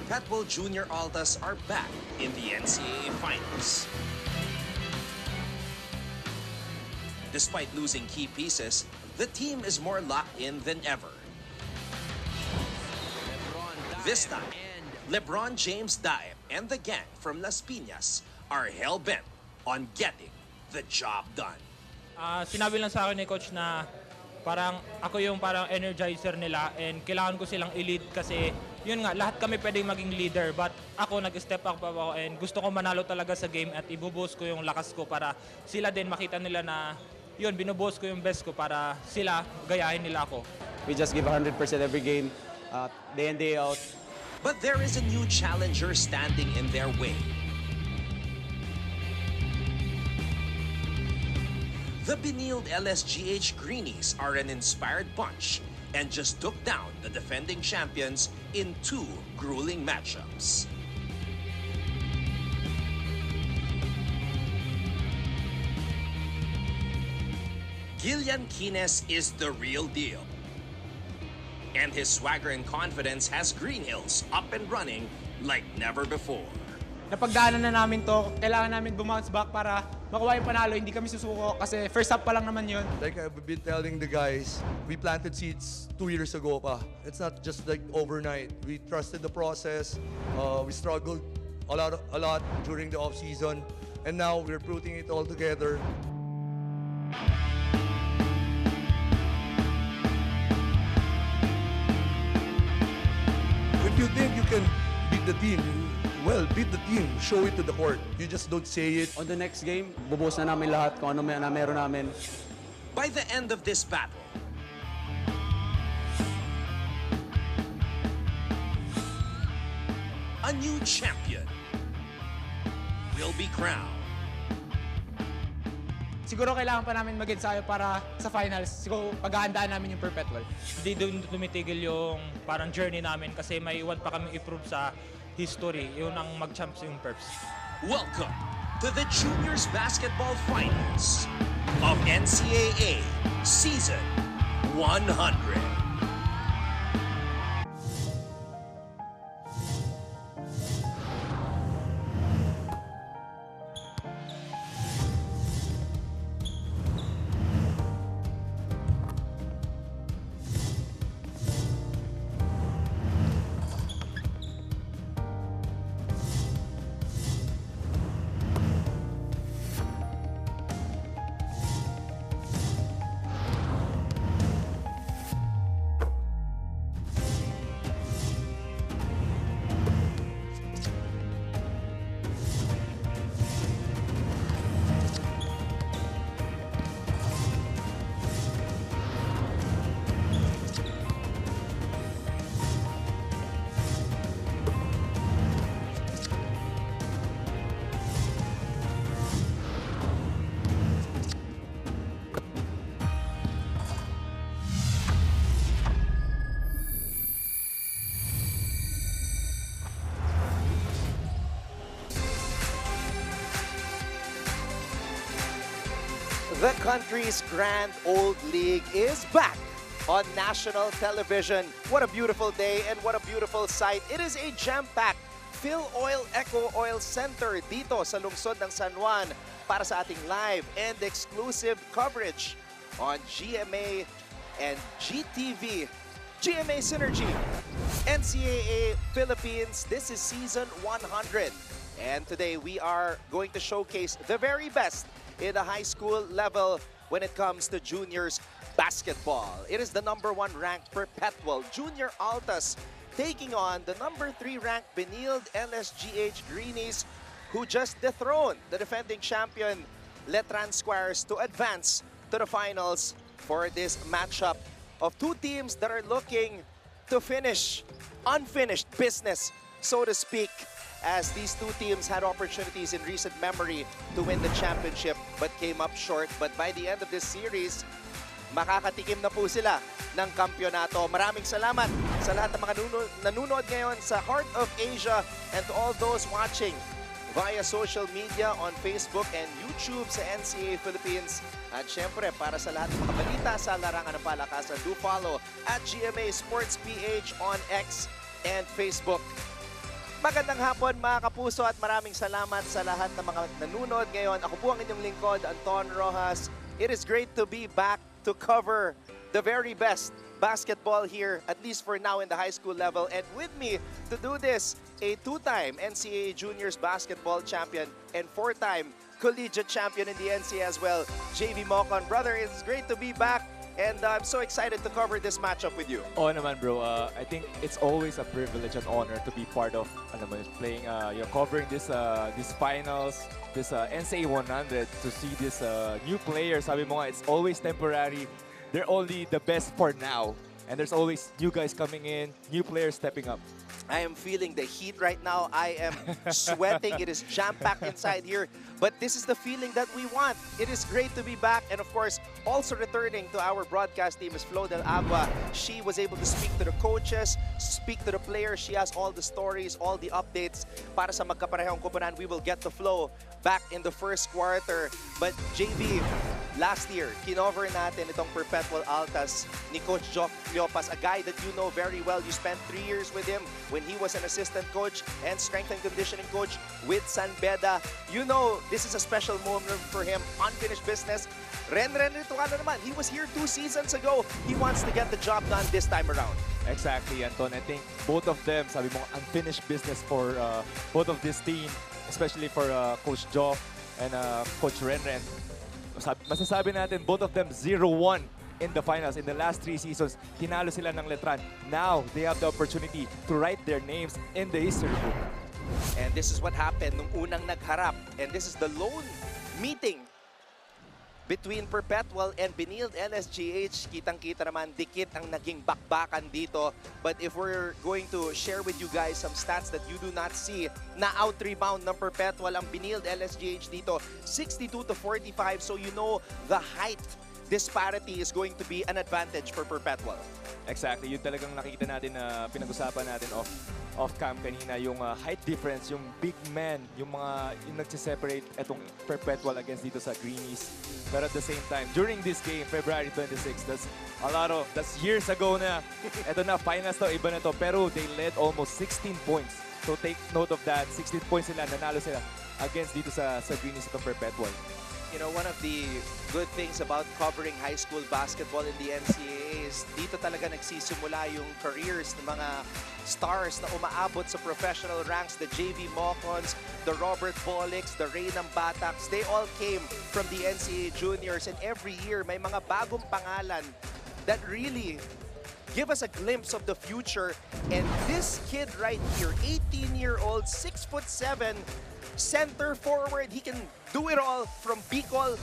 Perpetual Junior Altas are back in the NCAA Finals. Despite losing key pieces, the team is more locked in than ever. This time, LeBron James Daep and the gang from Las Piñas are hell-bent on getting the job done. Sinabi lang sa akin ni Coach na parang ako yung parang energizer nila and kailangan ko silang i-lead kasi yun nga, lahat kami pwedeng maging leader but ako nag-step up ako and gusto ko manalo talaga sa game at ibubuhos ko yung lakas ko para sila din makita nila na yun, binubuhos ko yung best ko para sila gayahin nila ako. We just give 100% every game, day in, day out. But there is a new challenger standing in their way. The Benilde-LSGH Greenies are an inspired bunch and just took down the defending champions in 2 grueling matchups. Gillian Quines is the real deal. And his swagger and confidence has Green Hills up and running like never before. Napagdaanan na namin to, kailangan namin bumounce back para makuha yung panalo, hindi kami susuko kasi first half pa lang naman yun. Like I've been telling the guys, we planted seeds 2 years ago pa. It's not just like overnight. We trusted the process. We struggled a lot during the off season, and now we're putting it all together. If you think you can beat the team, well, beat the team. Show it to the court. You just don't say it. On the next game, bubuhos na namin lahat kung ano na meron namin. By the end of this battle, a new champion will be crowned. Siguro kailangan pa namin mag-ensayo para sa finals. Siguro paghahandaan namin yung Perpetual. Hindi doon tumitigil yung parang journey namin kasi may iwan pa kami i-prove sa history. Yun ang mag-champs yung Perps. Welcome to the Juniors Basketball Finals of NCAA Season 100. The country's grand old league is back on national television. What a beautiful day and what a beautiful sight. It is a jam-packed Phil Oil Eco Oil Center dito sa lungsod ng San Juan para sa ating live and exclusive coverage on GMA and GTV. GMA Synergy, NCAA Philippines. This is season 100. And today we are going to showcase the very best in the high school level when it comes to juniors basketball. It is the #1 ranked Perpetual Junior Altas taking on the #3 ranked Benilde-LSGH Greenies, who just dethroned the defending champion Letran Squares to advance to the finals for this matchup of 2 teams that are looking to finish unfinished business, so to speak, as these 2 teams had opportunities in recent memory to win the championship but came up short. But by the end of this series, makakatikim na po sila ng kampyonato. Maraming salamat sa lahat ng mga nanonood ngayon sa Heart of Asia and to all those watching via social media on Facebook and YouTube sa NCAA Philippines. At syempre, para sa lahat ng mga balita sa larangan ng palakasan, do follow at GMA Sports PH on X and Facebook. Magandang hapon mga kapuso at maraming salamat sa lahat ng mga nanunod ngayon. Ako po ang inyong lingkod, Anton Rojas. It is great to be back to cover the very best basketball here, at least for now in the high school level. And with me to do this, a two-time NCAA Juniors basketball champion and four-time collegiate champion in the NCAA as well, JV Mocon. Brother, it's great to be back. And I'm so excited to cover this matchup with you. Oo naman bro, I think it's always a privilege and honor to be part of playing, covering this finals, this NCAA 100, to see this new players. Sabi mo nga, it's always temporary. They're only the best for now. And there's always new guys coming in, new players stepping up. I am feeling the heat right now. I am sweating. It is jam-packed inside here. But this is the feeling that we want. It is great to be back. And of course, also returning to our broadcast team is Flo Del Agua. She was able to speak to the coaches, speak to the players. She has all the stories, all the updates. Para sa magkaparehong kupunan, we will get the flow back in the first quarter. But JV, last year, kinover natin itong Perpetual Altas ni Coach Jock Liopas, a guy that you know very well. You spent 3 years with him when he was an assistant coach and strength and conditioning coach with San Beda. You know, this is a special moment for him. Unfinished business. Ren Ritualo naman, he was here 2 seasons ago. He wants to get the job done this time around. Exactly, Anton. I think both of them, sabi mo, unfinished business for both of this team, especially for Coach Jock and Coach Renren. Masasabi natin, both of them 0-1 in the finals. In the last 3 seasons, tinalo sila ng Letran. Now, they have the opportunity to write their names in the history book. And this is what happened nung unang nagharap. And this is the lone meeting between Perpetual and Benilde-LSGH. Kitang-kita naman, dikit ang naging bakbakan dito. But if we're going to share with you guys some stats that you do not see, na out-rebound ng Perpetual ang Benilde-LSGH dito, 62-45. So you know the height disparity is going to be an advantage for Perpetual. Exactly, yun talagang nakita natin na pinag-usapan natin off-cam kanina, yung height difference, yung big man, yung nagsiseparate itong Perpetual against dito sa Greenies. But at the same time, during this game, February 26, that's years ago na. Ito na, finals to, iba na to. Pero they led almost 16 points. So take note of that, 16 points sila, nanalo sila against dito sa Greenies itong Perpetual. You know, one of the good things about covering high school basketball in the NCAA is dito talaga nagsisimula yung careers ng mga stars na umaabot sa professional ranks. The JV Mocons, the Robert Bolicks, the Raynam Bataks, they all came from the NCAA Juniors. And every year, may mga bagong pangalan that really give us a glimpse of the future. And this kid right here, 18-year-old, 6'7", center forward, he can do it all from Bicol,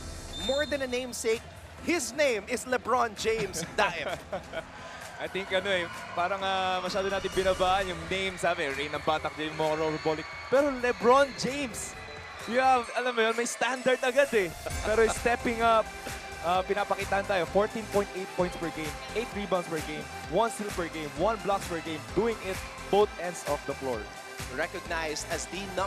more than a namesake. His name is LeBron James Daep. I think parang masyado natin binabaan yung name, sabi, Raynam Batak, J. Moro, Bolic. Pero LeBron James, you have, alam mo yun, may standard agad eh. Pero stepping up, pinapakitaan tayo, 14.8 points per game, 8 rebounds per game, 1 steal per game, 1 blocks per game, doing it both ends of the floor. Recognized as the #1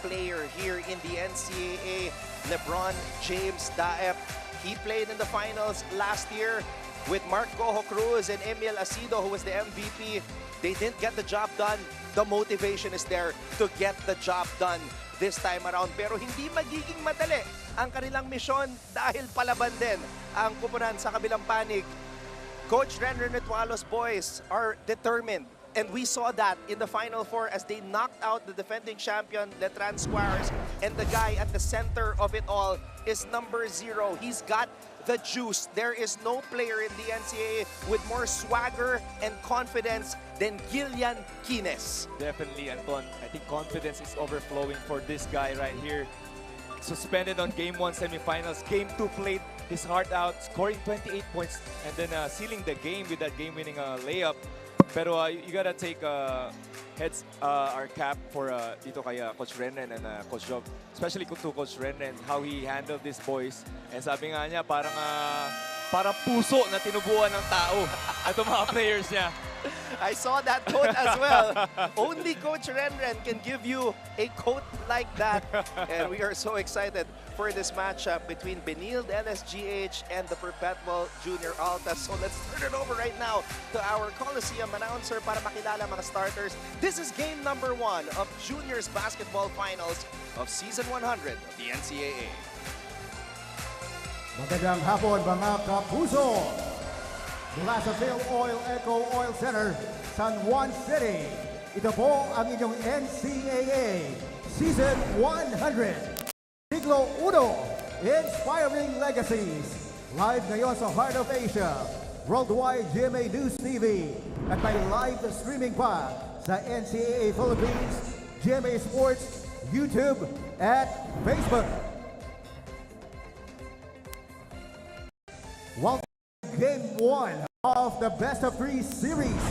player here in the NCAA, LeBron James Daep. He played in the finals last year with Mark Cojo Cruz and Emil Asido, who was the MVP. They didn't get the job done. The motivation is there to get the job done this time around. Pero hindi magiging madali ang kanilang misyon dahil palaban din ang kupunan sa kabilang panig. Coach Renren Ritualo's boys are determined. And we saw that in the Final Four as they knocked out the defending champion, Letran Squires. And the guy at the center of it all is #0. He's got the juice. There is no player in the NCAA with more swagger and confidence than Gillian Quines. Definitely, Anton. I think confidence is overflowing for this guy right here. Suspended on Game 1 semifinals. Game 2 played his heart out, scoring 28 points and then sealing the game with that game-winning layup. Pero you gotta take our cap for dito kay Coach Renren and Coach Job, especially to Coach Renren, how he handled these boys. And sabi nga niya, parang puso na tinubuan ng tao itong mga players niya. I saw that quote as well. Only Coach Renren can give you a quote like that. And we are so excited for this matchup between Benilde-LSGH and the Perpetual Junior Altas. So let's turn it over right now to our Coliseum announcer para makilala mga starters. This is game number 1 of Juniors Basketball Finals of Season 100 of the NCAA. Magandang hapon mga kapuso! Mula sa Phil Oil Eco Oil Center, San Juan City. Ito po ang inyong NCAA Season 100. Siglo 1, Inspiring Legacies. Live ngayon sa Heart of Asia, Worldwide GMA News TV. At may live streaming pa sa NCAA Philippines, GMA Sports, YouTube, at Facebook. Welcome to Game 1 of the Best of 3 series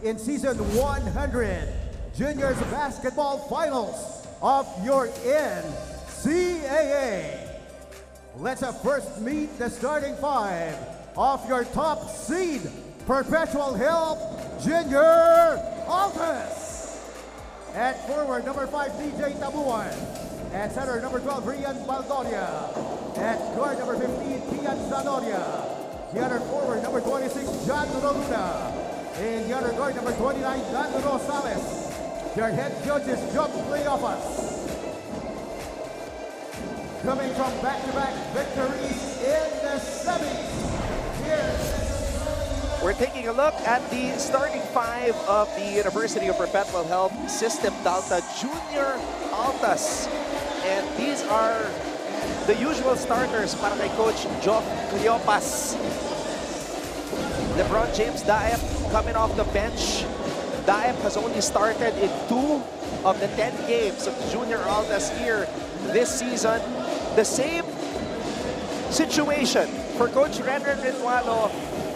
in Season 100 Juniors Basketball Finals of your NCAA. Let's first meet the starting 5 of your top seed, Perpetual Help Junior Altas. At forward, number 5, DJ Tabuan. At center, number 12, Rian Baldoria. At guard, number 15, Tian Zanoria. The other forward, number 26, John Luna. And the other guard, number 29, Dan Rosales. Their head judges, Job Playoffs. Coming from back-to-back victories in the semis. We're taking a look at the starting 5 of the University of Perpetual Health System Delta Junior Altas. And these are the usual starters para kay Coach Joff Cleopas. LeBron James Daep coming off the bench. Daep has only started in 2 of the 10 games of Junior Altas here this season. The same situation for Coach Renren Ritualo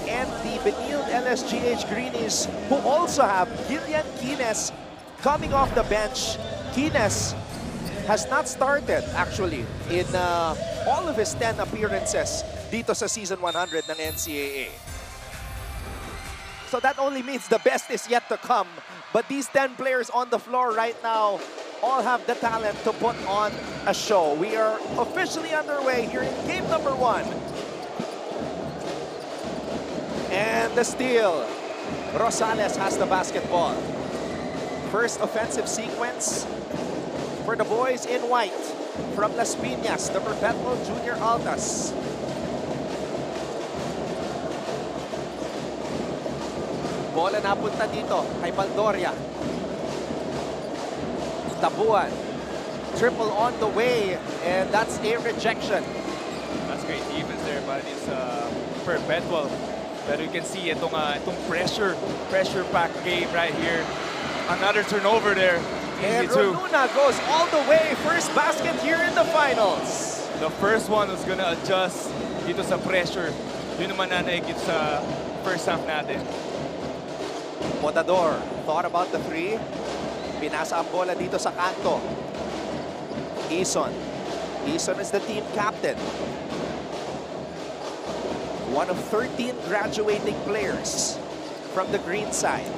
and the Benilde-LSGH Greenies, who also have Gillian Kines coming off the bench. Kines has not started actually in all of his 10 appearances dito sa Season 100 ng NCAA. So that only means the best is yet to come. But these 10 players on the floor right now all have the talent to put on a show. We are officially underway here in game number 1. And the steal. Rosales has the basketball. First offensive sequence for the boys in white from Las Piñas, the Perpetual Junior Altas. Bola napunta dito kay Baldoria. Tabuan. Triple on the way, and that's a rejection. That's great defense there by this Perpetual. But you can see itong pressure pack game right here. Another turnover there. And Luna goes all the way. First basket here in the finals. The first one was gonna adjust dito sa pressure. Yun naman na naigit sa first half natin. Botador thought about the 3. Pinasa ang bola dito sa kanto. Ison. Ison is the team captain. One of 13 graduating players from the green side.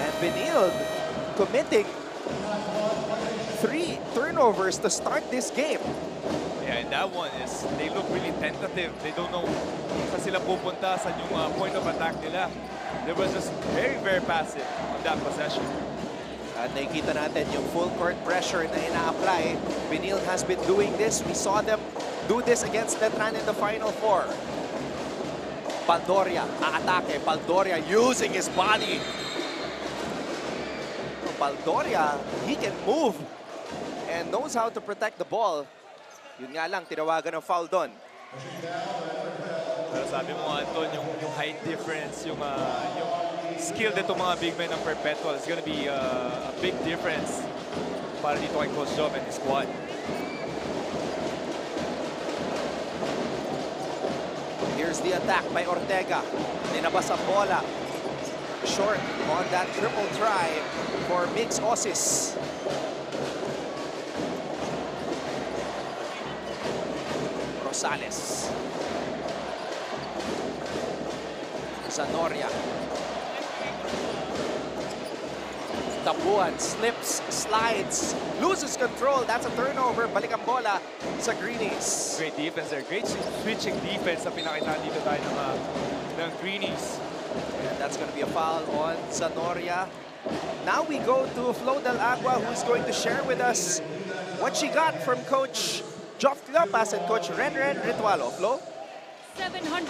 And Benilde committing 3 turnovers to start this game. Yeah, and that one is, they look really tentative. They don't know saan sila pupunta sa yung point of attack nila. They were just very, very passive on that possession. At nakikita natin yung full court pressure na ina-apply. Benilde has been doing this. We saw them do this against Letran in the Final Four. Baldoria, aatake. Baldoria using his body. Baldoria, he can move and knows how to protect the ball. Yun nga lang, tinawagan ng foul doon. Pero sabi mo, Anton, yung height difference, yung skill nito mga big men ng Perpetual is gonna be a big difference para dito kay Coach Job and his squad. Here's the attack by Ortega. Ninabas ang bola. Short on that triple try for Mix Osis. Rosales. Zanoria. Tabuan slips, slides, loses control. That's a turnover. Balik ang bola sa Greenies. Great defense there. Great switching defense na pinakita dito tayo ng Greenies. And that's going to be a foul on Zanoria. Now we go to Flo Del Agua, who's going to share with us what she got from Coach Joff Cleopas and Coach Renren Ritualo. Flo? 757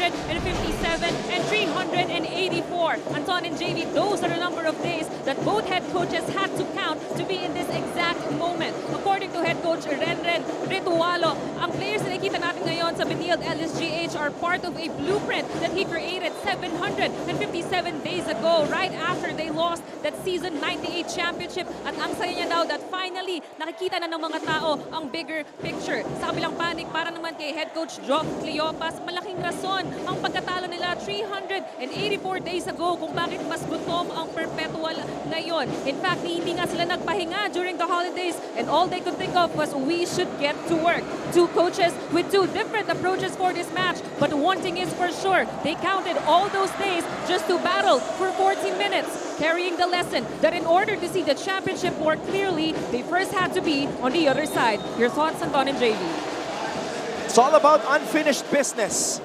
and 384. Anton and JV, those are the number of days that both head coaches had to count to be in this exact moment. According to head coach Renren Ritualo, ang players na nakita natin ngayon sa Benilde-LSGH are part of a blueprint that he created 757 days ago, right after they lost that season 98 championship. At ang saya niya daw that finally nakikita na ng mga tao ang bigger picture. Sa kabilang panig, para naman kay head coach Joff Cleopas, malaking rason ang pagkatalo nila 384 days ago kung bakit mas gutom ang Perpetual ngayon. In fact, hindi nga sila nagpahinga during the holidays and all they could think of was we should get to work. Two coaches with two different approaches for this match, but one thing is for sure, they counted all those days just to battle for 14 minutes, carrying the lesson that in order to see the championship more clearly, they first had to be on the other side. Your thoughts, Anton and JV? It's all about unfinished business.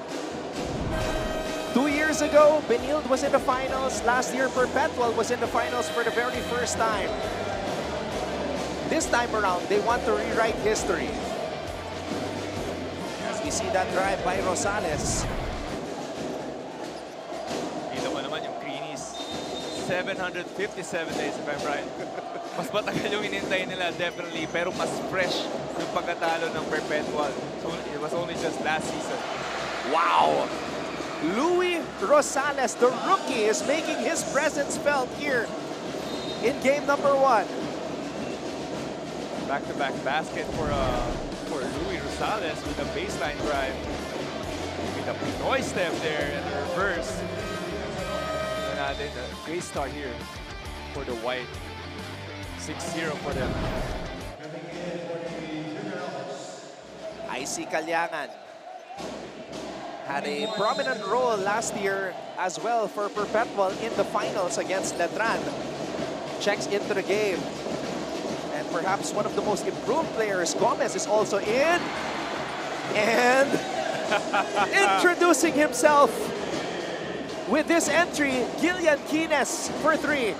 2 years ago, Benilde was in the finals. Last year, Perpetual was in the finals for the very first time. This time around, they want to rewrite history. As we see that drive by Rosales. Dito mo naman yung Greenies. 757 days, if I'm right. Mas matagal yung inintay nila, definitely. Pero mas fresh yung pagkatalo ng Perpetual. So it was only just last season. Wow! Louis Rosales, the rookie, is making his presence felt here in game number 1. Back-to-back basket for Louis Rosales with a baseline drive. With a Pinoy step there and a reverse. And a great start here for the White. 6-0 for them. Icy Calyangan had a prominent role last year as well for Perpetual in the finals against Letran. Checks into the game. And perhaps one of the most improved players, Gomez, is also in. And introducing himself with this entry, Gillian Quines for 3.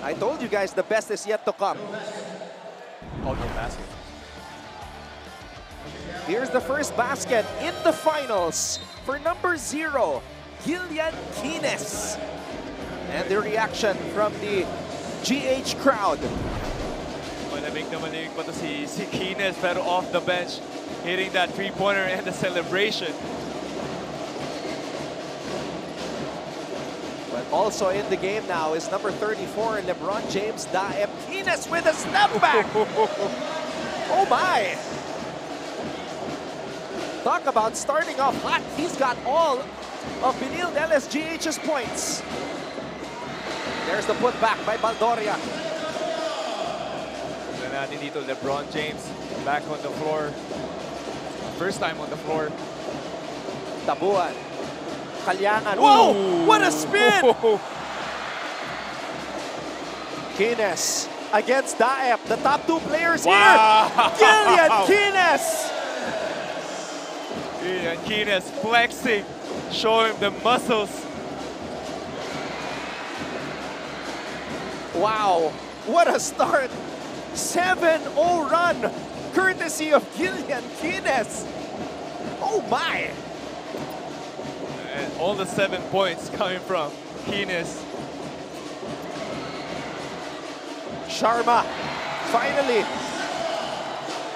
I told you guys the best is yet to come. Outdoor basket. Here's the first basket in the finals for number 0, Gillian Quines. And the reaction from the GH crowd. Malamig na malamig pa to si Quines, pero off the bench, hitting that three-pointer and the celebration. But also in the game now is number 34, LeBron James Daep. Quines with a step back. Oh my. Talk about starting off hot. He's got all of Benilde-LSGH's points. There's the putback by Baldoria. Tignan natin dito, LeBron James back on the floor. First time on the floor. Tabuan. Calyangan. Whoa! What a spin! Quines against Daep. The top 2 players here. Gillian Quines! Gillian Quines flexing, showing the muscles. Wow, what a start. 7-0 run, courtesy of Gillian Quines. Oh my. And all the 7 points coming from Quines. Sharma, finally,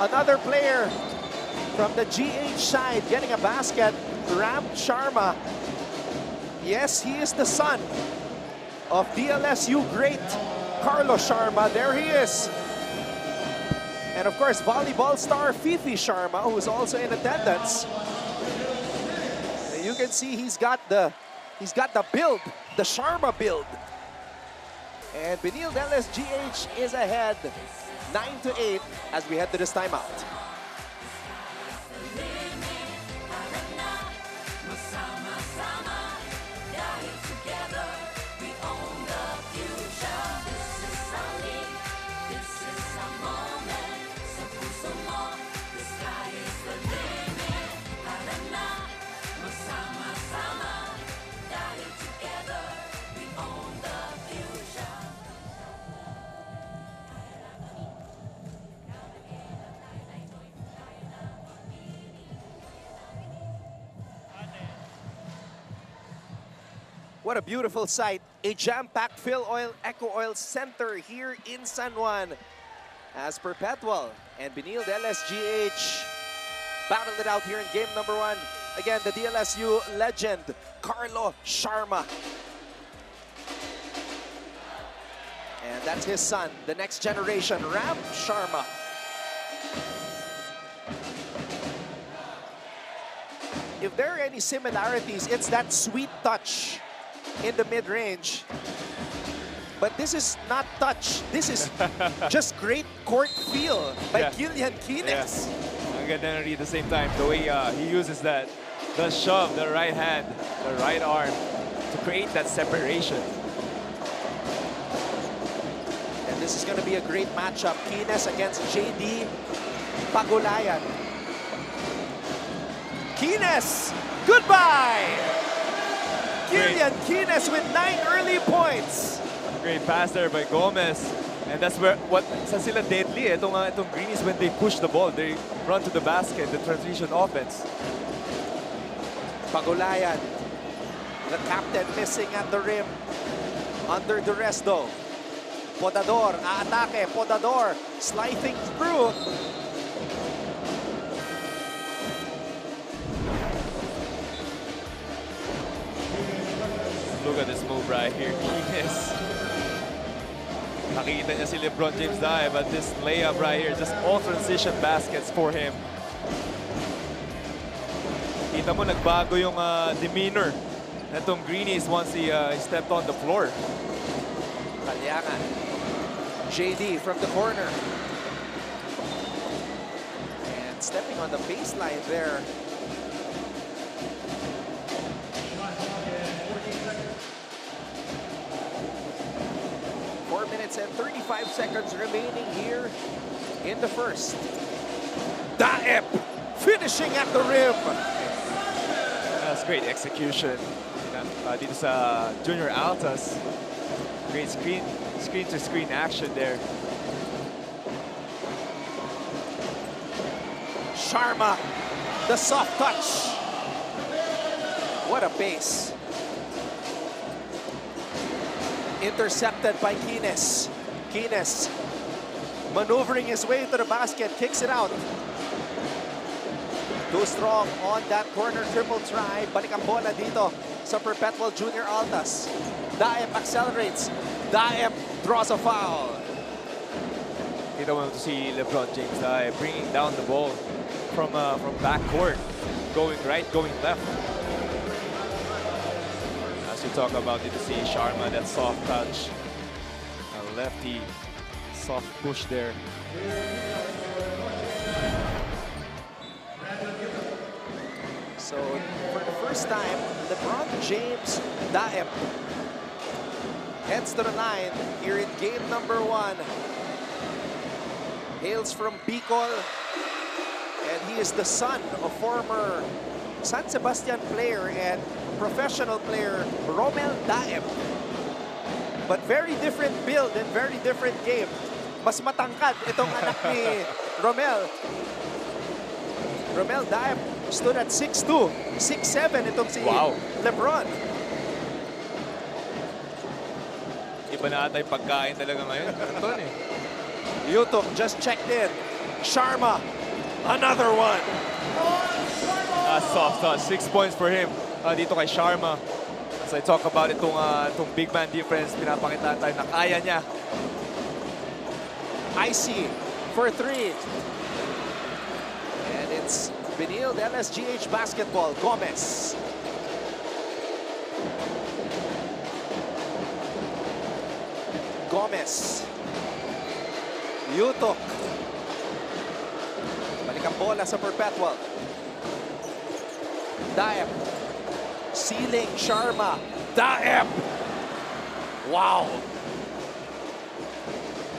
another player from the GH side getting a basket. Ram Sharma. Yes, he is the son of DLSU great Carlos Sharma. There he is. And of course, volleyball star Fifi Sharma, who is also in attendance. And you can see he's got the build, the Sharma build. And Benilde-LSGH is ahead 9-8 as we head to this timeout. What a beautiful sight. A jam-packed Phil Oil Eco Oil Center here in San Juan. As Perpetual and Benilde-LSGH battled it out here in game number 1. Again, the DLSU legend, Carlo Sharma. And that's his son, the next generation, Ram Sharma. If there are any similarities, it's that sweet touch in the mid-range. But this is not touch. This is just great court feel by Gillian Kines. Yeah. Ang ganda at the same time, the way he uses that, the shove, the right hand, the right arm to create that separation. And this is going to be a great matchup. Kines against JD Pagulayan. Kines, goodbye! Gillian Kines with 9 early points. Great pass there by Gomez. And that's where, sa sila deadly, itong Greenies, when they push the ball, they run to the basket, the transition offense. Pagulayan, the captain missing at the rim. Under duress though. Podador, aatake, Podador, sliding through. Look at this move right here. Kines. Nakikita niya si LeBron James dive, but this layup right here, just all transition baskets for him. Kita mo, nagbago yung demeanor netong Greenies once he stepped on the floor. Kalyangan. JD from the corner. And stepping on the baseline there. And 35 seconds remaining here in the first. Daep finishing at the rim. That's great execution. Dito sa Junior Altas. Great screen-to-screen action there. Sharma, the soft touch. What a base. Intercepted by Kines. Kines maneuvering his way to the basket, kicks it out. Too strong on that corner triple try. Balik ang bola dito sa Perpetual Junior Altas. Daep accelerates. Daep draws a foul. Kita mo to see LeBron James bringing down the ball from backcourt, going right, going left. As you talk about it, to see Sharma, that soft touch, a lefty, soft push there. So for the first time, LeBron James Daep heads to the line here in game number 1. Hails from Bicol, and he is the son of former San Sebastian player and professional player Romel Daep. But very different build and very different game. Mas matangkad itong anak ni Romel. Romel Daep stood at 6'2", 6'7", itong si LeBron. Iba na ata yung pagkain talaga ngayon. Anton eh. Yutok just checked in. Sharma, another one. Soft touch, 6 points for him dito kay Sharma. As I talk about itong big man difference, pinapakita tayo na kaya niya. Icy for 3. And it's Benilde-LSGH basketball. Gomez. Gomez. Yutok. Balik ang bola sa Perpetual. Daep. Sealing Sharma. Daep. Wow.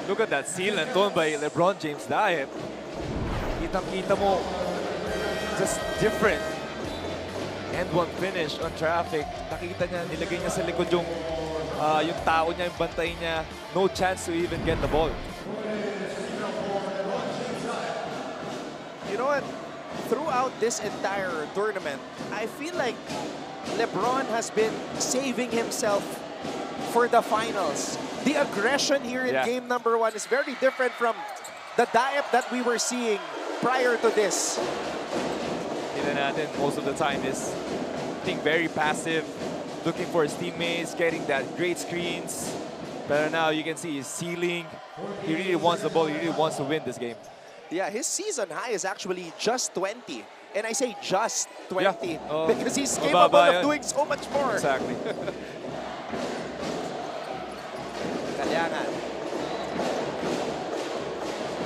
Look at that seal, Anton, by LeBron James Daep. Kitang-kita mo, just different. And one finish on traffic. Nakita niya, nilagay niya sa likod yung tao niya, yung bantay niya. No chance to even get the ball. You know what? throughout this entire tournament, I feel like LeBron has been saving himself for the finals. The aggression here in game number 1 is very different from the diet that we were seeing prior to this. Kita natin, most of the time is being very passive, looking for his teammates, getting that great screens. But now you can see he's sealing. He really wants the ball. He really wants to win this game. Yeah, his season high is actually just 20. And I say just 20 because he's capable of doing so much more. Exactly. Kalyangan.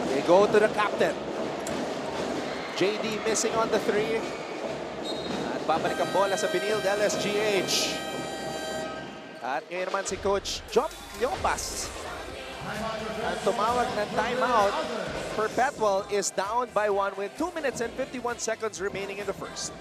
They go to the captain. JD missing on the 3. At babalik ang bola sa Benilde-LSGH. At ngayon naman si Coach Jop Yopas. At tumawag ng timeout. Perpetual is down by 1 with 2 minutes and 51 seconds remaining in the first.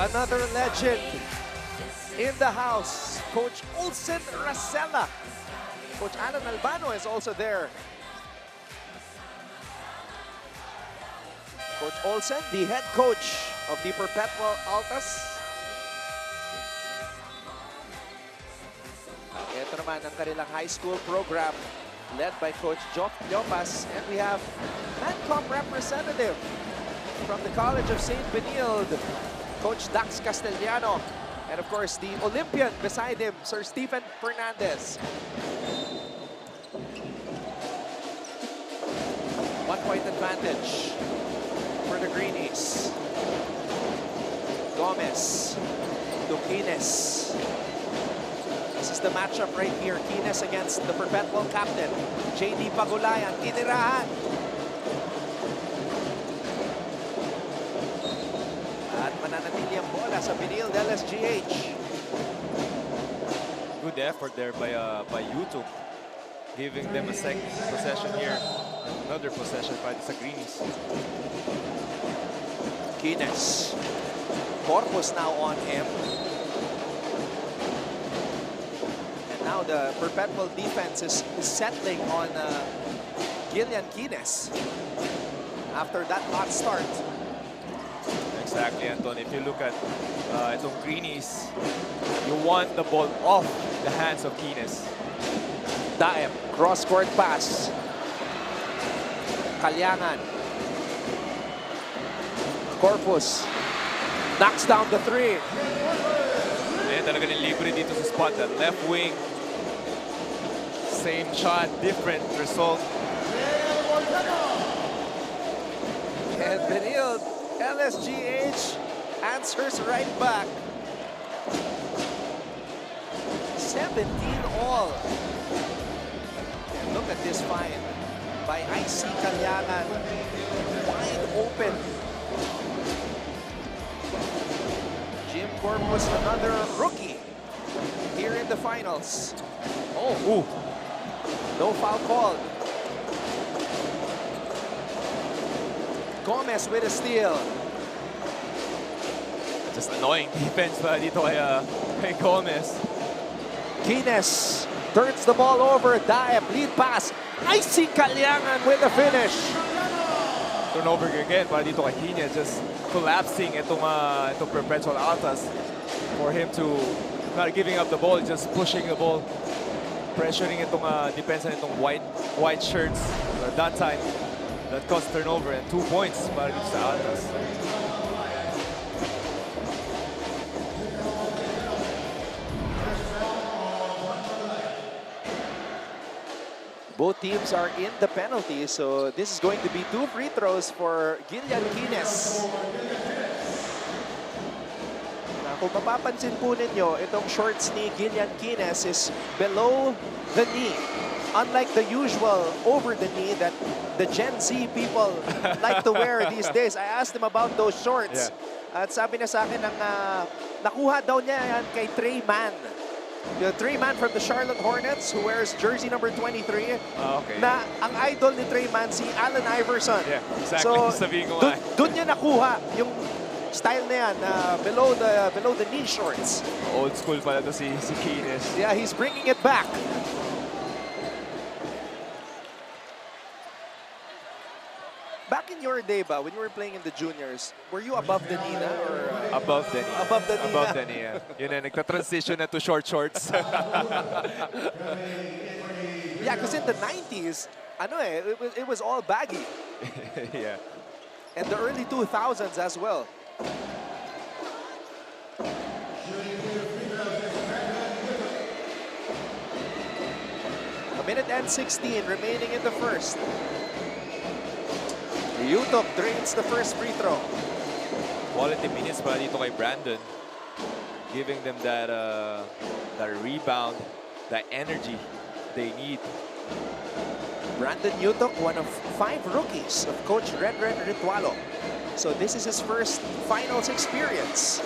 Another legend in the house, Coach Olsen Racela. Coach Alan Albano is also there. Coach Olsen, the head coach of the Perpetual Altas. Ito naman ang kanilang high school program led by Coach Joff Yopas. And we have NANCOM representative from the College of St. Benilde, Coach Dax Castellano. And of course, the Olympian beside him, Sir Stephen Fernandez. 1-point advantage for the Greenies. Gomez to Kines. This is the matchup right here. Kines against the Perpetual captain, JD Pagulayan. Tinirahan. At mananatili ang bola sa Benilde-LSGH. Good effort there by YouTube, giving them a second possession here. Another possession by the Greenies. Kines. Corpus now on him. And now the Perpetual defense is settling on Gillian Kines after that hot start. Exactly, Anton. If you look at itong Greenies, you want the ball off the hands of Kines. Daep, cross-court pass. Kalyangan. Corpus knocks down the 3. Ayan talaga nilibre dito sa spot. That left wing. Same shot, different result. And Benilde-LSGH answers right back. 17 all. And look at this find by IC Kalyangan. Wide open. Jim Corpus, another rookie here in the finals. Oh, ooh. No foul called. Gomez with a steal. Just annoying defense dito kay Gomez. Kines turns the ball over. Daep, lead pass. Icy Kalyangan with the finish. Turnover again para dito kay Kines, just collapsing itong Perpetual Altas for him to not giving up the ball, just pushing the ball, pressuring itong defense nitong white shirts at that time. That caused turnover and 2 points para dito sa Altas. Both teams are in the penalty, so this is going to be 2 free throws for Gillian Kines. Now, kung mapapansin po ninyo, itong shorts ni Gillian Kines is below the knee. unlike the usual over the knee that the Gen Z people like to wear these days. I asked him about those shorts. At sabi niya sa akin nakuha daw niya yan kay Trey Mann. The Trey Mann from the Charlotte Hornets who wears jersey number 23. Okay. Na ang idol ni Trey Mann si Allen Iverson. Yeah, exactly. So, Sabihin ko doon niya nakuha yung style na yan, below the knee shorts. Old school pala to si Greenies. Yeah, he's bringing it back. Back in your day, ba, when you were playing in the juniors, were you above the knee na? Or, Above the knee. Above the knee Above na. the knee, yeah. Yun na, nagta-transition na to short shorts. Yeah, because in the 90s, it was all baggy. Yeah. And the early 2000s as well. A minute and 16 remaining in the first. Yutok drains the first free throw. Quality minutes para dito kay Brandon. Giving them that rebound, that energy they need. Brandon Yutok, one of 5 rookies of Coach Renren Ritualo. So this is his first finals experience.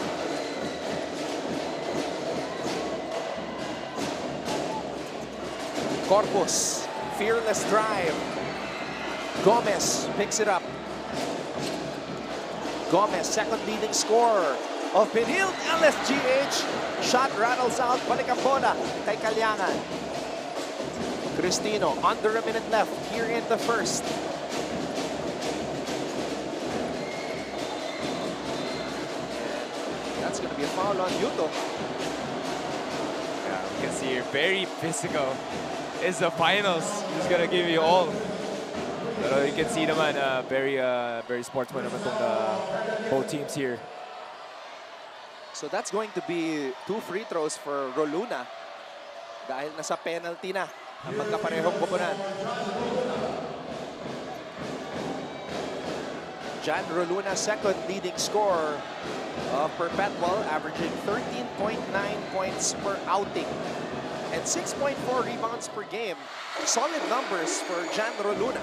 Corpus, fearless drive. Gomez picks it up. Gomez, second leading scorer of Benilde-LSGH. Shot rattles out. Balik ang bola kay Kalyangan. Cristino, under a minute left here in the first. That's going to be a foul on Yuto. Yeah, you can see here, very physical. It's the finals. He's going to give you all. Pero you can see naman, very sportsman naman tong both teams here. So that's going to be 2 free throws for Roluna. Dahil nasa penalty na ang magkaparehong koponan. Jan Roluna, second leading scorer of Perpetual, averaging 13.9 points per outing and 6.4 rebounds per game. Solid numbers for Jan Roluna.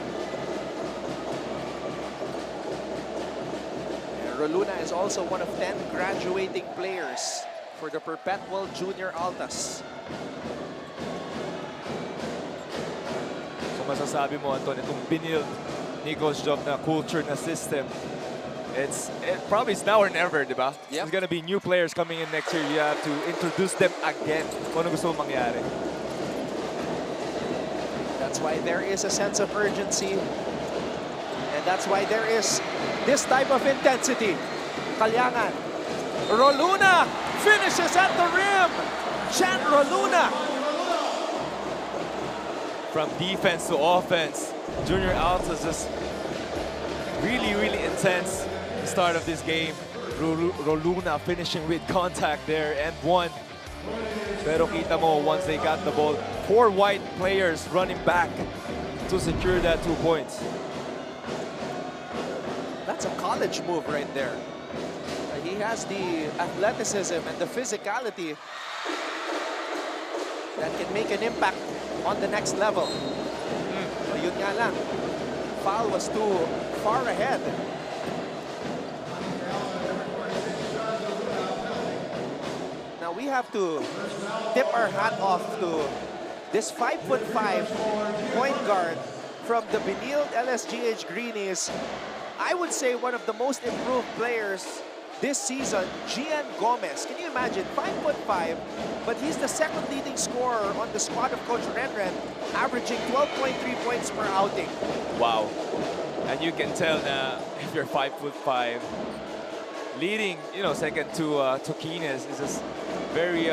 Roluna is also one of 10 graduating players for the Perpetual Junior Altas. Kung masasabi mo, Anton, itong Benilde ni Coach Job na culture na system, it probably is now or never, di ba? Yep. There's gonna be new players coming in next year. You have to introduce them again kung ano gusto mong mangyari. That's why there is a sense of urgency. And that's why there is this type of intensity. Kalyangan. Roluna finishes at the rim. Jan Roluna. From defense to offense, Junior Altas is really, really intense start of this game. Roluna finishing with contact there and 1. Pero kita mo, once they got the ball, 4 white players running back to secure that 2 points. That's a college move right there. He has the athleticism and the physicality that can make an impact on the next level. Yun nga lang, foul was too far ahead. Now we have to tip our hat off to this 5'5" point guard from the Benilde-LSGH Greenies. I would say one of the most improved players this season, Gian Gomez. Can you imagine? 5'5", but he's the second leading scorer on the squad of Coach Renren, averaging 12.3 points per outing. Wow. And you can tell na if you're 5'5", leading, second to Kines is just very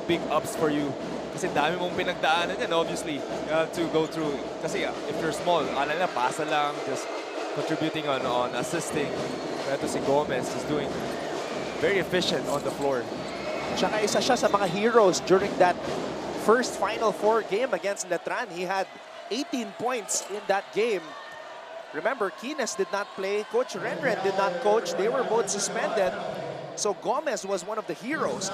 big ups for you. Kasi dami mong pinagdaanan yan, obviously. You have to go through. Kasi if you're small, alala, pasa lang, just contributing on assisting. Pero si Gomez is doing very efficient on the floor. Tsaka isa siya sa mga heroes during that first Final Four game against Letran. He had 18 points in that game. Remember, Kines did not play. Coach Renren did not coach. They were both suspended. So Gomez was one of the heroes.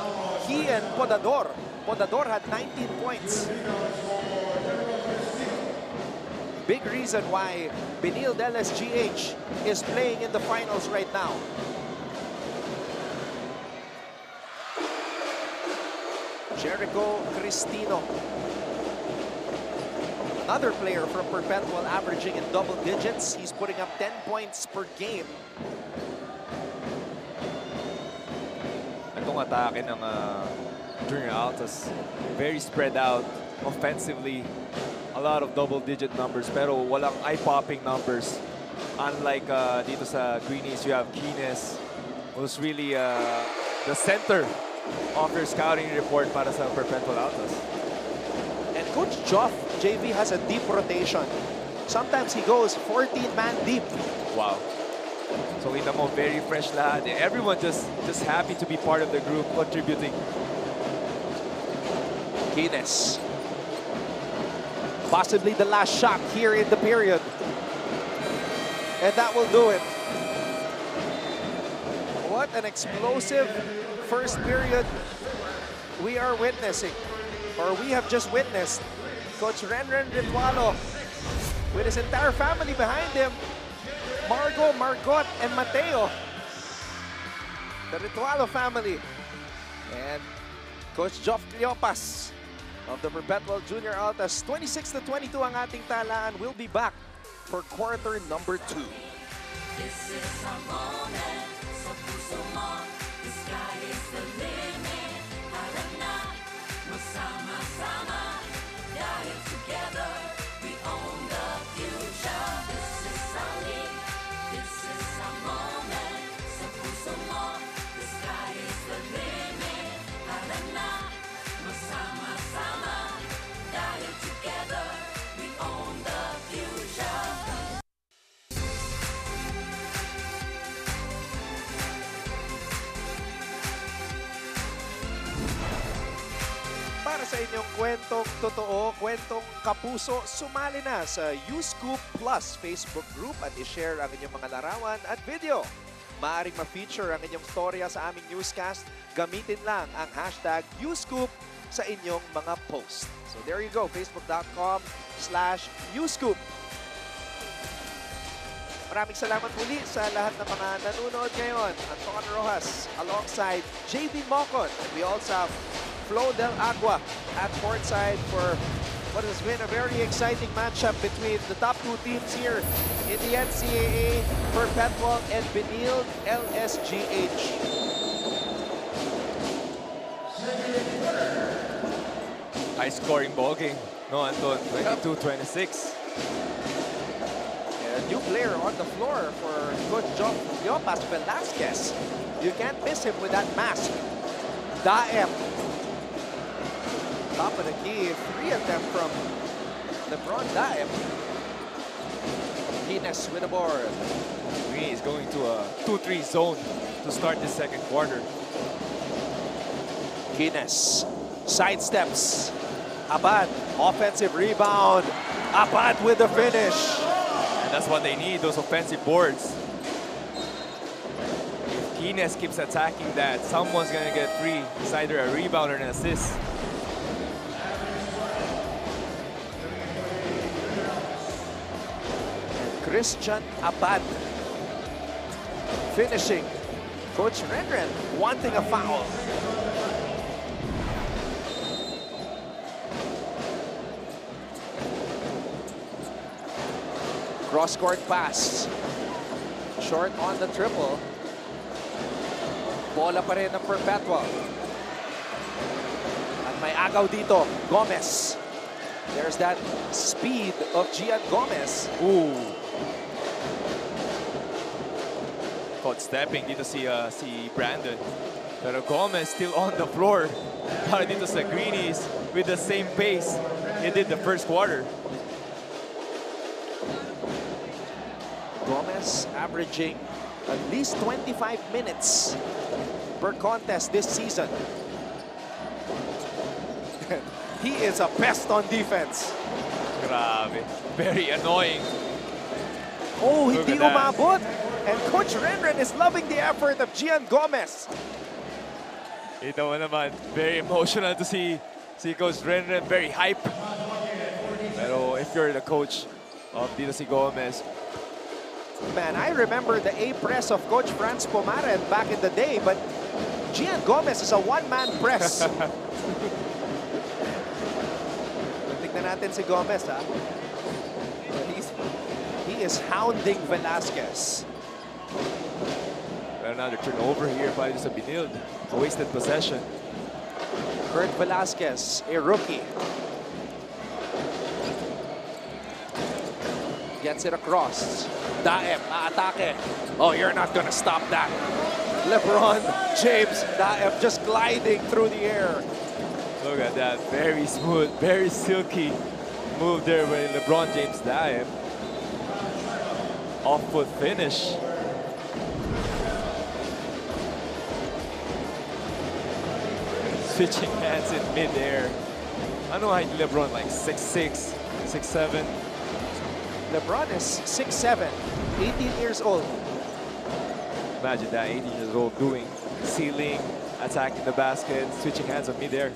He and Podador. Podador had 19 points. big reason why Benilde-LSGH is playing in the finals right now. Jericho Cristino. Another player from Perpetual averaging in double digits. He's putting up 10 points per game. Itong atake ng Junior Altas, very spread out offensively. A lot of double-digit numbers, pero walang eye-popping numbers. Unlike dito sa Greenies, you have Greenies, who's really the center of their scouting report para sa Perpetual Altas. And Coach Joff, JV, has a deep rotation. Sometimes he goes 14-man deep. Wow. So kita mo, very fresh lahat. Everyone just happy to be part of the group, contributing. Greenies. Possibly the last shot here in the period. And that will do it. What an explosive first period we are witnessing. Or we have just witnessed. Coach Renren Ritualo with his entire family behind him. Margot, Margot, and Mateo. The Ritualo family. And Coach Joff Cleopas of the Perpetual Junior Altas. 26-22 ang ating talaan. We'll be back for quarter number 2. This is our moment. Sa puso mo, the sky is the limit. Harap na, masama-sama. Dahil together, we own the future. This is our league. This is our moment. Sa puso mo, the sky is the limit. Harap na, masama-sama. Dahil together, we own the future. Para sa inyong kwentong totoo, kwentong kapuso, sumali na sa YouScoop Plus Facebook group at i-share ang inyong mga larawan at video. Maaaring ma-feature ang inyong storya sa aming newscast. Gamitin lang ang hashtag YouScoop sa inyong mga post. So there you go, facebook.com/YouScoop. Maraming salamat muli sa lahat ng mga nanonood ngayon. Anton Rojas alongside JB Mocon. We also have Flo Del Agua at courtside for what has been a very exciting matchup between the top two teams here in the NCAA, Perpetual and Benilde-LSGH. High-scoring ball game. No, Anton, 22-26. A new player on the floor for Coach John Leopas Velasquez. You can't miss him with that mask. Daem. Top of the key, 3 of them from LeBron Daem. Greenies with the board. Greenies going to a 2-3 zone to start the second quarter. Greenies sidesteps. Abad, offensive rebound. Abad with the finish. And that's what they need, those offensive boards. If Greenies keeps attacking that, someone's going to get free. It's either a rebound or an assist. Christian Abad finishing. Coach Renren wanting a foul. Cross-court pass. Short on the triple. Bola pa rin ng Perpetual. At may agaw dito, Gomez. There's that speed of Gian Gomez. Ooh. Caught stepping dito si Brandon. Pero Gomez still on the floor. Para dito sa Greenies with the same pace he did the first quarter. Gomez averaging at least 25 minutes per contest this season. He is a pest on defense. Grabe. Very annoying. Oh, hindi umabot. And Coach Renren is loving the effort of Gian Gomez. Ito mo naman, very emotional to see Coach Renren, very hype. Pero if you're the coach, of dito si Gomez. Man, I remember the A-press of Coach Franz Pomaren back in the day, but Gian Gomez is a one-man press. Tignan natin si Gomez, ha? He is hounding Velasquez. Another turnover here by sa Benilde. A wasted possession. Kurt Velasquez, a rookie. Gets it across. Daep, aatake. Oh, you're not gonna stop that. LeBron James, Daep just gliding through the air. Look at that, very smooth, very silky move there by LeBron James Daep. Off-foot finish. Switching hands in mid-air. I know height LeBron, like 6'6", 6'7". LeBron is 6'7", 18 years old. Imagine that, 18 years old, doing ceiling, attacking the basket, switching hands on mid-air.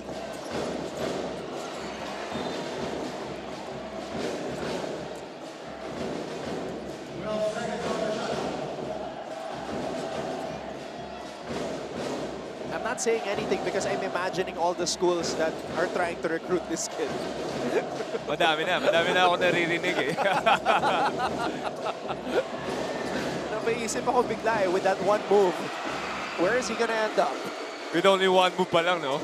I'm not saying anything because I'm imagining all the schools that are trying to recruit this kid. Madami na ako naririnig eh. Napaisip ako bigla eh, with that one move. Where is he gonna end up? With only one move pa lang, no?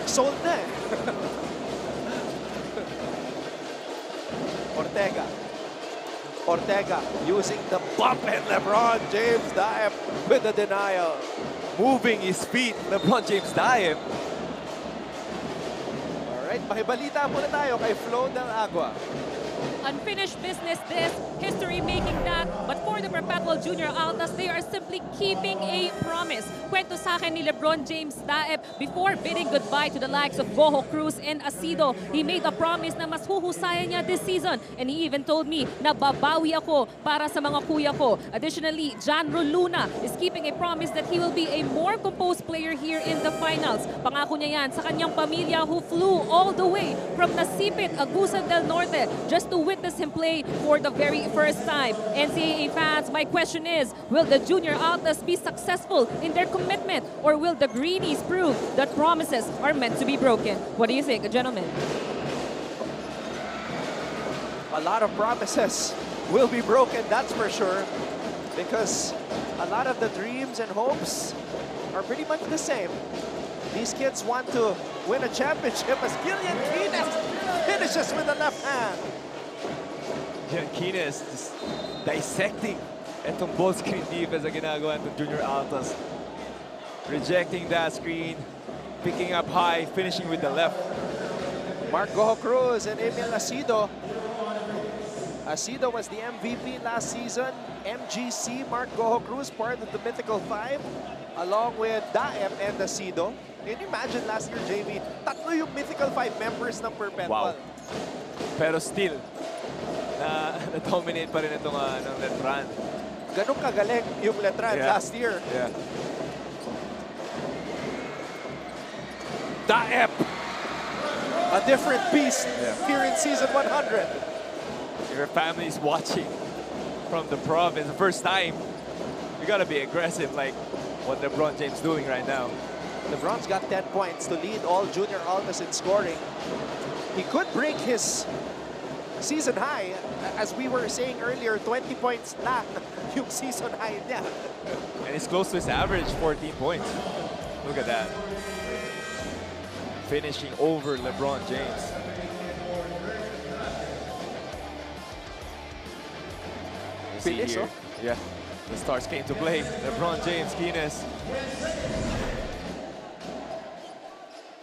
Sold na eh. Ortega using the bump, and LeBron James Daep with the denial. Moving his feet, LeBron James Daep. Alright, makibalita muna tayo kay Flo Del Agua. Unfinished business this, history making that, but for the Perpetual Junior Altas, they are simply keeping a promise. Kwento sa akin ni LeBron James Daep, before bidding goodbye to the likes of Boho Cruz and Asido, he made a promise na mas huhusayan niya this season, and he even told me na babawi ako para sa mga kuya ko. Additionally, John Roluna is keeping a promise that he will be a more composed player here in the finals. Pangako niya yan sa kanyang pamilya who flew all the way from Nasipit, Agusan del Norte, just to witness him play for the very first time. NCAA fans, my question is, will the Junior Altas be successful in their commitment, or will the Greenies prove that promises are meant to be broken? What do you think, gentlemen? A lot of promises will be broken, that's for sure, because a lot of the dreams and hopes are pretty much the same. These kids want to win a championship as Gillian Keenes finishes with the left hand. Gillian Keenes just dissecting itong ball screen defense na ginagawa ng Junior Altas. Rejecting that screen, picking up high, finishing with the left. Mark Goho Cruz and Emil Asido. Asido was the MVP last season. MGC, Mark Goho Cruz, part of the Mythical Five, along with Daep and Asido. Can you imagine last year, JV, tatlo yung Mythical Five members ng Perpetual. Wow. Pero still, na-dominate pa rin itong ng Letran. Ganun kagaling yung Letran last year. Yeah. Daep, a different beast here in season 100. Your family's watching from the province the first time. You gotta be aggressive like what LeBron James doing right now. LeBron's got 10 points to lead all Junior Altas in scoring. He could break his season high. As we were saying earlier, 20 points lang yung season high niya. And it's close to his average, 14 points. Look at that. Finishing over LeBron James. Bilis, oh. Yeah, the stars came to play. LeBron James, Keenes.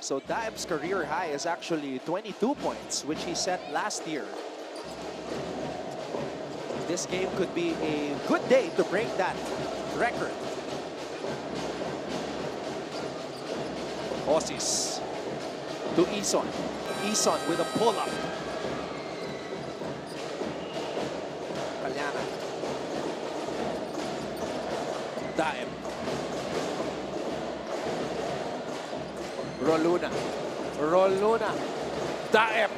So Daep's career high is actually 22 points, which he set last year. This game could be a good day to break that record. Osis to Ison. Ison with a pull-up. Kalyana. Daep. Roluna. Daep.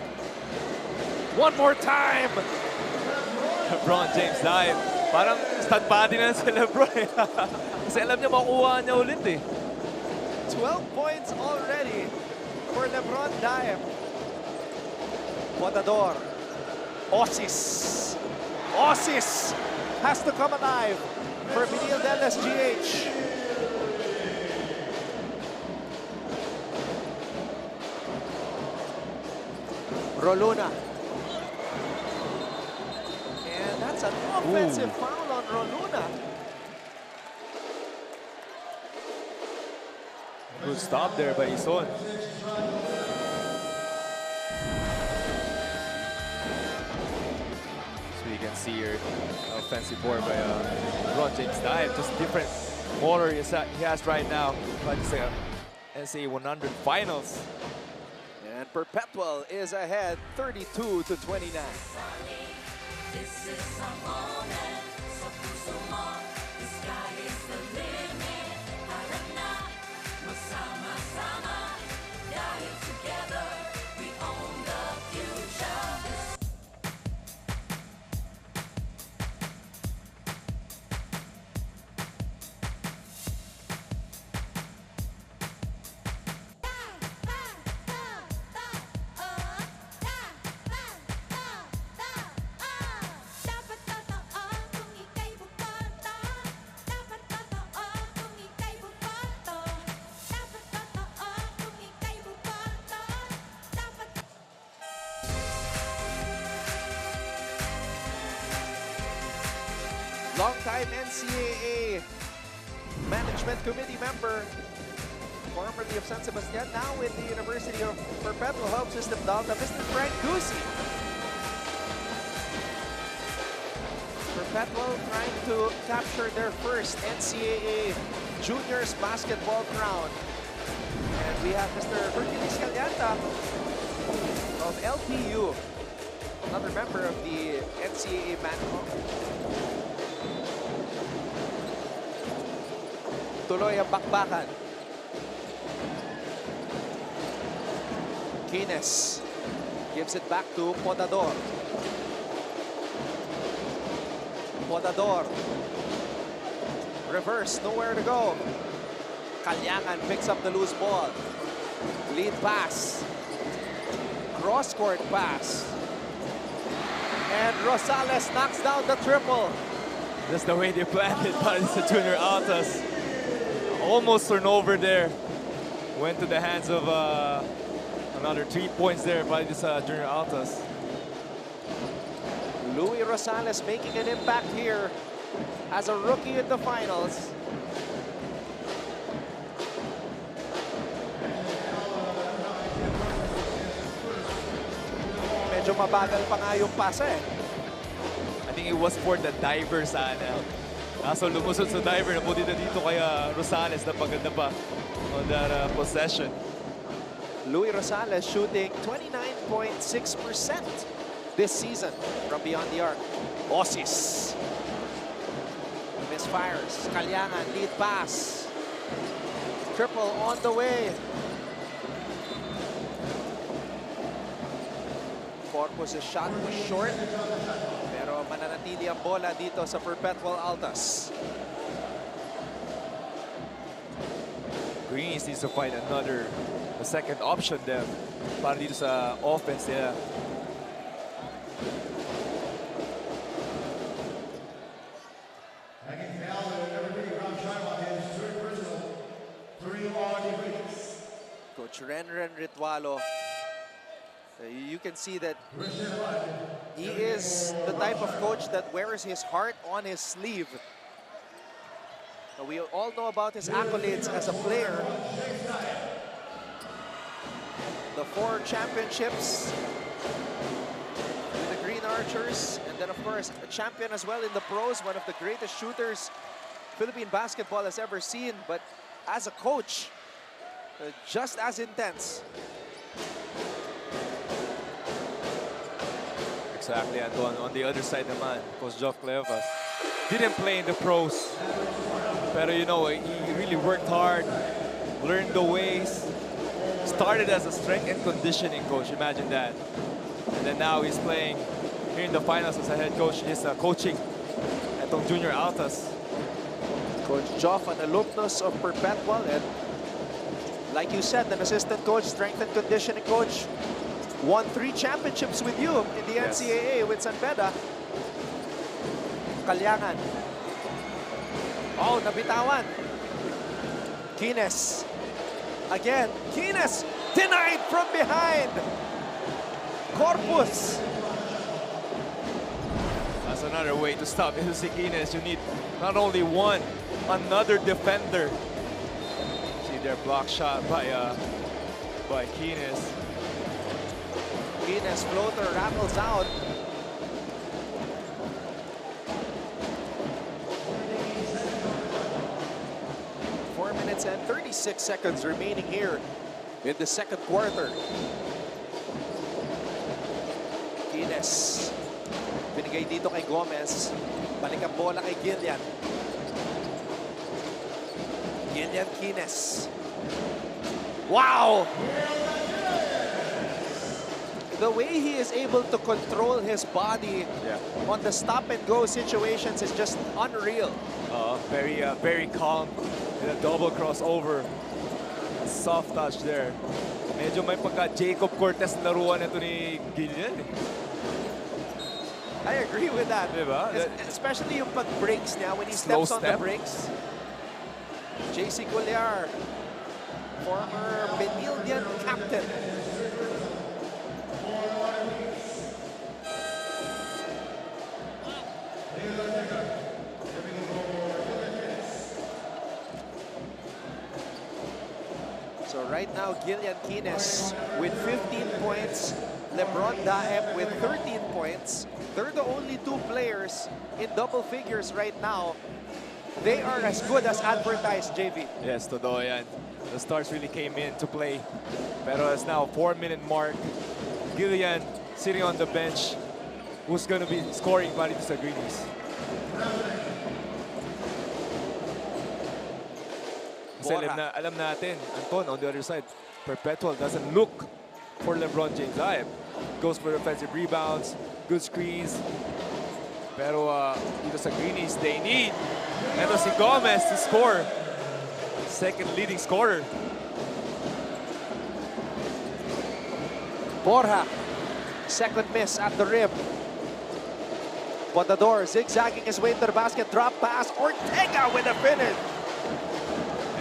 One more time! LeBron James dive. Parang stud body na si LeBron. Kasi alam niya makuha niya ulit eh. 12 points already for LeBron Dive. Potador. Osis. Osis has to come alive for Benilde-LSGH. Roluna. And that's an offensive foul on Roluna. Good stop there by Ison. So you can see here, offensive board by LeBron James dive. Just different motor he has right now. But it's like NCAA 100 finals. And Perpetual is ahead 32-29. This is our moment. So puso mo, the sky is the limit. Harap na, masama-sama. Dahil together, we own the future. Longtime NCAA Management Committee member, formerly of San Sebastian, now with the University of Perpetual Health System Delta, Mr. Frank Ducey. Perpetual trying to capture their first NCAA Juniors basketball crown. And we have Mr. Hercules Calianta of LPU, another member of the NCAA management. Tuloy ang bakbakan. Greenies gives it back to Potador. Potador. Reverse, nowhere to go. Kalyangan picks up the loose ball. Lead pass. Cross-court pass. And Rosales knocks down the triple. That's the way they planned it, but it's a junior Altas. Almost turnover there. Went to the hands of another 3 points there by this junior Altas. Louis Rosales making an impact here as a rookie in the finals. Medyo mabagal pa nga yung pasa eh. I think it was for the diver sana. Kaso lumusot sa diver, nabuti na dito kaya Rosales na paganda pa on that possession. Louis Rosales shooting 29.6% this season from beyond the arc. Osis. Misfires. Kalyangan, lead pass. Triple on the way. Corpus' shot was short. Pero mananatili ang bola dito sa Perpetual Altas. Greenies needs to find a second option there para dito sa offense nila. Coach Renren Ritualo, you can see that he is the type of coach that wears his heart on his sleeve. We all know about his accolades as a player. The 4 championships with the Green Archers, and then of course a champion as well in the pros, one of the greatest shooters Philippine basketball has ever seen, but as a coach, just as intense. Exactly, Anton. On the other side naman, Coach Joff Clevas didn't play in the pros. Pero you know, he really worked hard, learned the ways, started as a strength and conditioning coach. Imagine that. And then now he's playing here in the finals as a head coach. He's coaching itong Junior Altas. Coach Joff, an alumnus of Perpetual, and like you said, an assistant coach, strength and conditioning coach. Won 3 championships with you in the NCAA with San Beda. Kalyangan. Oh, nabitawan. Greenies. Again, Greenies denied from behind. Corpus. That's another way to stop Greenies. You need not only one, another defender. See their block shot by Greenies. Greenies floater rattles out. Minutes and 36 seconds remaining here in the second quarter. Greenies. Binigay dito kay Gomez. Balik ang bola kay Gillian. Gillian Greenies. Wow! The way he is able to control his body on the stop-and-go situations is just unreal. Very calm. In a double crossover. Soft touch there. Medyo may pagka-Jacob Cortez laruan ito ni Gillian. I agree with that. Diba? Especially yung pag-breaks niya when he steps on the brakes. JC Gulliar, former Benilde captain. So right now, Gillian Greenies with 15 points. LeBron Daem with 13 points. They're the only 2 players in double figures right now. They are as good as advertised, JV. Yes, totoo yan. The stars really came in to play. Pero it's now 4-minute mark. Gillian sitting on the bench. Who's gonna be scoring para dito sa Greenies? Kasi alam natin, Anton, on the other side, Perpetual doesn't look for LeBron James. Goes for offensive rebounds, good screens. Pero dito sa Greenies, they need ito si Gomez to score. Second leading scorer. Borja, second miss at the rim. Botador zigzagging his way to the basket, drop pass, Ortega with a finish.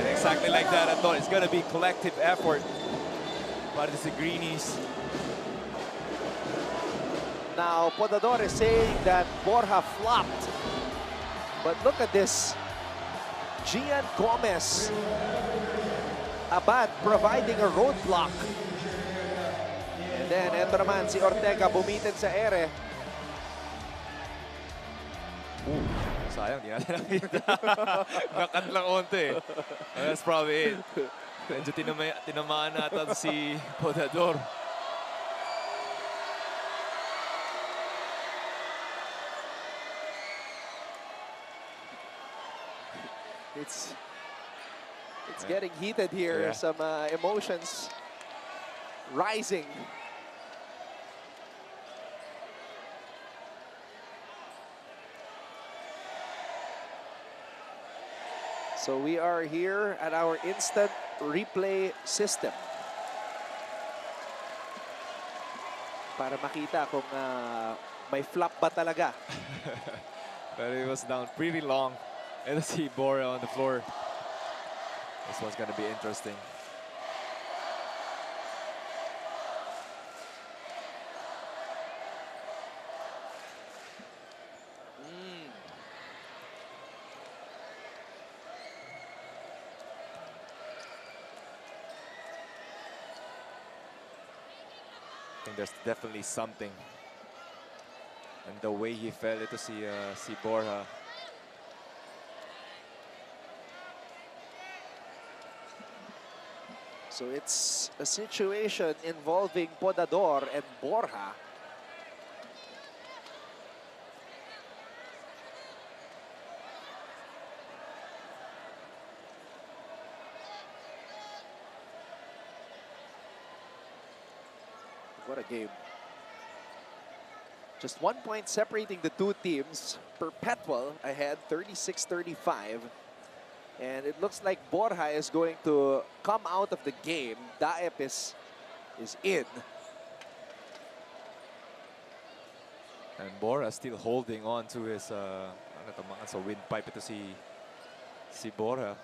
And exactly like that, Anton. It's going to be collective effort. But it's the Greenies. Now, Botador is saying that Borja flopped. But look at this. Gian Gomez. Abad providing a roadblock. And then, eto naman si Ortega bumitin sa ere. Sayang, di natin nakita. Nakat lang onte. That's probably it. Medyo tinamaan natin si Botador. It's getting heated here. Some emotions rising. So we are here at our instant replay system para makita kung may flop ba talaga. But it was down pretty long. And let's see Bora on the floor. This one's going to be interesting. I think there's definitely something. And the way he fell to see Borja. So it's a situation involving Botador and Borja. What a game. Just 1 point separating the two teams. Perpetual ahead, 36-35. And it looks like Borja is going to come out of the game. Daep is in. And Borja still holding on to his windpipe ito si Borja.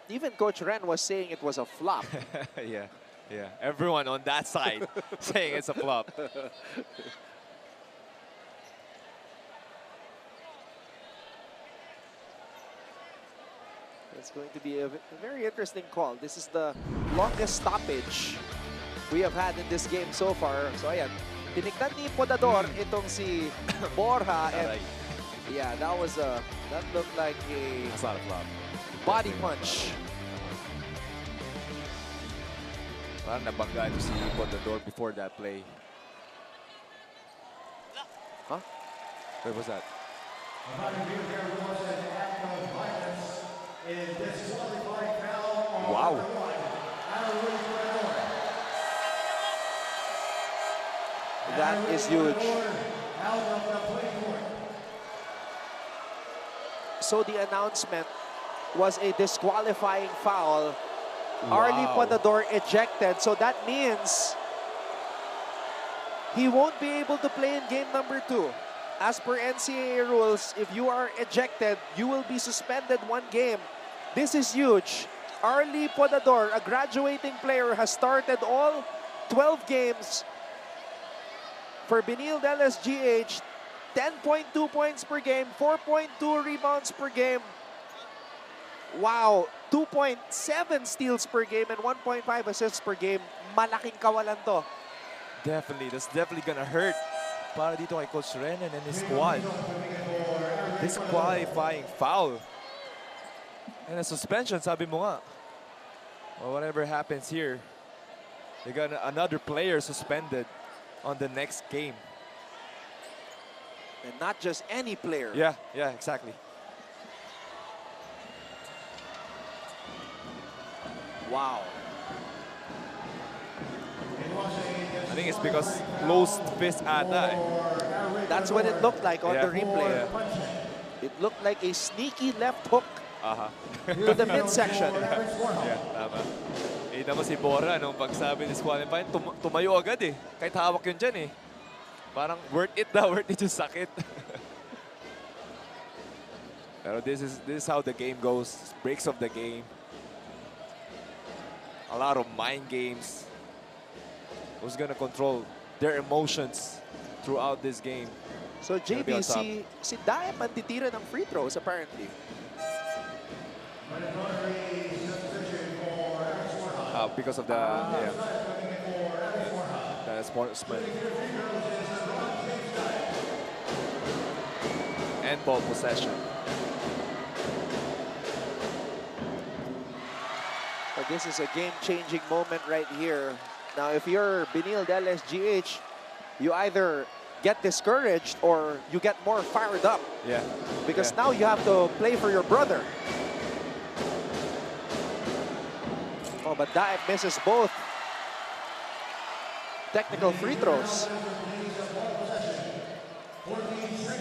Even Coach Ren was saying it was a flop. Yeah. Everyone on that side saying it's a flop. It's going to be a very interesting call. This is the longest stoppage we have had in this game so far. So ayan, tinignan ni Podador itong si Borja. And yeah, that looked like That's not a flop. Body punch. Parang nabangga ito si Podador before that play. Huh? Where was that? Wow. That is huge. So the announcement was a disqualifying foul. Arlie Podador ejected, so that means he won't be able to play in game number 2. As per NCAA rules, if you are ejected, you will be suspended 1 game. This is huge. Arlie Podador, a graduating player, has started all 12 games for Benilde-LSGH. 10.2 points per game, 4.2 rebounds per game. Wow, 2.7 steals per game and 1.5 assists per game. Malaking kawalan to. Definitely, that's definitely gonna hurt para dito kay Coach Renan and his squad. Disqualifying foul. And a suspension, sabi mo nga. Well, whatever happens here, they got another player suspended on the next game. And not just any player. Yeah, exactly. Wow. I think it's because closed fist ata eh. That's what it looked like on the replay. Yeah. It looked like a sneaky left hook to the midsection. Yeah, tama. Kita mo si Bora nung pagsabi ni Squalifying, tumayo agad eh. Kahit hawak yun dyan eh. Parang worth it yung sakit. Pero this is how the game goes. Breaks of the game. A lot of mind games. Who's gonna control their emotions throughout this game? So JB, si Daep ang titira ng free throws apparently. Because of the sportsman. And ball possession. But this is a game-changing moment right here. Now, if you're Benilde-LSGH, you either get discouraged or you get more fired up. Yeah. Because now you have to play for your brother. Oh, but Daep misses both technical free throws.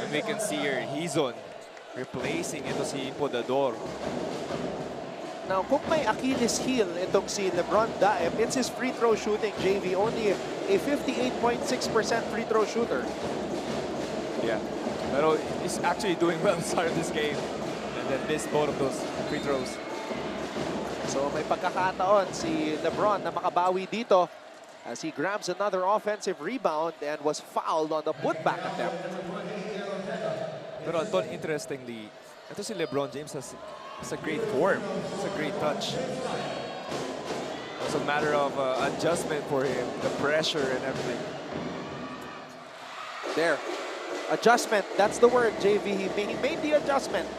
And we can see here, Hizon replacing ito si Podador. Now, kung may Achilles heel itong si LeBron Daep, it's his free throw shooting, JV. Only a 58.6% free throw shooter. Yeah. Pero he's actually doing well at the start of this game. And then missed both of those free throws. So may pagkakataon si LeBron na makabawi dito as he grabs another offensive rebound and was fouled on the putback attempt. Pero Anton, interestingly, ito si LeBron James has a great form. It's a great touch. It's a matter of adjustment for him, the pressure and everything. There. Adjustment. That's the word, JV. He made the adjustment.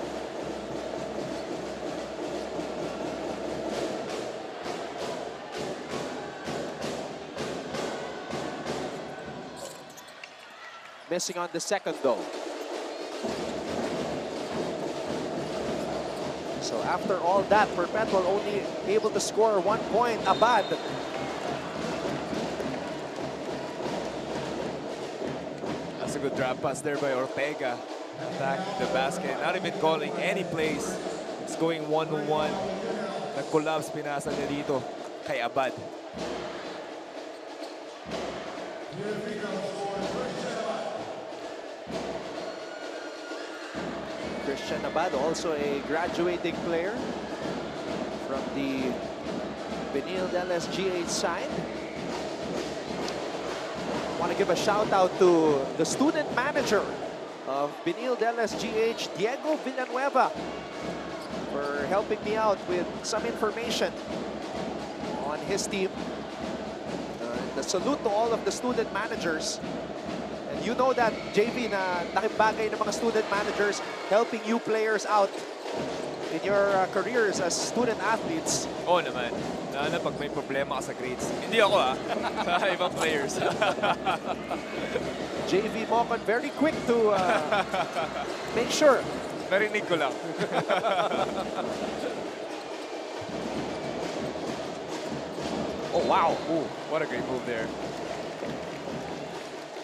Missing on the second, though. So after all that, Perpetual only able to score 1 point. Abad. That's a good drop pass there by Ortega. Attacking the basket. Not even calling any plays. It's going 1-on-1. Nag-collapse pinasa niya dito kay Abad. Christian Abad, also a graduating player from the Benilde-LSGH side. I want to give a shout out to the student manager of Benilde-LSGH, Diego Villanueva, for helping me out with some information on his team. The salute to all of the student managers. And you know that, JV, na nakibagay ng mga student managers helping you players out in your careers as student athletes. Oo naman. Lalo na pag may problema ka sa grades. Hindi ako sa ibang players. JV Mocon very quick to make sure. Narinig ko lang. Oh, wow. Ooh, what a great move there.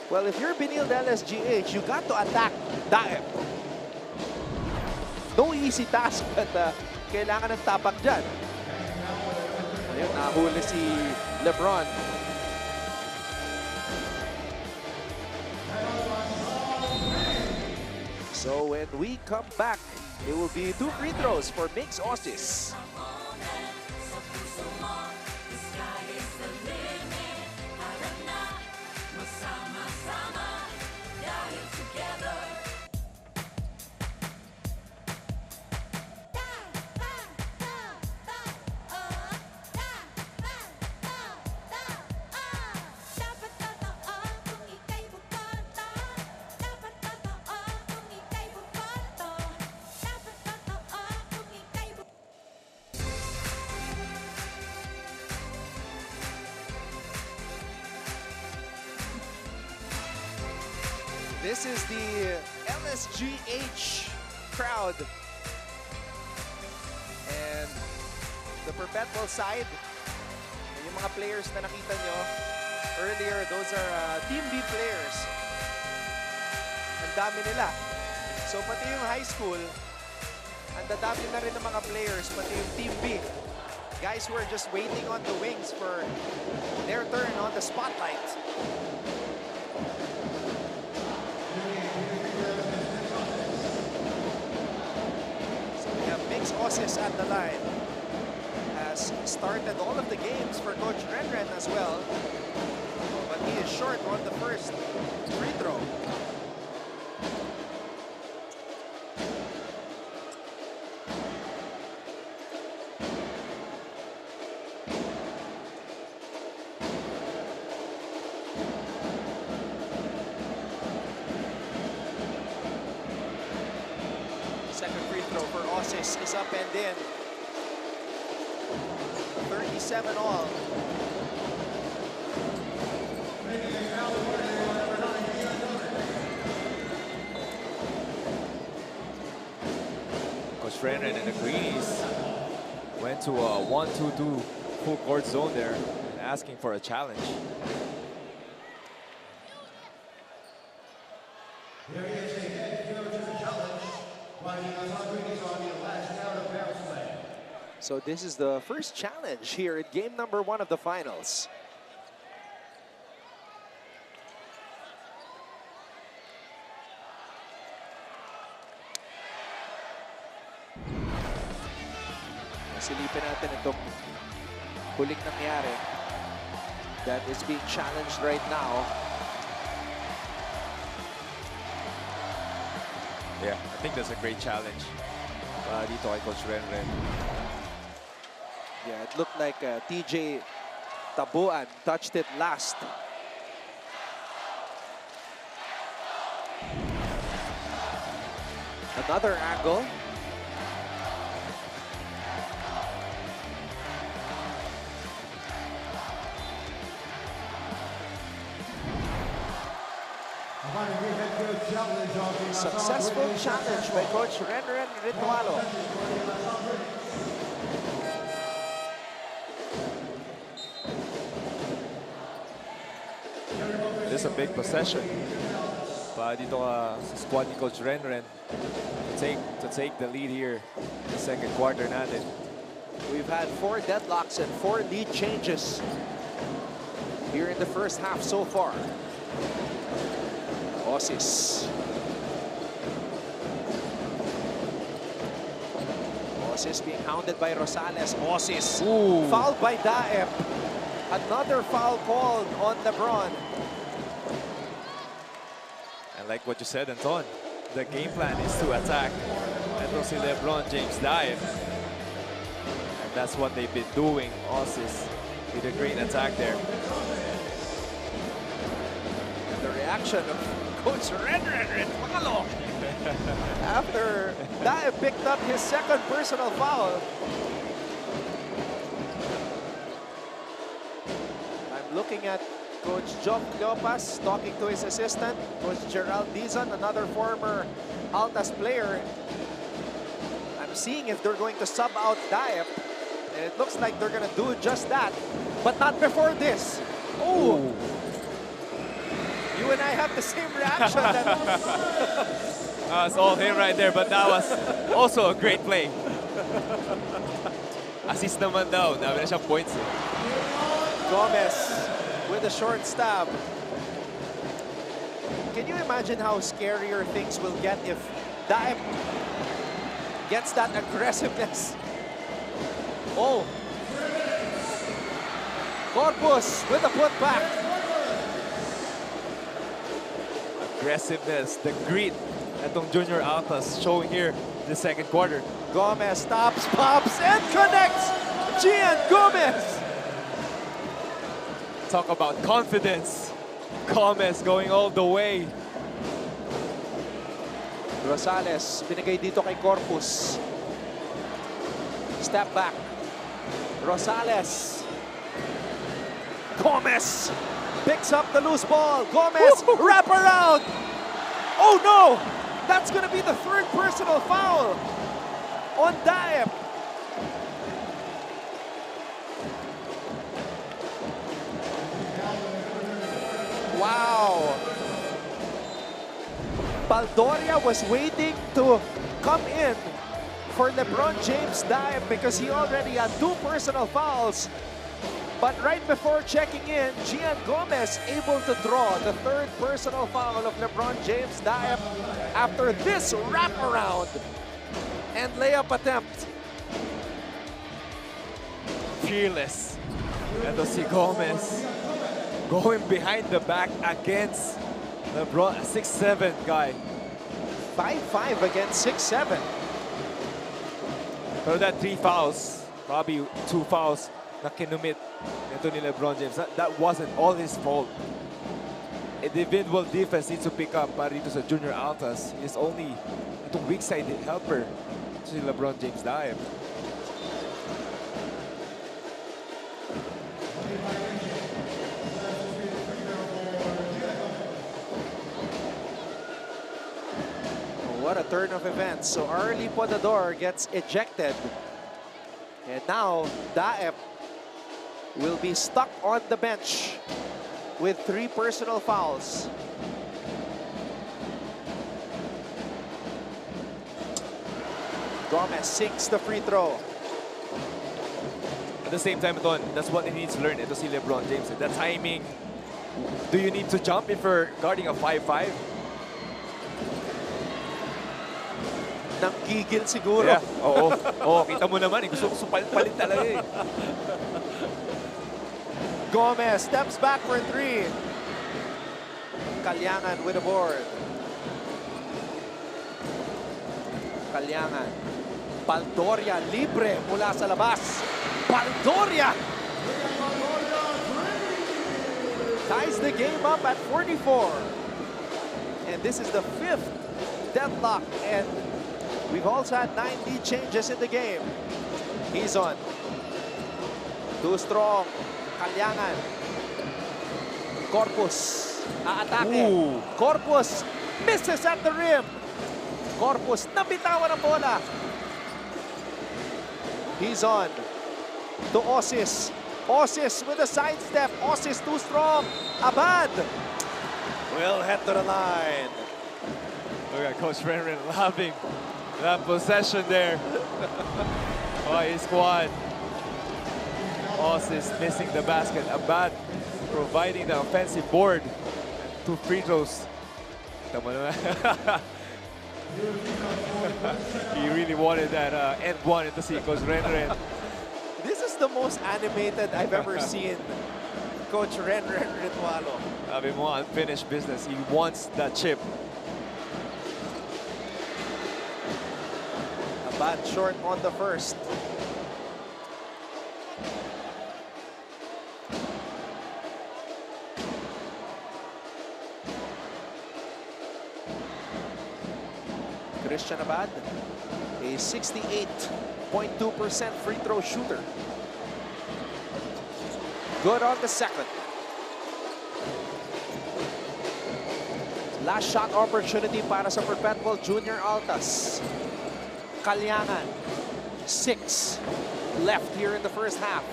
Well, if you're Benilde-LSGH, you got to attack Daep. No easy task, but kailangan ng tapak dyan. Ayun, nahuli si Lebron. So when we come back, it will be 2 free throws for Migs Osis. This is the LSGH crowd. And the Perpetual side, yung mga players na nakita nyo earlier, those are Team B players. Ang dami nila. So pati yung high school, ang dadami na rin ng mga players, pati yung Team B. Guys who are just waiting on the wings for their turn on the spotlight. Osis at the line has started all of the games for Coach Renren as well, but he is short on the first free throw. Second free throw for Osis is up and in. 37 all. Coach Renren and the Greenies went to a 1-2-2 full court zone there and asking for a challenge. So this is the first challenge here at game number 1 of the finals. Silipin natin itong huling nangyari that is being challenged right now. Yeah, I think that's a great challenge dito kay Coach Renren. Yeah, it looked like TJ Tabuan touched it last. Another angle. Successful challenge by Coach Renren Ritualo. This is a big possession. dito sa squad ni Coach Renren to take the lead here in the second quarter natin. We've had 4 deadlocks and 4 lead changes here in the first half so far. Osis. Osis being hounded by Rosales. Osis fouled by Daep. Another foul called on LeBron. And like what you said, Anton, the game plan is to attack. Ito si LeBron James Daep. And that's what they've been doing. Osis with a great attack there. And the reaction of Coach Renren Pangalo after Daep picked up his second personal foul. I'm looking at Coach Jock Leopas talking to his assistant, Coach Gerald Dizon, another former Altas player. I'm seeing if they're going to sub out Daep. And it looks like they're going to do just that. But not before this. Oh! You and I have the same reaction. It's all him right there, but that was also a great play. Assist naman daw. Dami na siyang points. Gomez with a short stab. Can you imagine how scarier things will get if Daep gets that aggressiveness? Oh! Corpus with a putback. Aggressiveness, the grit. Itong Junior Altas showing here in the second quarter. Gomez stops, pops, and connects! Gian Gomez! Talk about confidence. Gomez going all the way. Rosales, binigay dito kay Corpus. Step back. Rosales. Gomez picks up the loose ball. Gomez, wrap around! Oh no! That's going to be the third personal foul on Daep. Wow. Baldoria was waiting to come in for LeBron James Daep because he already had 2 personal fouls. But right before checking in, Gian Gomez able to draw the 3rd personal foul of LeBron James Daep after this wraparound and layup attempt. Fearless. Ito si Gomez going behind the back against LeBron, 6'7" guy. 5'5" against 6'7". Pero that 3 fouls, probably 2 fouls na kinumit ito ni LeBron James. That wasn't all his fault. Individual defense needs to pick up para dito sa Junior Altas. He's only itong weak side helper si LeBron James Daep. What a turn of events. So Arlie Podador gets ejected. And now Daep will be stuck on the bench with 3 personal fouls. Gomez sinks the free throw. At the same time, Don, that's what he needs to learn. Ito si LeBron James. The timing. Do you need to jump if you're guarding a 5'5"? Nanggigil siguro. Yeah. Oo, kita mo naman. Gusto ko palit talaga eh. Gomez steps back for 3. Calyangan with a board. Calyangan. Baldoria libre mula sa labas. Baldoria ties the game up at 44. And this is the 5th deadlock. And we've also had 9 lead changes in the game. He's on. Too strong. Calyangan. Corpus. Aatake. Corpus misses at the rim. Corpus nabitawan ang bola. He's on. To Osis. Osis with a sidestep. Osis too strong. Abad will head to the line. Look at Coach Renren loving that possession there by his squad. Oz is missing the basket. Abad providing the offensive board. 2 free throws. Tama naman. He really wanted that end one to see Coach Renren. This is the most animated I've ever seen Coach Renren Ritualo. Sabi mo, unfinished business. He wants that chip. Abad short on the first. Christian Abad, a 68.2% free throw shooter. Good on the second. Last shot opportunity para sa Perpetual Junior Altas. Kalyangan, 6 left here in the first half.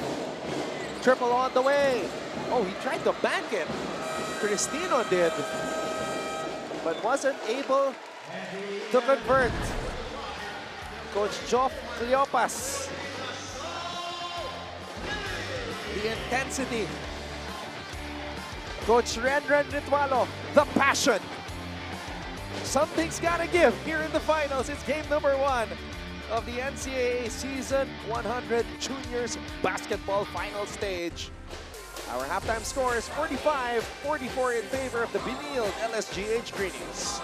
Triple on the way. Oh, he tried to bank it. Cristino did, but wasn't able to convert. Coach Joff Cleopas. The intensity. Coach Renren Ritualo, the passion. Something's gotta give here in the finals. It's game number 1 of the NCAA Season 100 Juniors Basketball Final Stage. Our halftime score is 45-44 in favor of the Benilde-LSGH Greenies.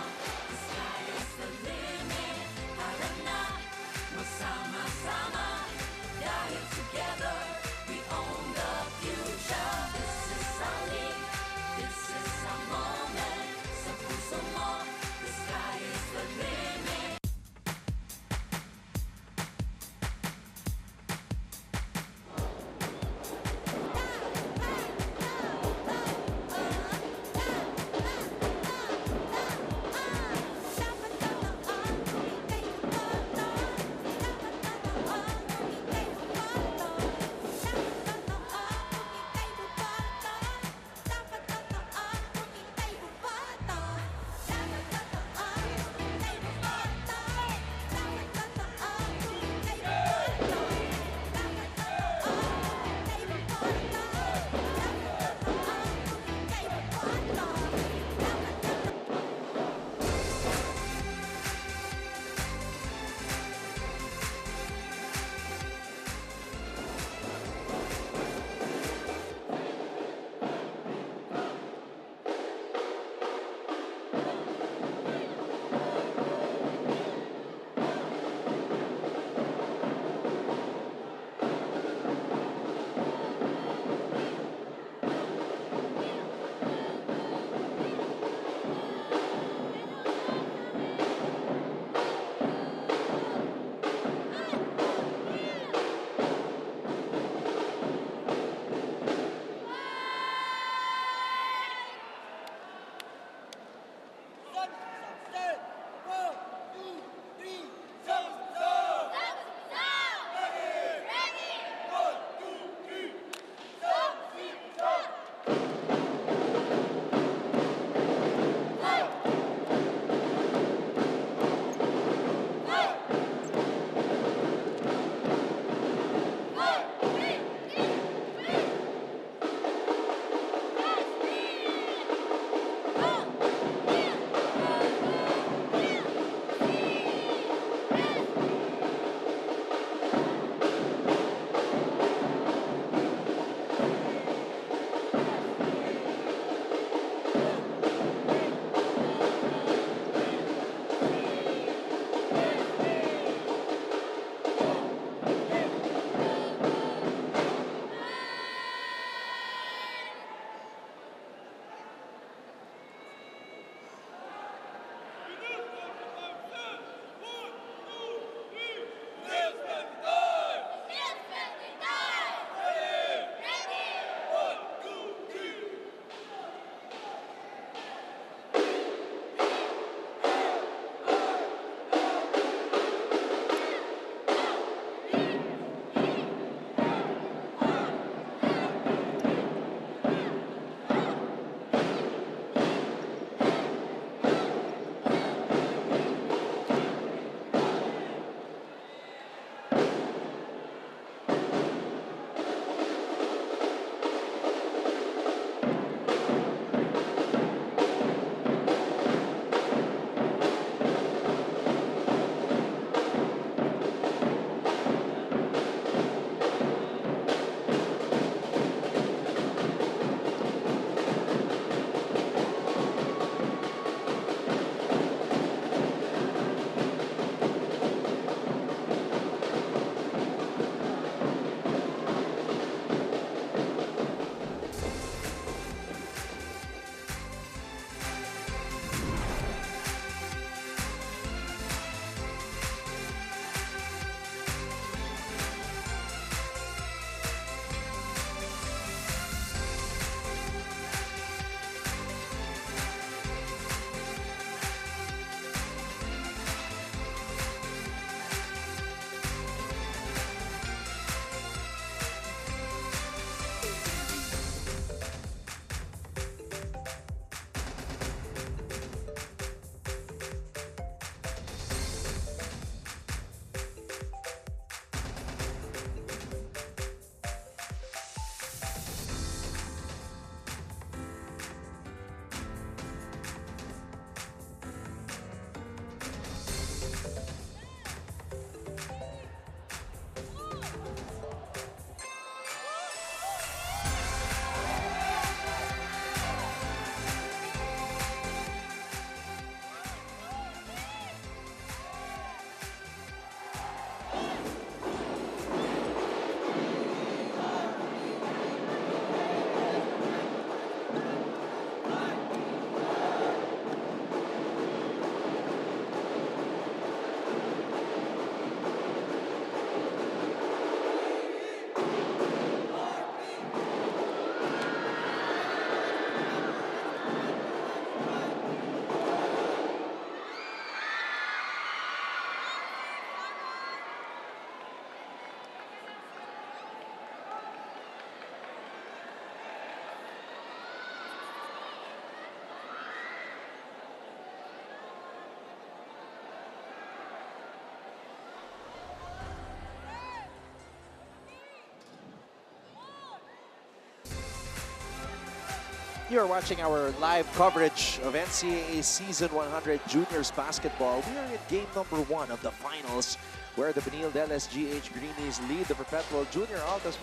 You're watching our live coverage of NCAA Season 100 Juniors Basketball. We are in game number 1 of the finals, where the Benilde-LSGH Greenies lead the Perpetual Junior Altas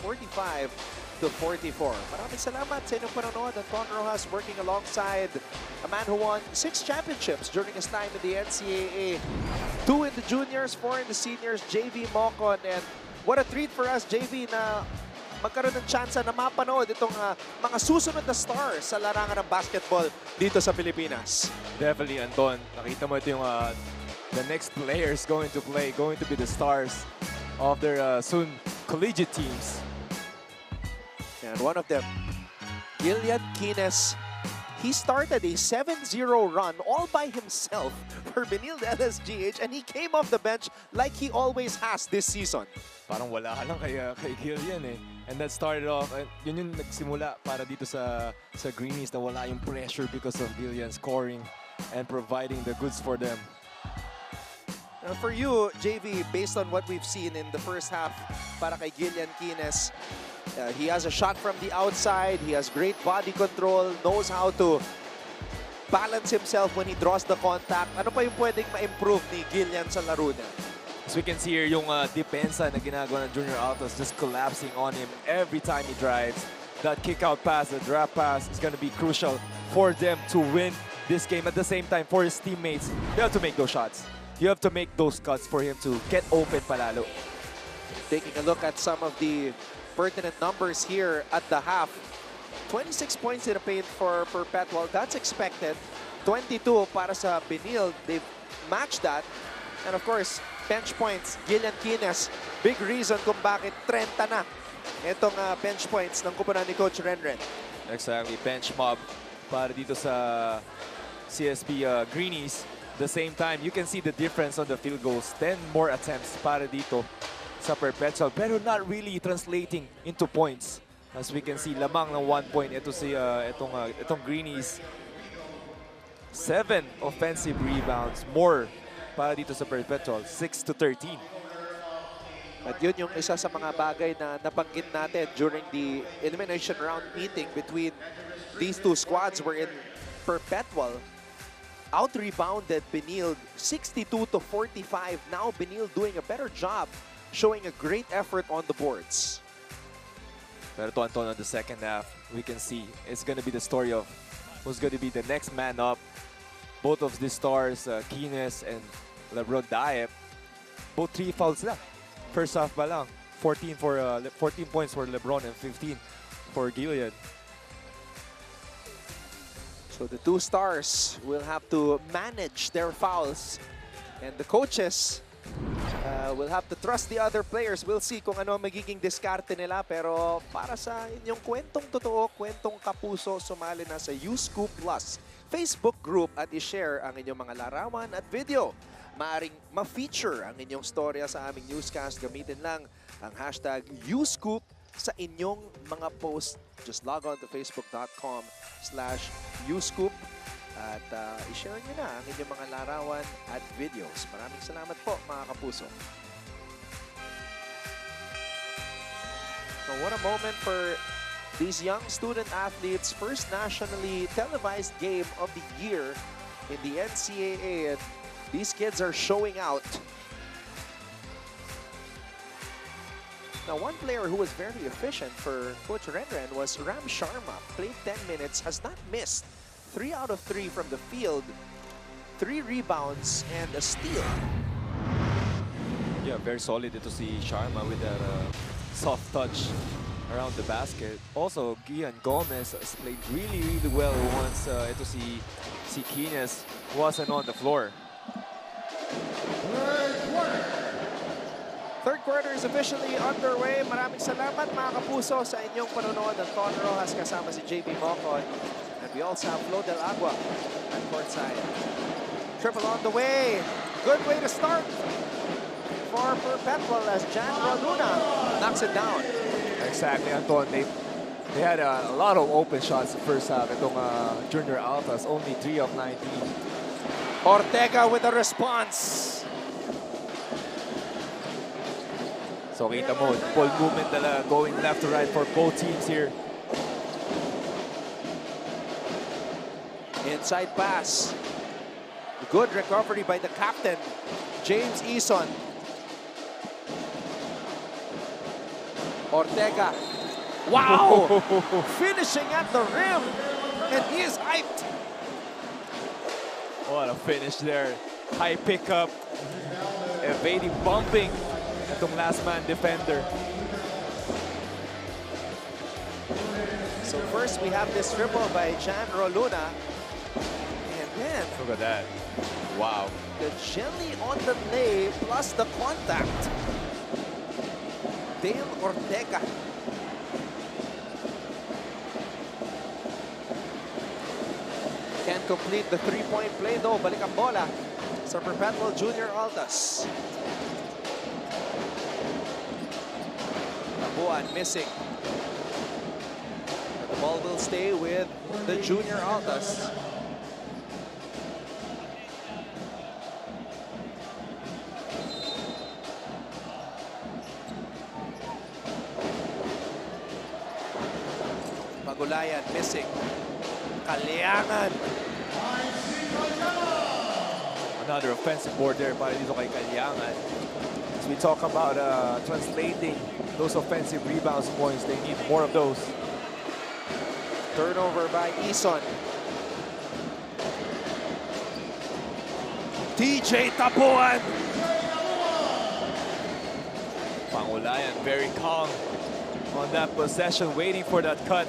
45-44. Maraming salamat sa inyong panonood. Anton Rojas working alongside a man who won 6 championships during his time in the NCAA. 2 in the juniors, 4 in the seniors, JV Mocon. And what a treat for us, JV, na magkaroon ng chance na mapanood itong mga susunod na stars sa larangan ng basketball dito sa Pilipinas. Definitely, Anton. Nakita mo ito yung the next players going to be the stars of their soon collegiate teams. And one of them, Greenies, he started a 7-0 run all by himself for Benilde-LSGH, and he came off the bench like he always has this season. Parang wala lang kay Gillian eh. And that started off, yun yung nagsimula para dito sa Greenies na wala yung pressure because of Gillian scoring and providing the goods for them. For you, JV, based on what we've seen in the first half para kay Greenies, he has a shot from the outside, he has great body control, knows how to balance himself when he draws the contact. Ano pa yung pwedeng ma-improve ni Gillian sa laro niya? As we can see here, yung depensa na ginagawa ng Junior Altas just collapsing on him every time he drives. That kick-out pass, the drop pass is going to be crucial for them to win this game. At the same time, for his teammates, they have to make those shots. You have to make those cuts for him to get open palalo. Taking a look at some of the pertinent numbers here at the half. 26 points in the paint for Perpetual. That's expected. 22 para sa Benilde. They've matched that. And of course, bench points, Greenies, big reason kung bakit 30 na itong bench points ng kupunan ni Coach Renren. Exactly, bench mob para dito sa CSP Greenies. The same time, you can see the difference on the field goals. 10 more attempts para dito sa Perpetual, pero not really translating into points. As we can see, lamang ng 1 point itong Greenies. 7 offensive rebounds more para dito sa Perpetual, 6-13. At yun yung isa sa mga bagay na nabanggit natin during the elimination round meeting between these two squads, wherein Perpetual out-rebounded Benilde 62-45. Now Benilde doing a better job, showing a great effort on the boards. Pero to Anton, on the second half, we can see it's going to be the story of who's going to be the next man up. Both of these stars, Greenies and LeBron Diep, both 3 fouls na. First half pa lang. 14 points for LeBron and 15 for Gillian. So the two stars will have to manage their fouls, and the coaches will have to trust the other players. We'll see kung ano magiging diskarte nila, pero para sa inyong kwentong totoo, kwentong kapuso, sumali na sa U-Scoop Plus Facebook group at i-share ang inyong mga larawan at video. Maaring ma-feature ang inyong storya sa aming newscast. Gamitin lang ang hashtag U-Scoop sa inyong mga post. Just log on to facebook.com/uscoop at i-share nyo na ang inyong mga larawan at videos. Maraming salamat po, mga kapuso. So what a moment for these young student athletes. First nationally televised game of the year in the NCAA. And these kids are showing out. Now, one player who was very efficient for Coach Renren was Ram Sharma. Played 10 minutes, has not missed. 3 out of 3 from the field, 3 rebounds, and a steal. Yeah, very solid ito si Sharma with that soft touch around the basket. Also, Gian Gomez has played really, really well once ito si Greenies wasn't on the floor. Third quarter is officially underway. Maraming salamat, mga kapuso, sa inyong panonood. Anton Rojas kasama si JB Mocon. And we also have Flo Del Agua at courtside. Triple on the way. Good way to start for Perpetual as Jan Raduna knocks it down. Exactly, Anton. They had a lot of open shots the first half. Itong Junior Altas, only 3 of 19. Ortega with a response. So kita mo, ball movement going left to right for both teams here. Inside pass. Good recovery by the captain, James Eason. Ortega. Wow! Finishing at the rim. And he is hyped. What a finish there. High pickup. Evading, bumping itong last man defender. So first we have this triple by Jan Roluna. And then Look at that. Wow. the jelly on the lay plus the contact. Dale Ortega. Can't complete the three-point play though. Balik ang bola sa Perpetual Junior Altas. Tabuan missing. But the ball will stay with the Junior Altas. Magulayan missing. Kalyangan. Another offensive board there para dito kay Kalyangan. As we talk about translating those offensive rebounds points, they need more of those. Turnover by Eason. TJ Tapuan. Pangulayan very calm on that possession, waiting for that cut.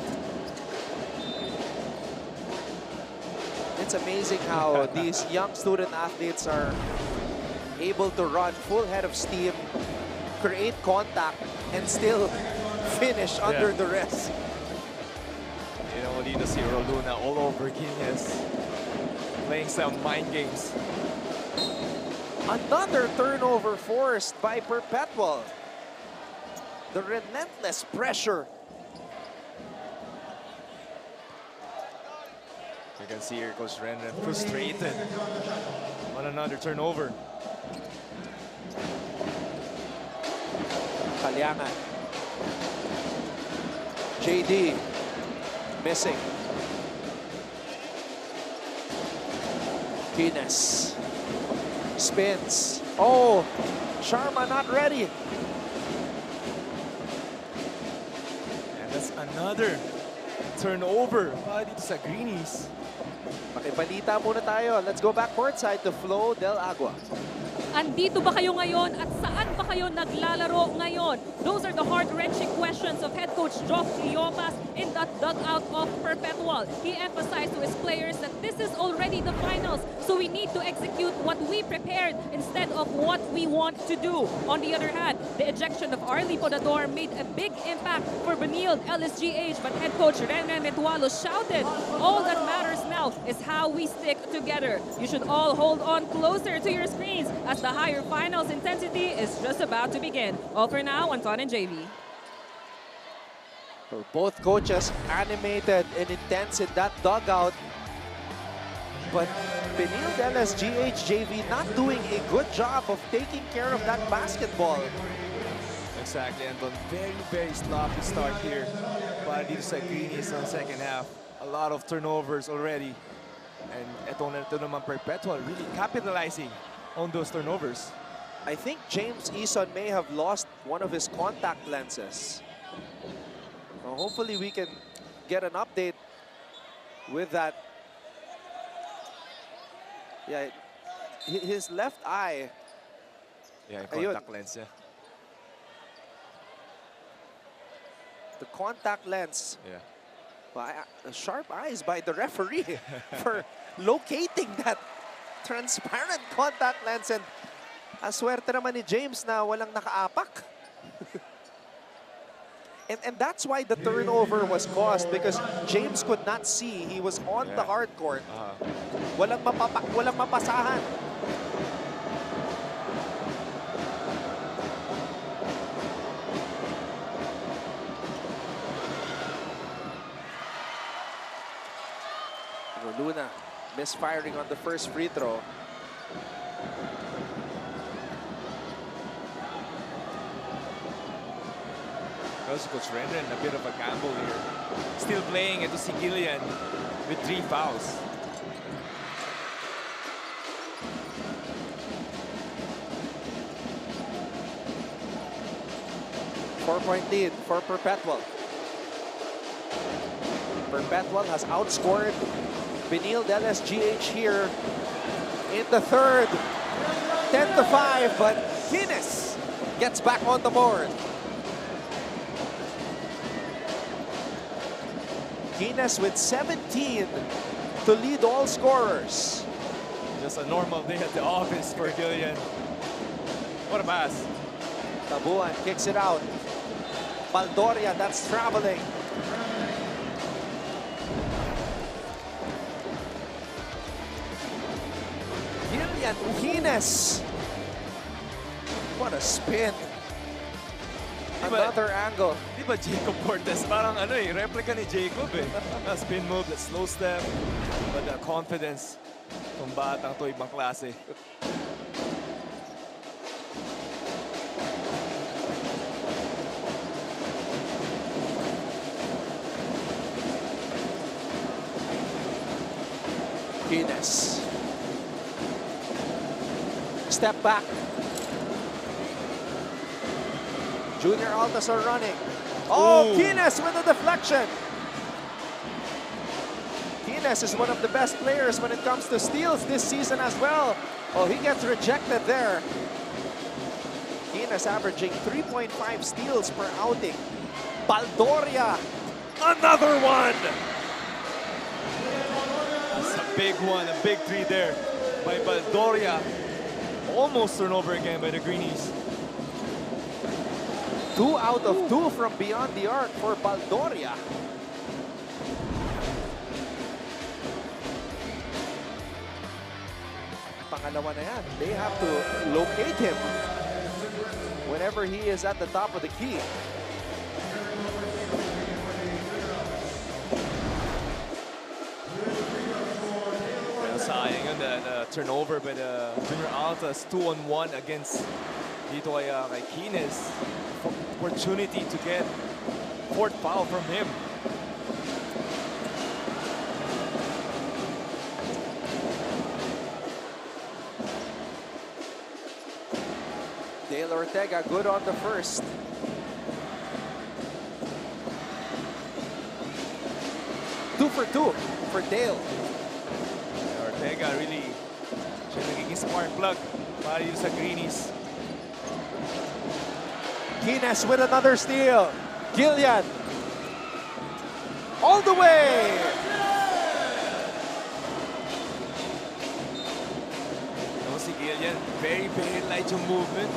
It's amazing how these young student athletes are able to run full head of steam, create contact, and still finish under the rest. You know, we need to see Roluna all over Greenies, playing some mind games. Another turnover forced by Perpetual. The relentless pressure. You can see here Coach Renren frustrated on another turnover. Kalyangan. JD missing. Kines spins. Oh, Sharma not ready. And that's another turnover para dito sa Greenies. Makibalita muna tayo. Let's go back courtside to Flo Del Agua. Andito ba kayo ngayon at saan ba kayo naglalaro ngayon? Those are the heart-wrenching questions of head coach Joff Iopas in that dugout of Perpetual. He emphasized to his players that this is already the finals, so we need to execute what we prepared instead of what we want to do. On the other hand, the ejection of Arlie Podador made a big impact for Benilde-LSGH, but head coach Renren Metualo shouted, "All that matters now is how we stick together. You should all hold on closer to your screens as the higher finals intensity is just about to begin." All for now, Anton and JV. Well, both coaches animated and intense in that dugout. But Benilde-LSGH JV not doing a good job of taking care of that basketball. Exactly, and very, very sloppy start here para dito sa Greenies on second half. A lot of turnovers already. And ito naman Perpetual really capitalizing on those turnovers. I think James Eason may have lost one of his contact lenses. Well, hopefully we can get an update with that. Yeah, his left eye. Yeah, contact lens, yeah. The contact lens. Yeah. Well, sharp eyes by the referee for locating that transparent contact lens, and aswerte naman ni James na walang nakaapak. and that's why the turnover was caused, because James could not see. He was on the hard court. Walang mapasahan. Luna misfiring on the first free throw. Also, Coach Renren, a bit of a gamble here. Still playing it to see Gillian with 3 fouls. 4-point lead for Perpetual. Perpetual has outscored Benilde-LSGH here in the third. 10-5, but Greenies gets back on the board. Greenies with 17 to lead all scorers. Just a normal day at the office for Gillian. What a pass. Tabuan kicks it out. Baldoria, that's traveling. Gillian Greenies. What a spin. Another angle. Di ba Jacob Cortez? Parang ano eh, replica ni Jacob eh. A spin move, the slow step, but the confidence. Itong batang to, ibang klase. Greenies. Step back. Junior Altas are running. Oh, Greenies with a deflection. Greenies is one of the best players when it comes to steals this season as well. Oh, he gets rejected there. Greenies averaging 3.5 steals per outing. Baldoria, another one. That's a big one, a big three there by Baldoria. Almost turnover again by the Greenies. 2 out of 2 from beyond the arc for Baldoria. Pangalawa na yan. They have to locate him whenever he is at the top of the key. Sayang yun, the turnover by the Junior Altas, 2-on-1 against dito kay Greenies. Opportunity to get fourth foul from him. Dale Ortega good on the first. Two for Dale. Ortega really siya nagiging spark plug para yun sa Greenies. Greenies with another steal. Gillian. All the way. No, si Gillian, very light yung movement.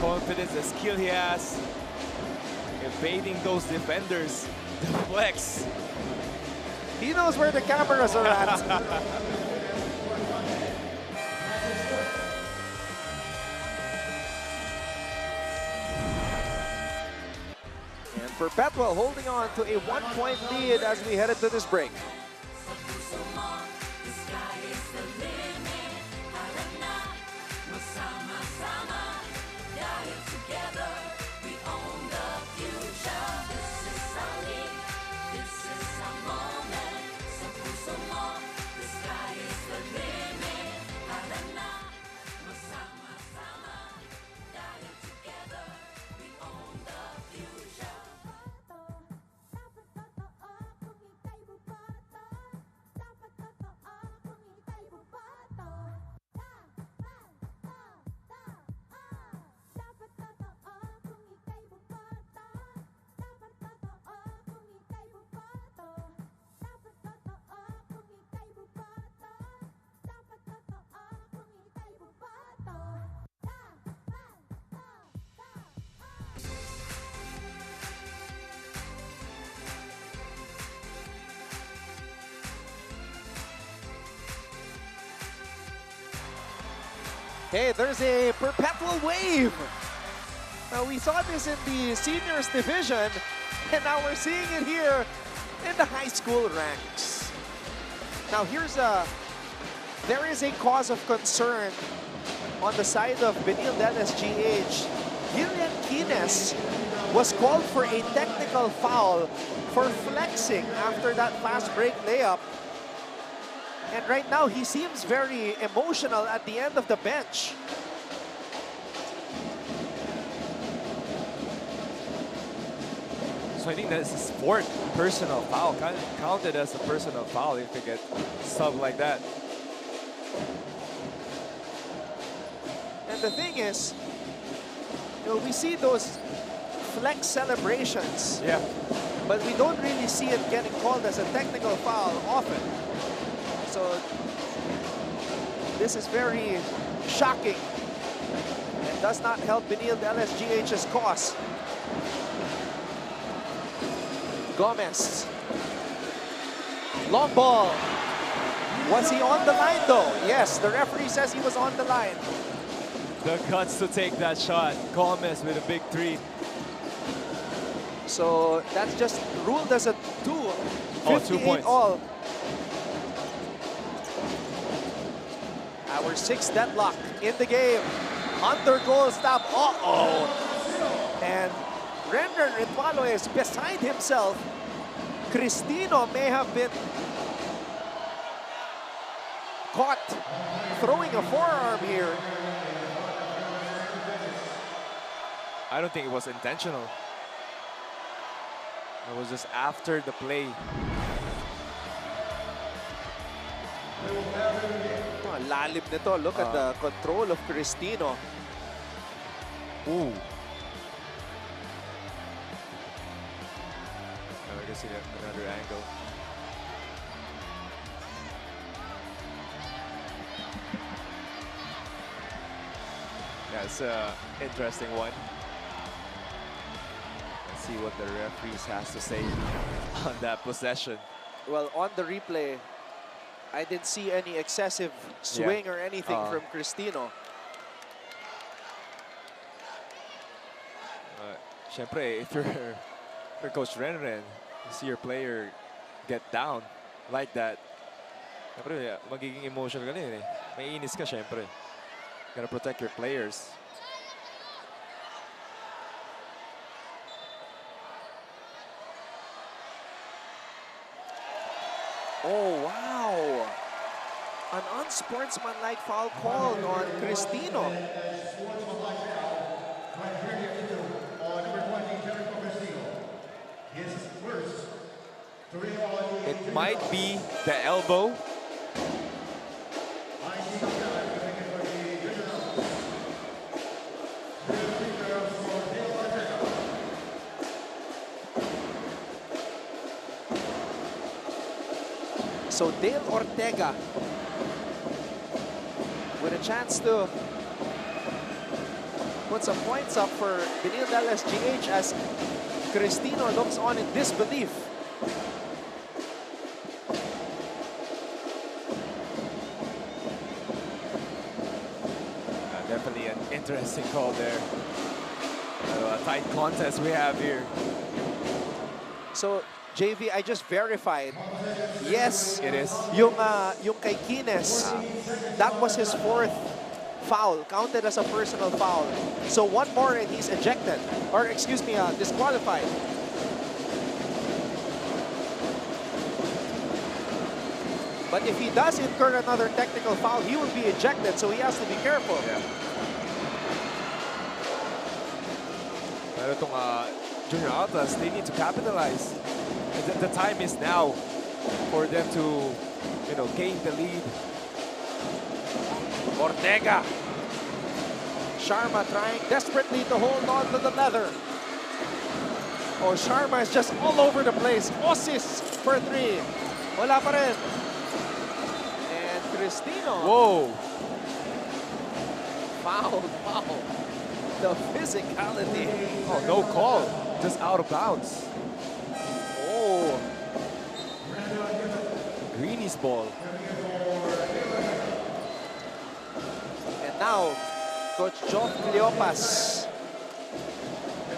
Confidence, the skill he has. Evading those defenders. The flex. He knows where the cameras are at. Perpetual holding on to a 1-point lead as we head into this break. Hey, there's a Perpetual wave. Now, we saw this in the seniors division, and now we're seeing it here in the high school ranks. Now, there is a cause of concern on the side of Benilde-LSGH. Gillian Greenies was called for a technical foul for flexing after that fast break layup. And right now, he seems very emotional at the end of the bench. So I think that's his fourth personal foul. Counted as a personal foul if you get sub like that. And the thing is, you know, we see those flex celebrations. Yeah. But we don't really see it getting called as a technical foul often. So this is very shocking and does not help Benilde-LSGH's cause. Gomez. Long ball. Was he on the line though? Yes, the referee says he was on the line. The guts to take that shot. Gomez with a big three. So that's just ruled as a 2. 2 points. All. Our 6th deadlock in the game. Under goal stop. Uh-oh. And Renner Ritualo is beside himself. Cristino may have been caught throwing a forearm here. I don't think it was intentional. It was just after the play. Oh, lalim nito. Look at the control of Cristino. Ooh. I guess you get another angle. Yeah, it's an interesting one. Let's see what the referees has to say on that possession. Well, on the replay, I didn't see any excessive swing or anything from Cristino. Syempre, if you're Coach Renren, you see your player get down like that, syempre, magiging emotional ka rin eh. May inis ka syempre. Gotta protect your players. Oh, wow. An unsportsmanlike foul called on Cristino. It might be the elbow. So Dale Ortega with a chance to put some points up for Benilde-LSGH as Cristino looks on in disbelief. Definitely an interesting call there. A tight contest we have here. So JV, I just verified. Yes, it is. Yung kay Kines, that was his 4th foul, counted as a personal foul. So one more and he's ejected, or excuse me, disqualified. But if he does incur another technical foul, he will be ejected, so he has to be careful. Yeah. Pero itong Junior Altas, they need to capitalize. The time is now for them to, you know, gain the lead. Ortega. Sharma trying desperately to hold on to the leather. Oh, Sharma is just all over the place. Osis for 3. Wala pa rin. And Cristino. Whoa. Foul, foul. The physicality. Oh, no call. Just out of bounds. Oh. Greenies ball. And now, Coach John Cleopas,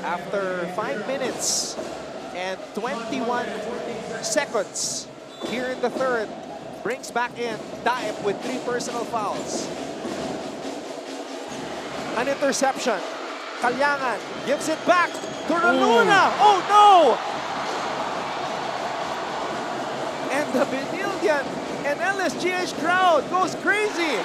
after 5 minutes and 21 seconds here in the 3rd, brings back in Daip with 3 personal fouls. An interception. Kalyangan gives it back to Luna. Oh no! And the Benildian and LSGH crowd goes crazy.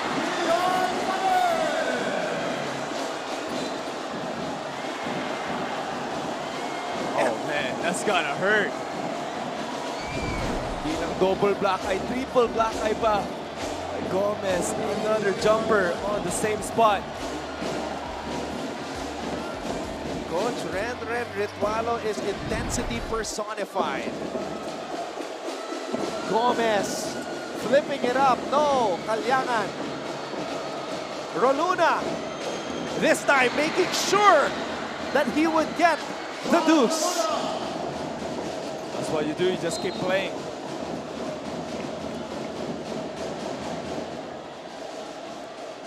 Oh man, That's gonna hurt. Bilang double black eye, triple black eye pa. Gomez, another jumper on the same spot. Coach Ren Ritualo is intensity personified. Gomez flipping it up. No, Kalyangan. Roluna, this time making sure that he would get the deuce. That's what you do, you just keep playing.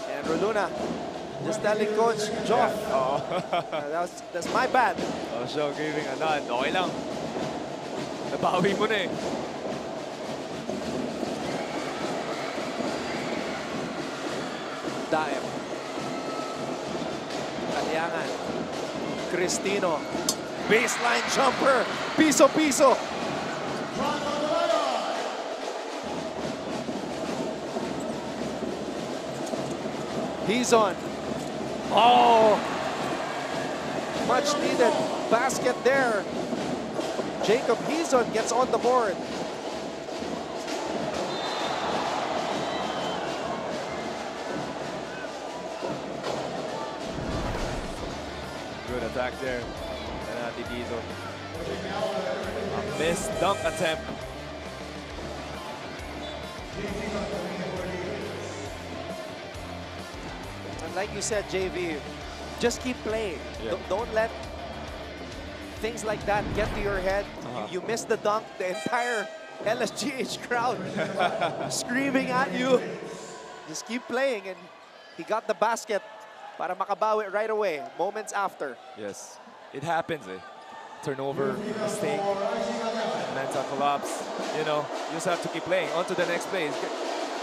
And Roluna just telling Coach Joff, that's my bad. Oh, so giving a nod. Okay lang. Nabawi mo na eh. Daem. Kalyangan. Cristino. Baseline jumper. Piso-piso. He's on. Oh! Much needed basket there. Jacob Hizon gets on the board. Good attack there. Penalty dito. A missed dunk attempt. And like you said, JV, just keep playing. Yeah. Don't let things like that get to your head. You miss the dunk, the entire LSGH crowd screaming at you. Just keep playing, and he got the basket para makabawi right away, moments after. Yes, it happens eh. Turnover, mistake, mental collapse. You know, you just have to keep playing. On to the next play.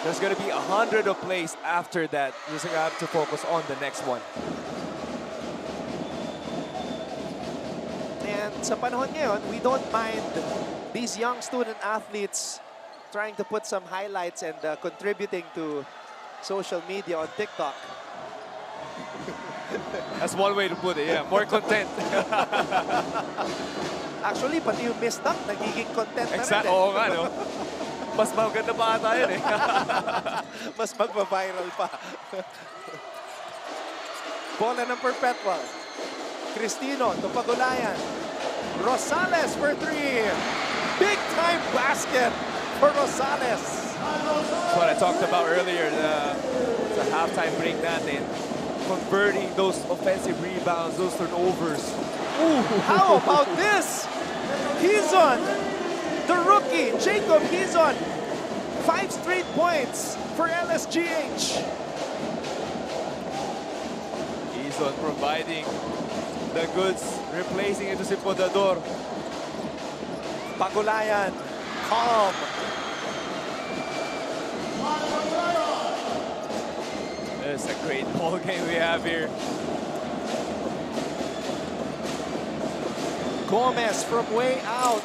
There's going to be 100 of plays after that. You just have to focus on the next one. And sa panahon ngayon, we don't mind these young student athletes trying to put some highlights and contributing to social media on TikTok. That's one way to put it, yeah. More content. Actually, pati yung missed dunk, nagiging content na rin Exactly. eh. Oo nga, no? Mas maganda pa ata yun eh. Mas magpa-viral pa. Bola ng Perpetual. Cristino to Pagulayan. Rosales for three. Big time basket for Rosales. That's what I talked about earlier, the halftime break natin. Converting those offensive rebounds, those turnovers. Ooh, how about this? Hizon, the rookie, Jacob Hizon. 5 straight points for LSGH. Hizon providing the goods, replacing it to si Podador. Pagulayan, calm. It's a great ball game we have here. Gomez from way out.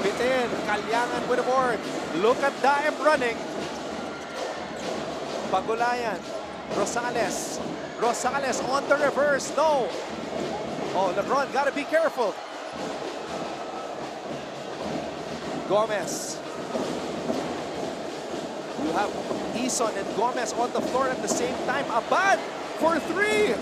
Bitin, Kalyangan with a board. Look at Daem running. Pagulayan, Rosales. Rosales on the reverse, no. Oh, LeBron, gotta be careful. Gomez. You have Eason and Gomez on the floor at the same time. Abad for three.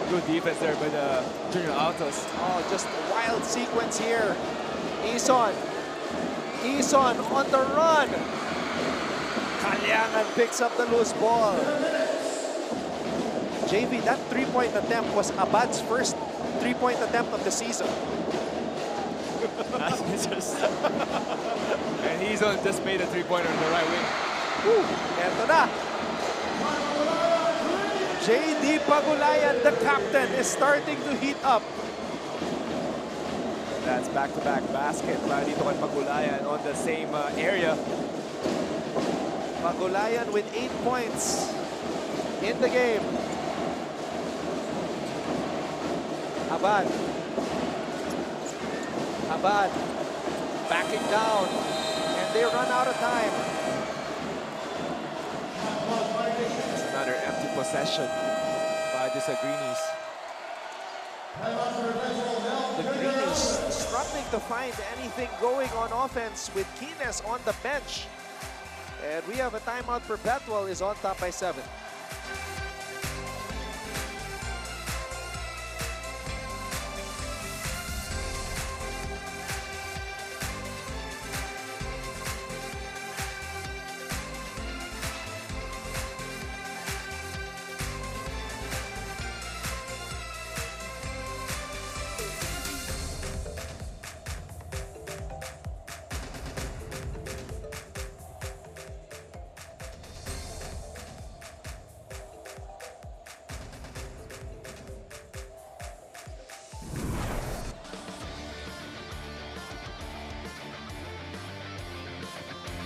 Good defense there by the junior Altas. Oh, just a wild sequence here. Eason. Eason on the run. Kalyangan picks up the loose ball. JV, that three-point attempt was Abad's first three-point attempt of the season. And he's on just made a three-pointer on the right wing. Eto na. JD Pagulayan, the captain, is starting to heat up. That's back-to-back basket para dito kay Pagulayan on the same area. Pagulayan with 8 points in the game. Abad. Abad backing down, and they run out of time. It's another empty possession by the Greenies. The Greenies struggling to find anything going on offense with Kines on the bench. And we have a timeout. Perpetual is on top by 7.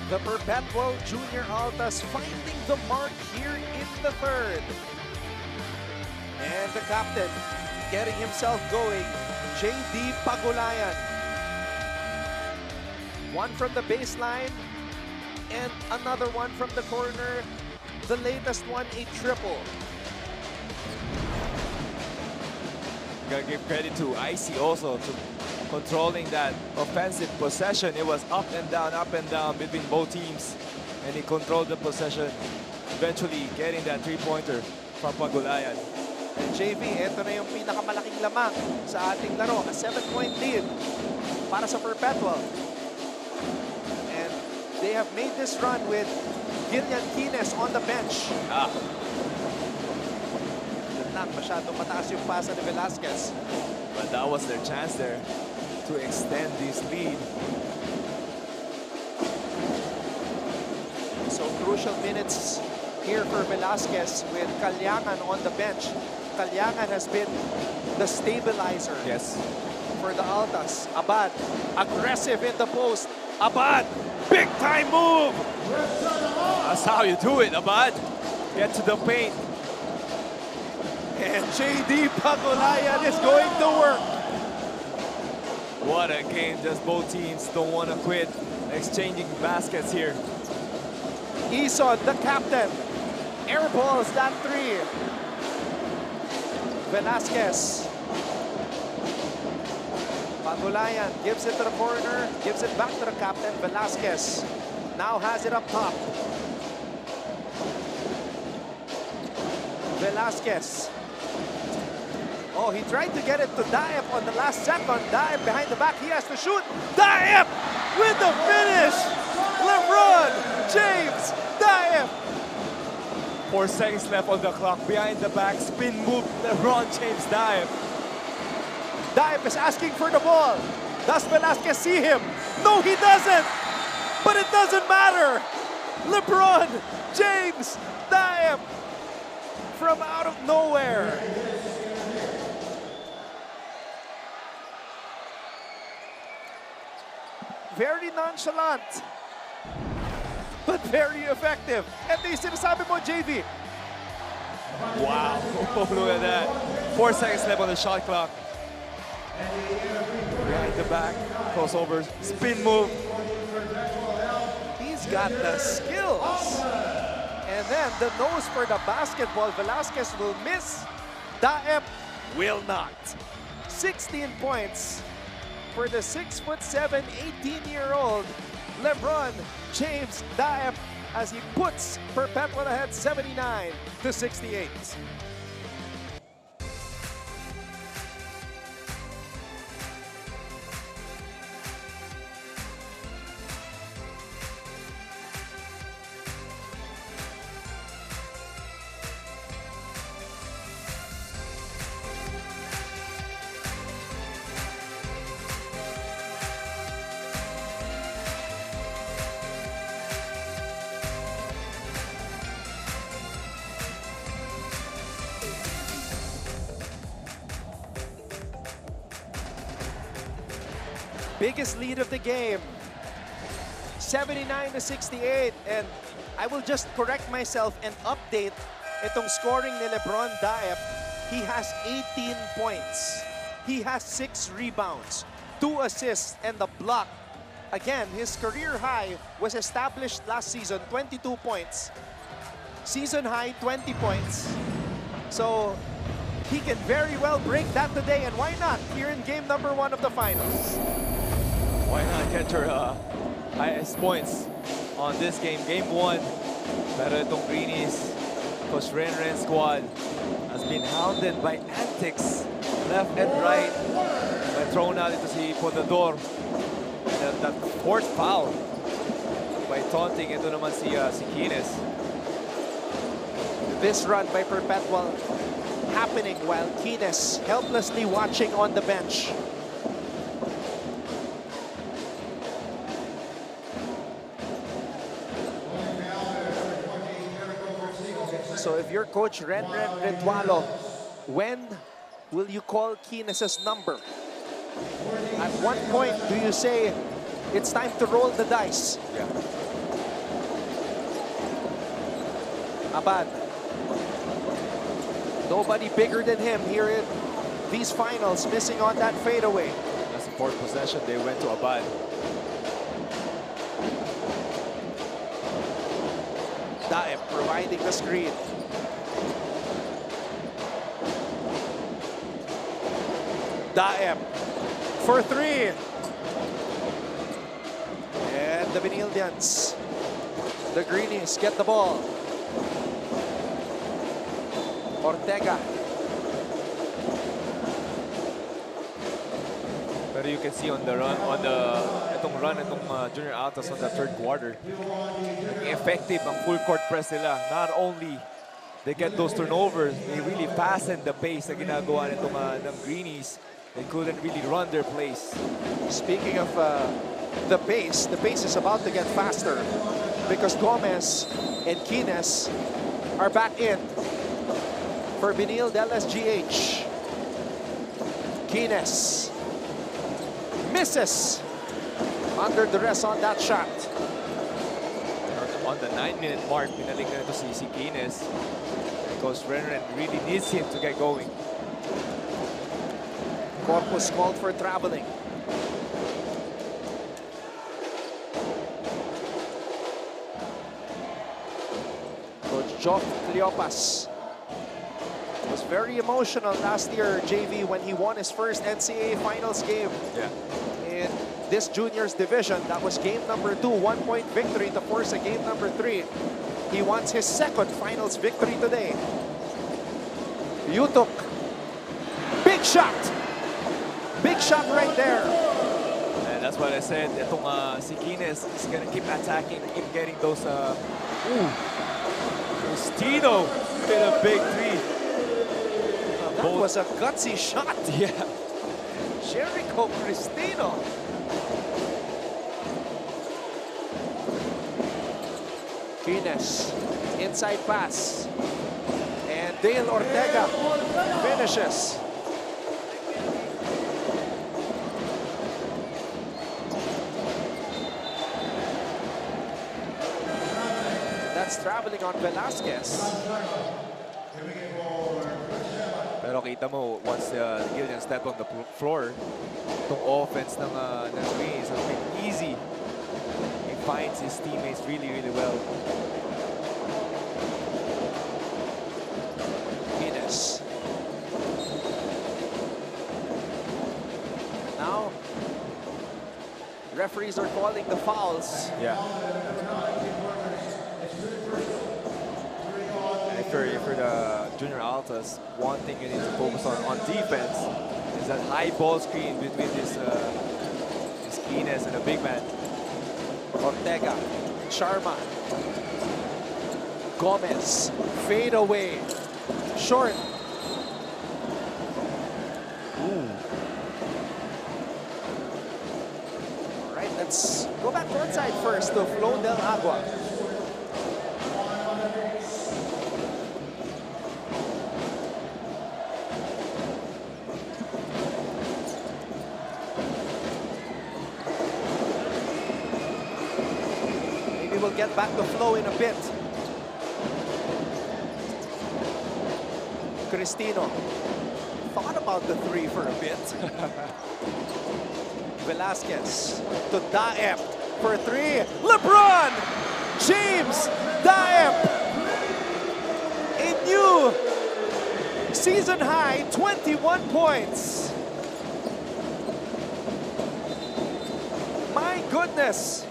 The Perpetual Junior Altas finding the mark here in the 3rd. And the captain getting himself going, JD Pagulayan. One from the baseline and another one from the corner. The latest one, a triple. Gotta give credit to Icy also to controlling that offensive possession. It was up and down between both teams. And he controlled the possession, eventually getting that three-pointer from Pagulayan. And JV, ito na yung pinakamalaking lamang sa ating laro. A 7-point lead para sa Perpetual. And they have made this run with Gillian Kines on the bench. Masyadong mataas yung pasa ni Velasquez. But that was their chance there to extend this lead. So crucial minutes here for Velasquez with Calyangan on the bench. Calyangan has been the stabilizer for the Altas. Abad, aggressive in the post. Abad, big time move! That's how you do it, Abad. Get to the paint. And JD Pagulayan is going to work. What a game. Just both teams don't want to quit. Exchanging baskets here. Ison, the captain, airballs that 3. Velasquez. Pagulayan gives it to the corner, gives it back to the captain. Velasquez now has it up top. Velasquez. Oh, he tried to get it to Daep on the last second. Daep behind the back, he has to shoot. Daep with the finish! LeBron James Daep! 4 seconds left on the clock. Behind the back, spin move, LeBron James Daep. Daep is asking for the ball. Does Velasquez see him? No, he doesn't! But it doesn't matter! LeBron James Daep from out of nowhere. Very nonchalant, but very effective. Ito yung sinasabi mo, JV. Wow, look at that. 4 seconds left on the shot clock. Behind the back, crossover, spin move. He's got the skills. And then the nose for the basketball. Velasquez will miss. Daep will not. 16 points for the 6'7", 18-year-old LeBron James Daep as he puts Perpetual ahead 79-68. Biggest lead of the game, 79-68. And I will just correct myself and update itong scoring ni LeBron Daep. He has 18 points. He has 6 rebounds, 2 assists, and the block. Again, his career high was established last season, 22 points. Season high, 20 points. So he can very well break that today, and why not here in game number 1 of the finals? Why not get your highest points on this game? Game 1, pero itong Greenies, Coach Renren's squad has been hounded by antics left and right. By thrown out into si Podador. That fourth foul by taunting ito naman si Greenies. This run by Perpetual happening while Greenies helplessly watching on the bench. So if you're Coach Renren Retualo, when will you call Greenies' number? At what point do you say it's time to roll the dice? Yeah. Abad. Nobody bigger than him here in these finals, missing on that fadeaway. That's the fourth possession. They went to Abad. Daep providing the screen. Daep for 3. And the Benildians, the Greenies, get the ball. Ortega. But you can see on the run, itong Junior Altas on the third quarter. Effective ang full court press nila. Not only they get those turnovers, they really fasten the pace na ginagawa nitong ng Greenies. They couldn't really run their plays. Speaking of the pace is about to get faster because Gomez and Greenies are back in for Benilde-LSGH. Greenies misses under duress on that shot. On the 9-minute mark, pinaling na ito si Greenies because Renren really needs him to get going. Corpus called for traveling. Coach Joff Cleopas was very emotional last year, JV, when he won his first NCAA finals game. Yeah. In this juniors division. That was game number 2, 1-point victory to force a game number 3. He wants his second finals victory today. Yutok. Big shot. Big shot right there. And that's what I said. Itong si Greenies is gonna keep attacking, keep getting those. Cristino hit a big 3. That was a gutsy shot. Yeah. Jericho Cristino. Greenies, inside pass. And Dale Ortega finishes. That's traveling on Velasquez. Pero kita mo, once Gillian step on the floor, itong offense ng Greenies has been easy. He finds his teammates really, really well. Greenies. Now, referees are calling the fouls. Yeah. And for the Junior Altas, one thing you need to focus on defense is that high ball screen between this Greenies and a big man. Ortega, Sharma, Gomez, fade away, short. Ooh. All right, let's go back courtside first to Flo Del Agua. We'll get back to Flo in a bit. Cristino thought about the 3 for a bit. Velasquez to Daep for 3. LeBron James Daep. A new Season high, 21 points. My goodness.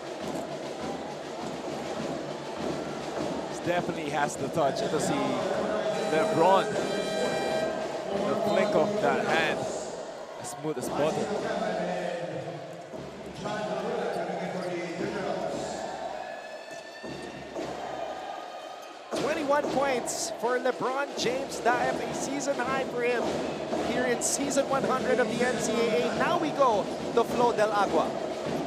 This definitely has the touch. Ito si LeBron. The flick of that hand. As smooth as butter. Points for LeBron James. Daep, a season high for him here in season 100 of the NCAA. Now we go to Flo del Agua.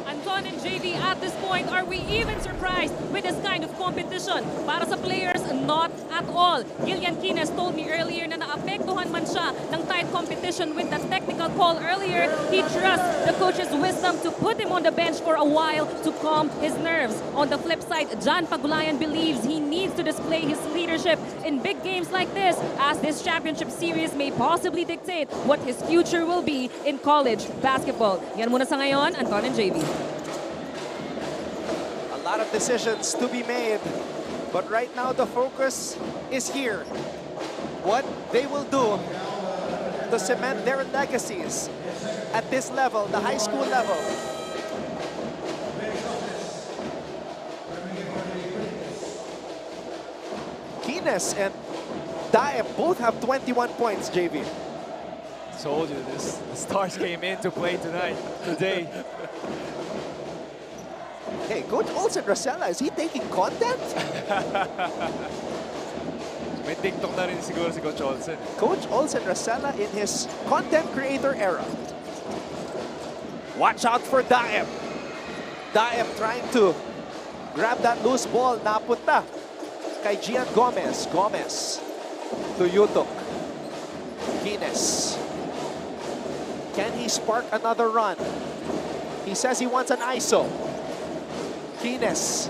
Anton and JV, at this point, are we even surprised with this kind of competition? Para sa players, not at all. Gillian Kines told me earlier na naapektuhan man siya ng tight competition with the technical call earlier. He trusts the coach's wisdom to put him on the bench for a while to calm his nerves. On the flip side, John Pagulayan believes he needs to display his leadership in big games like this, as this championship series may possibly dictate what his future will be in college basketball. Yan muna sa ngayon, Anton and JV. A lot of decisions to be made, but right now the focus is here. What they will do to cement their legacies at this level, the high school level. Kines and Daep both have 21 points, JV. Told you, the stars came into play today. Hey, Coach Olsen Rosella, is he taking content? May TikTok na rin siguro si Coach Olsen. Coach Olsen Rosella in his content creator era. Watch out for Daep. Daep trying to grab that loose ball. Napunta kay Gian Gomez. Gomez to Yutok. Kines. Can he spark another run? He says he wants an ISO. Kines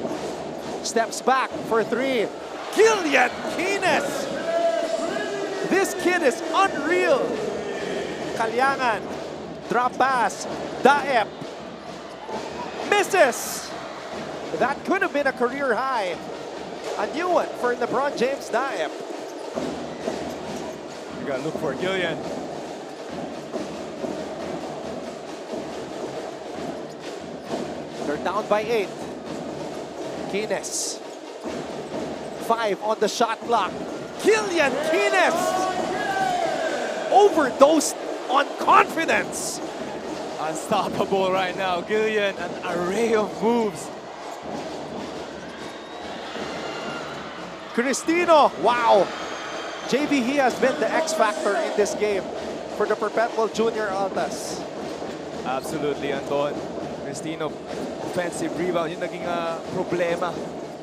steps back for three. Gillian Kines! This kid is unreal. Kalyangan. Drop pass. Daep. Misses! That could have been a career high. A new one for LeBron James Daep. You gotta look for Gillian. They're down by 8. Kines. 5 on the shot clock. Gillian Kines! Overdosed on confidence. Unstoppable right now. Gillian, an array of moves. Cristino, wow. JV, he has been the X factor in this game for the Perpetual Junior Altas. Absolutely, Anton. Cristino, offensive rebound. Yung naging problema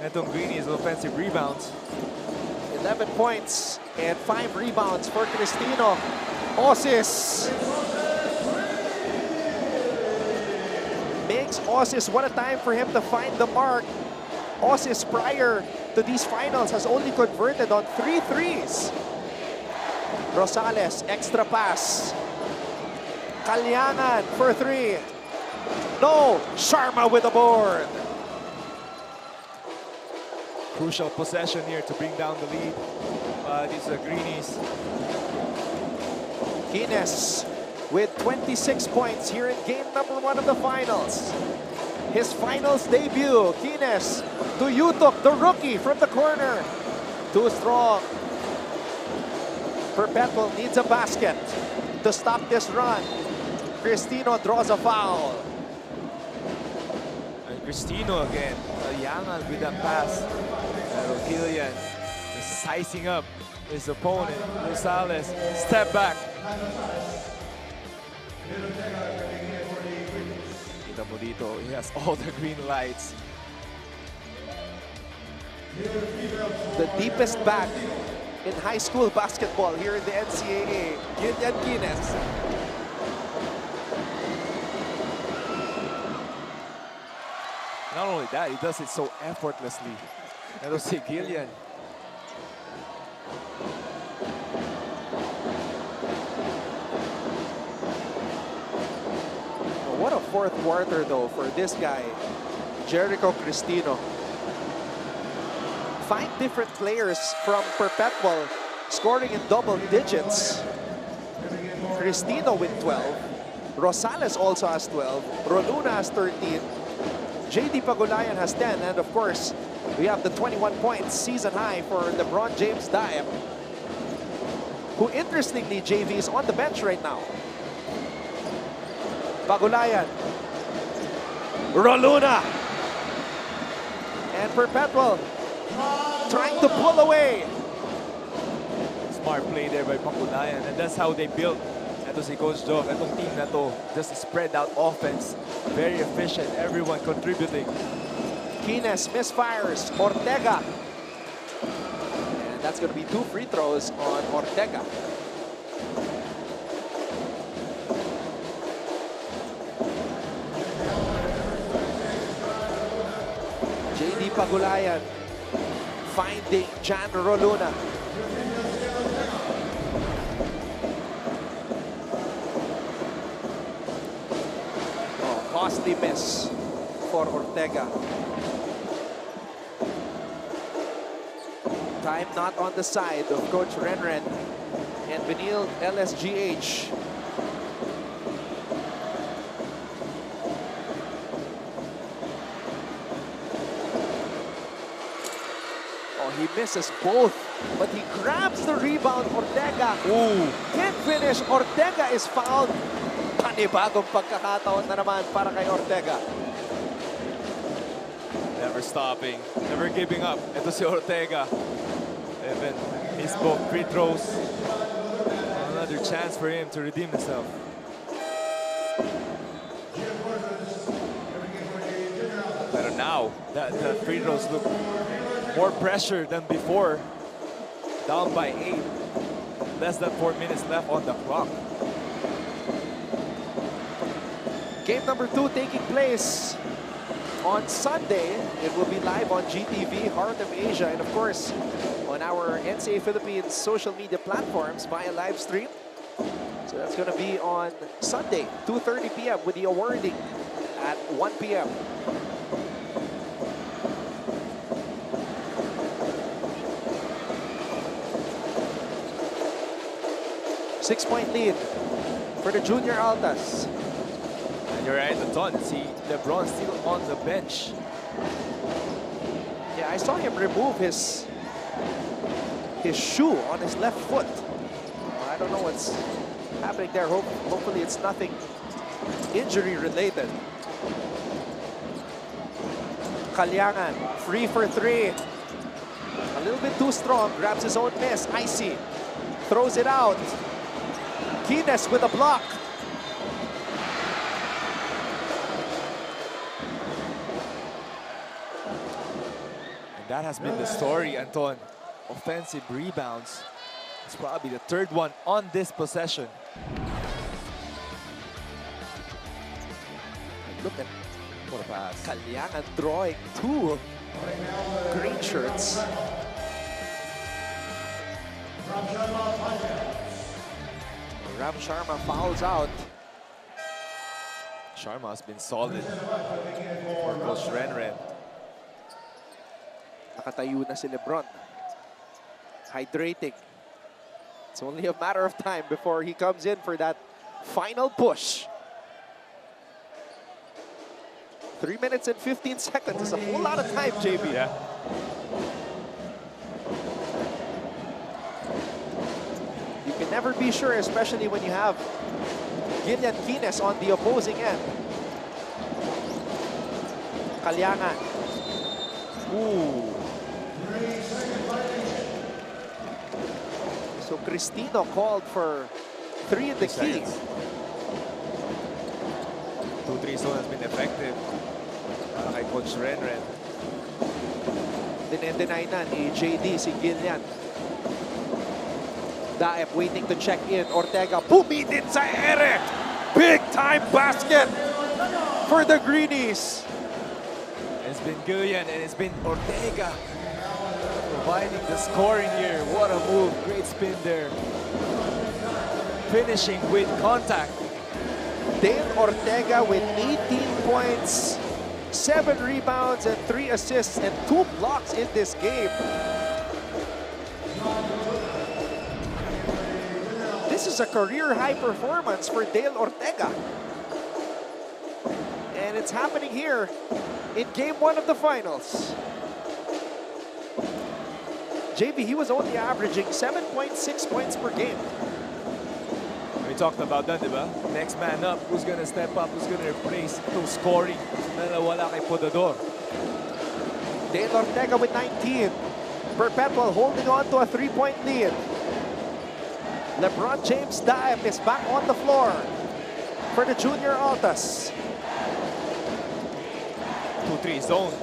itong Greenies, offensive rebounds. 11 points and 5 rebounds for Cristino. Osis. Makes Osis, what a time for him to find the mark. Osis prior to these finals has only converted on 3 threes. Rosales, extra pass. Kalyangan for 3. No, Sharma with the board. Crucial possession here to bring down the lead. These are Greenies. Kines with 26 points here in game number 1 of the finals. His finals debut. Kines to Yutok, the rookie from the corner. Too strong. Perpetual needs a basket to stop this run. Cristino draws a foul. And Cristino again. Kalyangan with that pass. Gillian just sizing up his opponent. Rosales, step back. Kita mo dito, he has all the green lights. The deepest bag in high school basketball here in the NCAA. Gillian Kines. Not only that, he does it so effortlessly. That'll see Gillian. What a fourth quarter though for this guy, Jericho Cristino. 5 different players from Perpetual scoring in double digits. Cristino with 12. Rosales also has 12. Roluna has 13. JD Pagulayan has 10. And of course, we have the 21 points season high for LeBron James Daep, who interestingly, JV, is on the bench right now. Pagulayan. Roluna. And Perpetual trying to pull away. Smart play there by Pagulayan, and that's how they built. Ito si Coach Joff, itong team na to, just spread out offense. Very efficient, everyone contributing. Quines misfires. Ortega. And that's going to be 2 free throws on Ortega. JD Pagulayan finding Jan Roluna. Oh, costly miss for Ortega. Time not on the side of Coach Renren and Benilde-LSGH. Oh, he misses both, but he grabs the rebound. Ortega can't finish. Ortega is fouled. Panibagong pagkakataon na naman para kay Ortega. Never stopping, never giving up. Ito si Ortega. Even his both free throws. Another chance for him to redeem himself. But now, the free throws look more pressure than before. Down by 8. Less than 4 minutes left on the clock. Game number 2 taking place on Sunday. It will be live on GTV, Heart of Asia, and of course, on our NCAA Philippines social media platforms via live stream. So that's going to be on Sunday, 2:30 p.m. with the awarding at 1 p.m. Six-point lead for the junior Altas. And you're right, Anton. See, LeBron still on the bench. Yeah, I saw him remove his shoe on his left foot. I don't know what's happening there. Hopefully it's nothing injury related. Kalyangan, free for 3. A little bit too strong, grabs his own miss. Icy, throws it out. Quines with a block. And that has been the story, Anton. Offensive rebounds. It's probably the 3rd one on this possession. Look at what a pass. Kalyangan drawing 2 green shirts. Ram Sharma fouls out. Sharma has been solid for Coach Renren. Nakatayo na si LeBron. Hydrating. It's only a matter of time before he comes in for that final push. 3 minutes and 15 seconds is a whole lot of time, JB. Yeah. You can never be sure, especially when you have Gillian Quines on the opposing end. Kalyangan. Ooh. So Cristino called for 3 in the key. 2-3 zone has been effective para kay Coach Renren. Dinedeny na ni JD si Gillian. Daep waiting to check in. Ortega pumitin sa ere. Big time basket for the Greenies. It's been Gillian and it's been Ortega providing the scoring here. What a move. Great spin there. Finishing with contact. Dale Ortega with 18 points, 7 rebounds, and 3 assists, and 2 blocks in this game. was a career-high performance for Dale Ortega. And it's happening here in Game 1 of the finals. JB, he was only averaging 7.6 points per game. We talked about that, di ba? Next man up, who's gonna step up, who's gonna replace itong scoring na nawala kay Podador. Dale Ortega with 19. Perpetual holding on to a 3-point lead. LeBron James Dive is back on the floor for the junior Altas. 2-3 zone.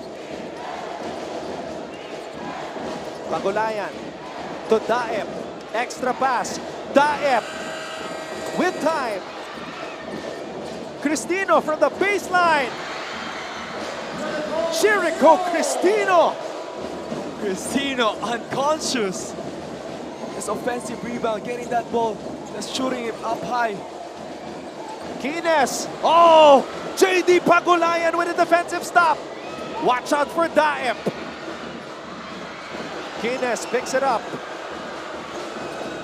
Pagulayan to Daep. Extra pass. Daep with time. Cristino from the baseline. Jericho Cristino. Cristino unconscious. His offensive rebound, getting that ball, that's shooting him up high. Kines. Oh, JD Pagulayan with a defensive stop. Watch out for Daep. Kines picks it up.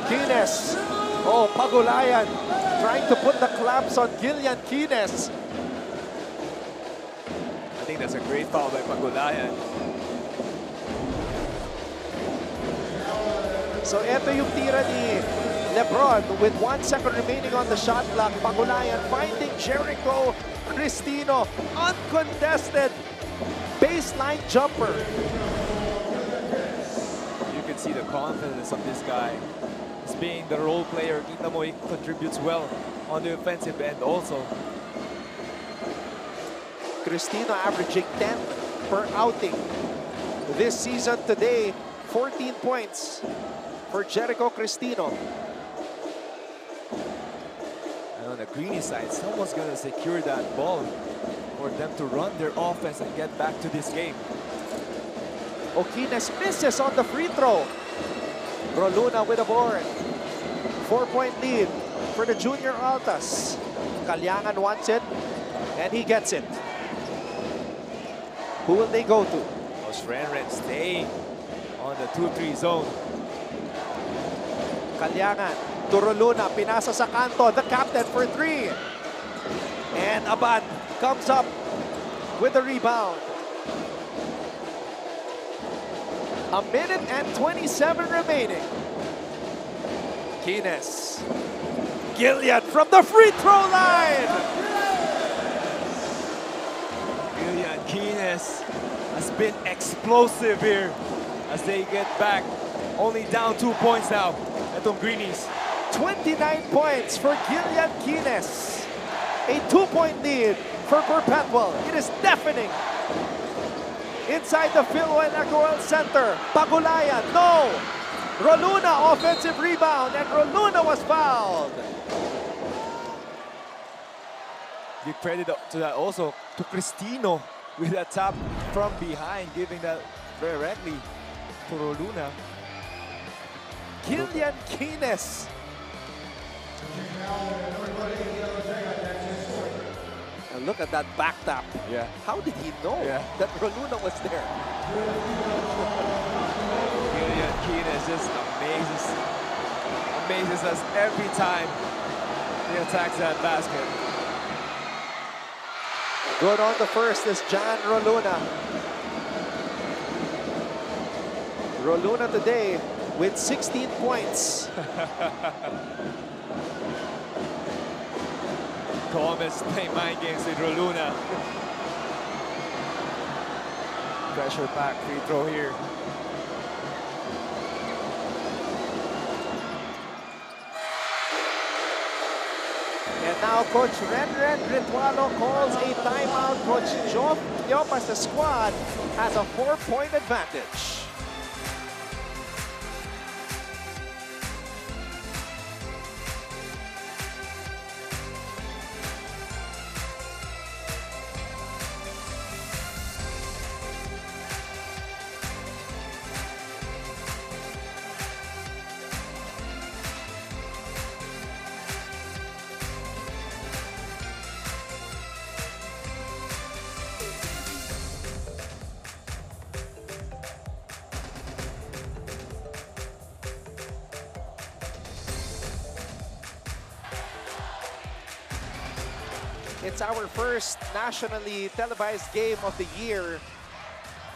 Kines. Oh, Pagulayan trying to put the clamps on Gillian Kines. I think that's a great foul by Pagulayan. So ito yung tira ni LeBron with 1 second remaining on the shot clock. Pagulayan finding Jericho Cristino. Uncontested baseline jumper. You can see the confidence of this guy. He's being the role player. Kita mo, he contributes well on the offensive end also. Cristino averaging 10 per outing. This season today, 14 points for Jericho Cristino. And on the Greenies side, someone's going to secure that ball for them to run their offense and get back to this game. O'Kines misses on the free throw. Roluna with a board. 4-point lead for the junior Altas. Kalyangan wants it, and he gets it. Who will they go to? Renren staying on the 2-3 zone. Kalyangan to Roluna, pinasa sa kanto, the captain for 3. And Abad comes up with the rebound. A minute and 27 remaining. Kines. Gillian from the free throw line. Gillian Kines has been explosive here as they get back. Only down 2 points now. Etong Greenies. 29 points for Gillian Kines. A 2-point lead for Perpetual. It is deafening. Inside the Phil Electoral Center. Pagulayan, no! Roluna, offensive rebound, and Roluna was fouled. Give credit to that also to Cristino with that tap from behind, giving that directly to Roluna. Gillian Kines. And look at that back tap. Yeah. How did he know that Roluna was there? Gillian Kines just amazes us every time he attacks that basket. Good on the first is John Roluna. Roluna today with 16 points. Gomez playing mind games with Roluna. Pressure back, free throw here. And now Coach Renren Ritualo calls a timeout. Coach Job Yopas, the squad, has a 4-point advantage. It's our first nationally televised game of the year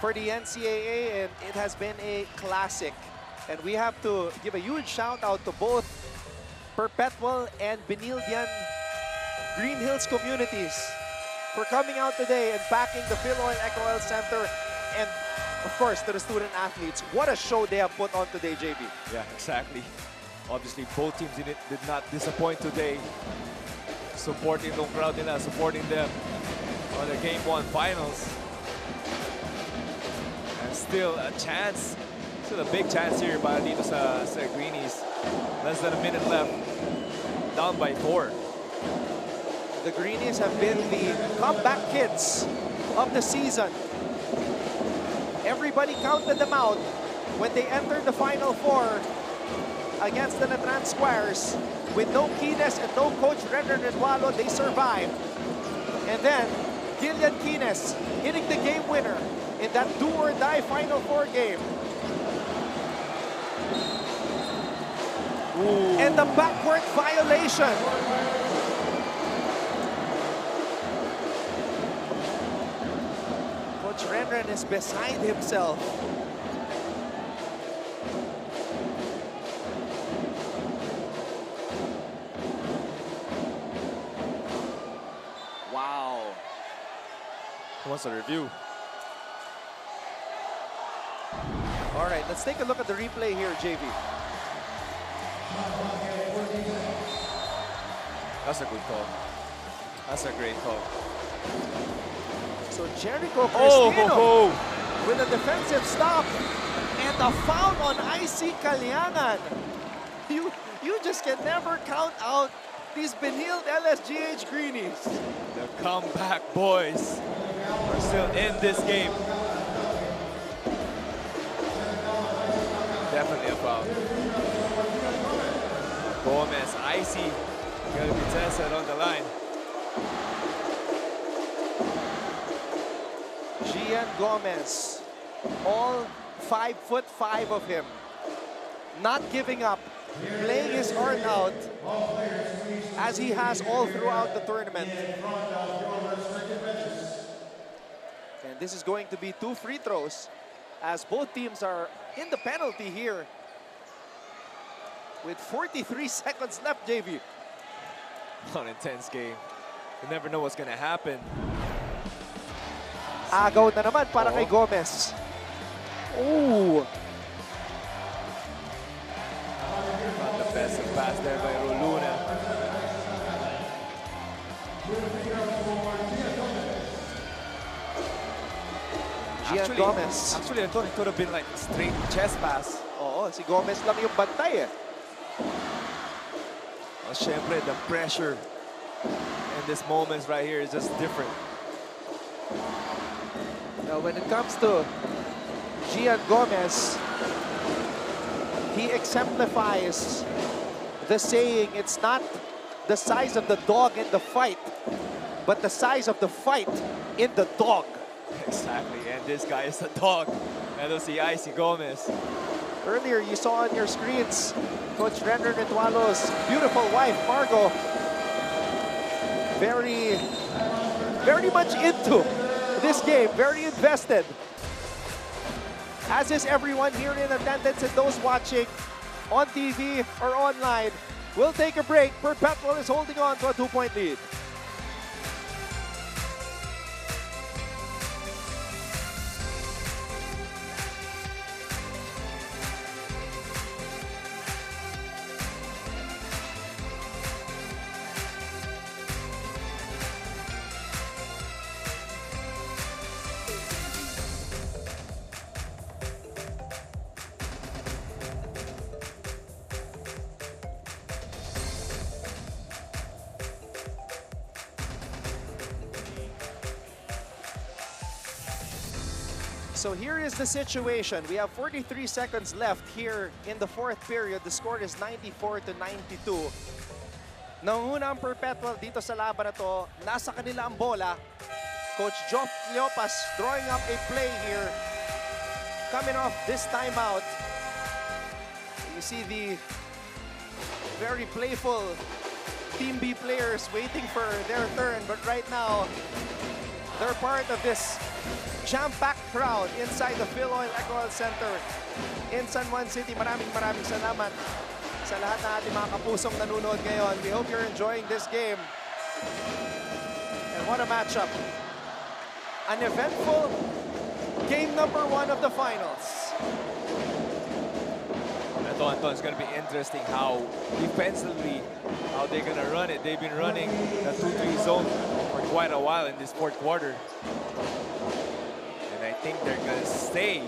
for the NCAA, and it has been a classic. And we have to give a huge shout out to both Perpetual and Benilde Green Hills communities for coming out today and backing the Phil Oil Eco Oil Center, and of course to the student athletes. What a show they have put on today, JB. Yeah, exactly. Obviously, both teams did not disappoint today. Supporting the crowd nila, supporting them on the Game 1 finals. And still a chance, still a big chance here para dito sa Greenies. Less than a minute left, down by 4. The Greenies have been the comeback kids of the season. Everybody counted them out when they entered the Final Four against the Natran Squires. With no Quines and no coach Renner Retualo, they survived. And then Gillian Quines hitting the game winner in that do-or-die Final Four game. Ooh. And the backward violation. Coach Renren is beside himself. Wow. Who wants a review? All right, let's take a look at the replay here, JV. That's a good call. That's a great call. So Jericho Cristino with a defensive stop and a foul on Icy Calyangan. You just can never count out these Benilde-LSGH Greenies. The comeback boys are still in this game. Definitely a foul. Gomez, Icy, gonna be tested on the line. Gian Gomez, all 5'5" of him, not giving up, playing his heart out as he has all throughout the tournament. And this is going to be 2 free throws as both teams are in the penalty here with 43 seconds left, JV. An intense game. You never know what's gonna happen. Agaw na naman para kay Gomez. Ooh. Not the best of pass there by Roluna. Gomez. Actually, I thought it could have been like straight chest pass. Oo, si Gomez lang yung bantay eh. Well, syempre, the pressure in this moments right here is just different. Now, when it comes to Gian Gomez, he exemplifies the saying, it's not the size of the dog in the fight, but the size of the fight in the dog. Exactly, and this guy is a dog. Ito si Icy Gomez. Earlier, you saw on your screens Coach Renner Retualo's beautiful wife, Margo, very much into this game, very invested. As is everyone here in attendance and those watching on TV or online. We'll take a break. Perpetual is holding on to a 2-point lead. So here is the situation. We have 43 seconds left here in the 4th period. The score is 94-92. Nanguna ang Perpetual dito sa laban na to. Nasa kanila ang bola. Coach Joff Leopas drawing up a play here. Coming off this timeout. You see the very playful Team B players waiting for their turn, but right now, they're part of this jam-packed crowd inside the Phil Oil Eco Center in San Juan City. Maraming salamat sa lahat na ating mga kapusong nanonood ngayon. We hope you're enjoying this game. And what a matchup. An eventful game number 1 of the finals. Anton, it's going to be interesting how defensively, how they're going to run it. They've been running the 2-3 zone for quite a while in this fourth quarter. And I think they're going to stay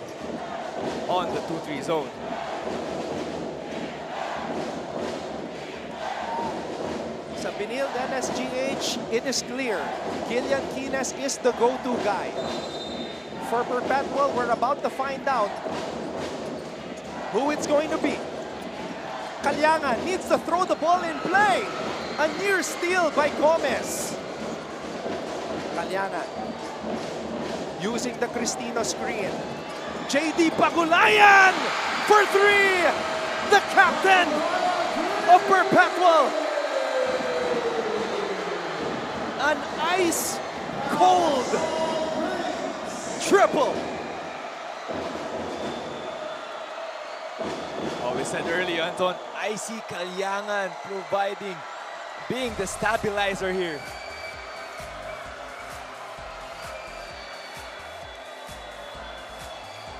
on the 2-3 zone. Sa Benilde-LSGH, it is clear, Gillian Kines is the go-to guy. For Perpetual, we're about to find out who it's going to be. Kalyangan needs to throw the ball in play. A near steal by Gomez. Kalyangan using the Cristino screen. JD Pagulayan for 3. The captain of Perpetual. An ice-cold triple. We said earlier, Anton, icy Kalyangan being the stabilizer here.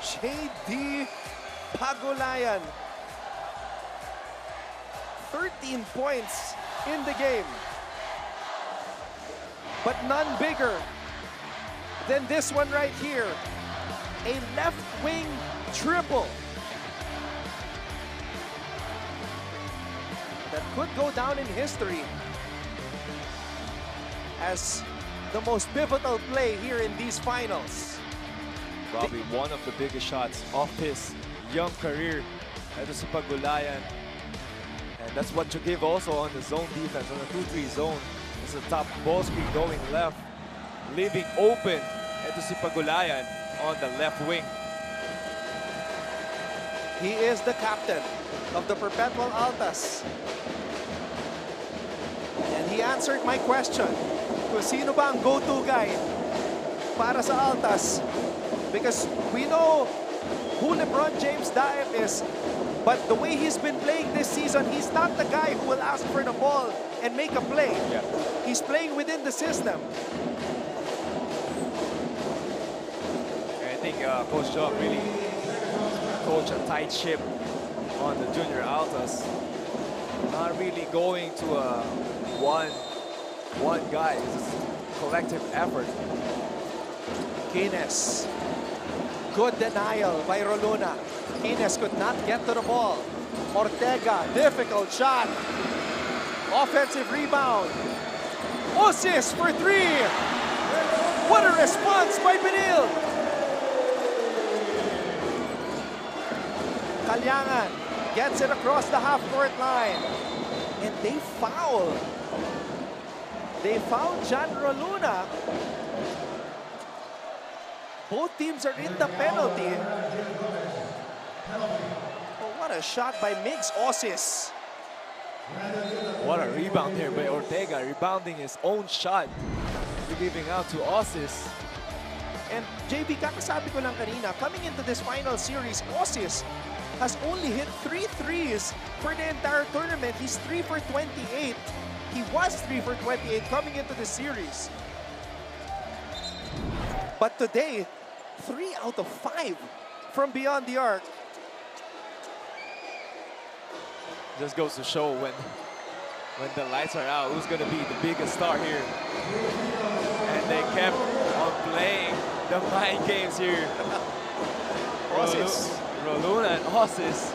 JD Pagulayan. 13 points in the game. But none bigger than this one right here. A left wing triple. That could go down in history as the most pivotal play here in these finals. Probably one of the biggest shots of his young career. Ito si Pagulayan. And that's what you give also on the zone defense, on the 2-3 zone. It's a top ball screen going left, leaving open. Ito si Pagulayan on the left wing. He is the captain of the Perpetual Altas. And he answered my question kung sino ba ang go-to guy para sa Altas. Because we know who LeBron James Diet is, but the way he's been playing this season, he's not the guy who will ask for the ball and make a play. Yeah. He's playing within the system. I think Coach Jock really coached a tight ship on the junior Altas. Not really going to one guy. It's a collective effort. Kines. Good denial by Roluna. Kines could not get to the ball. Ortega, difficult shot. Offensive rebound. Osis for 3. What a response by Benilde. Kalyangan gets it across the half-court line. And they foul. They fouled Jan Roluna. Both teams are in the penalty. Oh, what a shot by Migs Osis. What a rebound here by Ortega, rebounding his own shot. Giving out to Osis. And JB, kakasabi ko lang kanina, coming into this final series, Osis has only hit 3 threes for the entire tournament. He's 3 for 28. He was 3 for 28 coming into the series. But today, 3 out of 5 from beyond the arc. Just goes to show when the lights are out, who's going to be the biggest star here. And they kept on playing the mind games here. Osis. Roluna and Osis.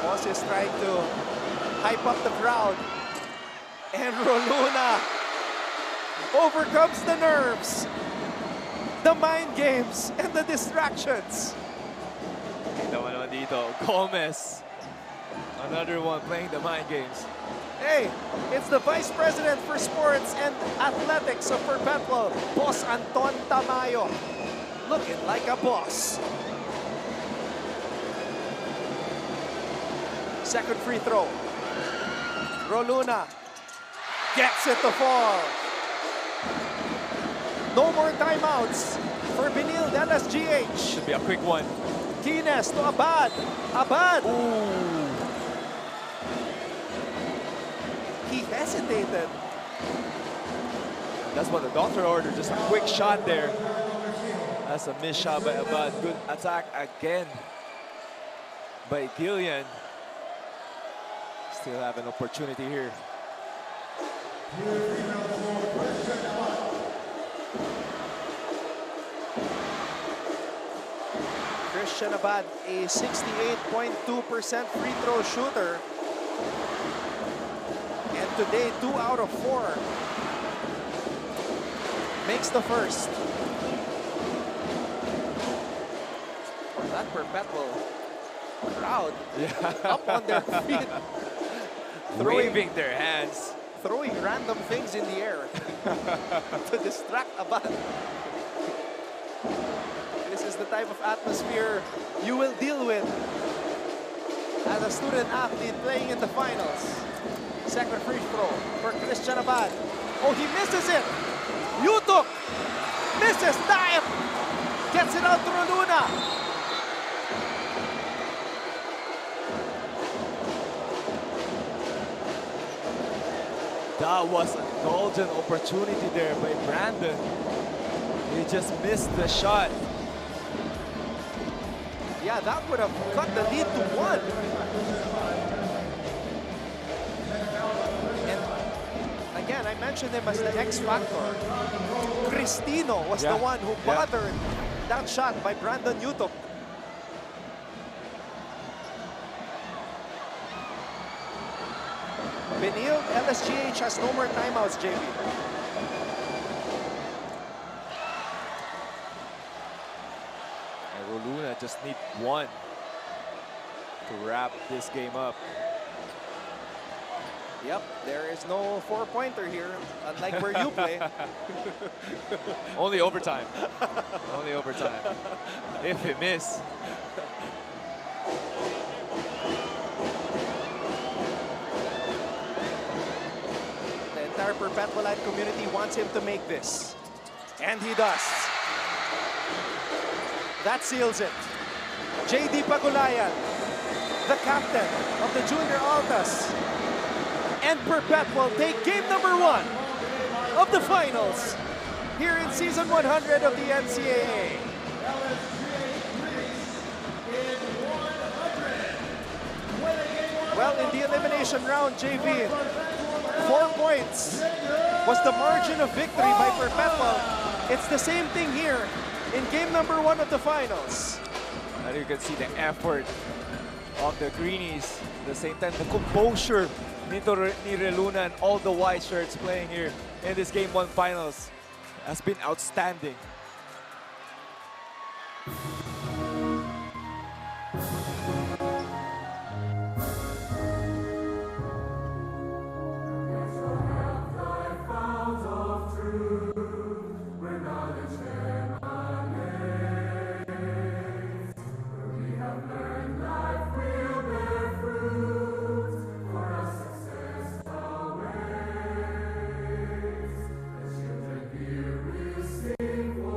Osis trying to hype up the crowd. And Roluna overcomes the nerves, the mind games, and the distractions. Kita mo naman dito, Gomez. Another one playing the mind games. Hey, it's the Vice President for Sports and Athletics of Perpetual, Boss Anton Tamayo. Looking like a boss. Second free throw. Roluna gets it to fall. No more timeouts for Benilde-LSGH. Should be a quick one. Kines to Abad. Abad. Ooh. He hesitated. That's what the doctor ordered. Just a quick shot there. That's a missed shot by Abad. Good attack again by Gillian. Still have an opportunity here. Christian Abad, a 68.2% free throw shooter. And today, 2 out of 4. Makes the first. That Perpetual crowd up on their feet. Waving their hands. Throwing random things in the air to distract Abad. This is the type of atmosphere you will deal with as a student athlete playing in the finals. Second free throw for Christian Abad. Oh, he misses it. Yutok misses. Dive. Gets it out to Roluna. That was a golden opportunity there by Brandon. He just missed the shot. Yeah, that would have cut the lead to 1. And again, I mentioned him as the X factor. Cristino was the one who bothered that shot by Brandon Yutok. Benilde-LSGH has no more timeouts, JB. And Roluna just need 1 to wrap this game up. Yep, there is no 4-pointer here, unlike where you play. Only overtime. Only overtime. If we miss. The entire Perpetualite community wants him to make this. And he does. That seals it. JD Pagulayan, the captain of the Junior Altas, and Perpetual take game number 1 of the finals here in season 100 of the NCAA. Well, in the elimination round, JV, 4 points was the margin of victory by Perpetual. It's the same thing here in game number 1 of the finals. And you can see the effort of the Greenies. At the same time, the composure ni Roluna and all the white shirts playing here in this game 1 finals has been outstanding. Sing for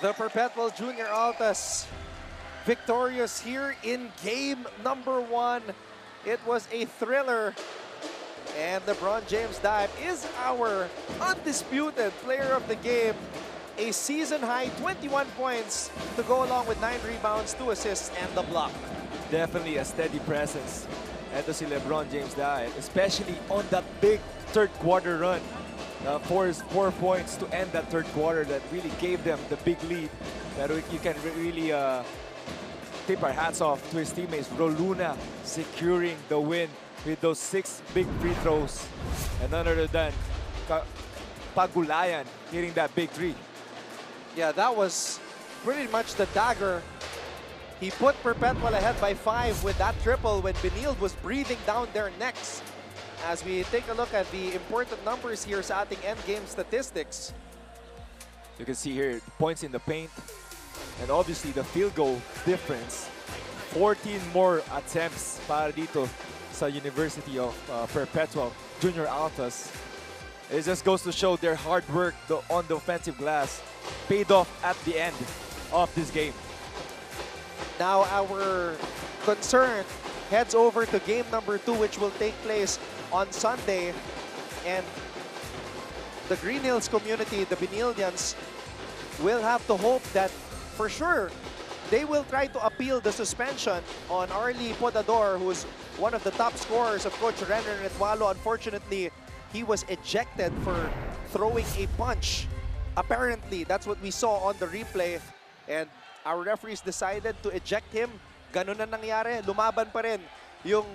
The Perpetual Junior Altas victorious here in game number 1. It was a thriller. And LeBron James Dive is our undisputed player of the game. A season-high 21 points to go along with 9 rebounds, 2 assists, and the block. Definitely a steady presence. Ito si LeBron James Dive, especially on that big third quarter run. 4 points to end that third quarter that really gave them the big lead. Pero you can really tip our hats off to his teammates. Roluna securing the win with those 6 big free throws. And none other than Pagulayan hitting that big 3. Yeah, that was pretty much the dagger. He put Perpetual ahead by 5 with that triple when Benilde was breathing down their necks. As we take a look at the important numbers here sa ating endgame statistics. You can see here, points in the paint. And obviously the field goal difference. 14 more attempts para dito sa University of Perpetual Junior Altas. It just goes to show their hard work on the offensive glass paid off at the end of this game. Now our concern heads over to game number 2, which will take place on Sunday. And the Green Hills community, the Benildians, will have to hope that for sure they will try to appeal the suspension on Arlie Podador, who is one of the top scorers of Coach Renner Retualo. Unfortunately, he was ejected for throwing a punch. Apparently, that's what we saw on the replay. And our referees decided to eject him. Ganun na nangyari. Lumaban pa rin yung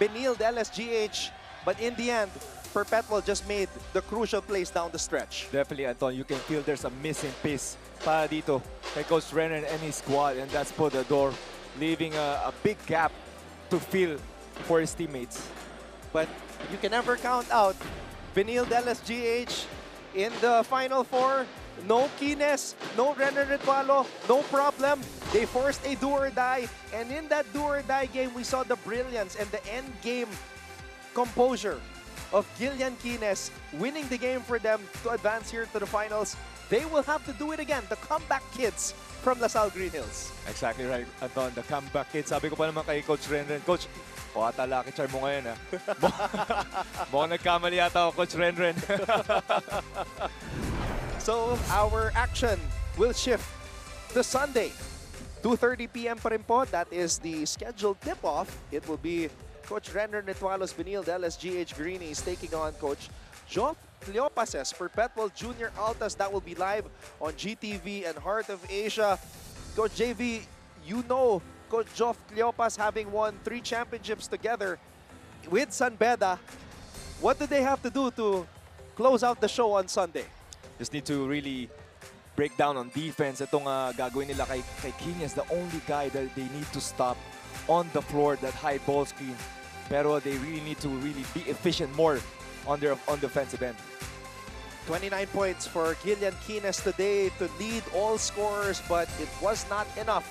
Benilde-LSGH. But in the end, Perpetual just made the crucial plays down the stretch. Definitely, Anton, you can feel there's a missing piece para dito kay Coach Renner and his squad. And that's Podador, leaving a big gap to fill for his teammates. But you can never count out Benilde-LSGH in the Final Four. No Kines, no Renner Retualo, no problem. They forced a do-or-die. And in that do-or-die game, we saw the brilliance and the end game composure of Gillian Kines winning the game for them to advance here to the finals. They will have to do it again. The comeback kids from LaSalle Green Hills. Exactly right, Anton. The comeback kids. Sabi ko pa naman kay Coach Renren, Coach, ata lucky charm mo ngayon, ha? Mukhang nagkamali yata ako, Coach Renren. So our action will shift to Sunday. 2:30 p.m. pa rin po. That is the scheduled tip-off. It will be Coach Renner Netualo's Benilde-LSGH Greenies taking on Coach Joff Cleopases Perpetual Junior Altas. That will be live on GTV and Heart of Asia. Coach JV, you know Coach Joff Cleopas having won 3 championships together with San Beda. What do they have to do to close out the show on Sunday? Just need to really break down on defense. Itong gagawin nila kay Kines, the only guy that they need to stop on the floor, that high ball screen. Pero they really need to really be efficient more on the offensive end. 29 points for Gillian Kines today to lead all scorers, but it was not enough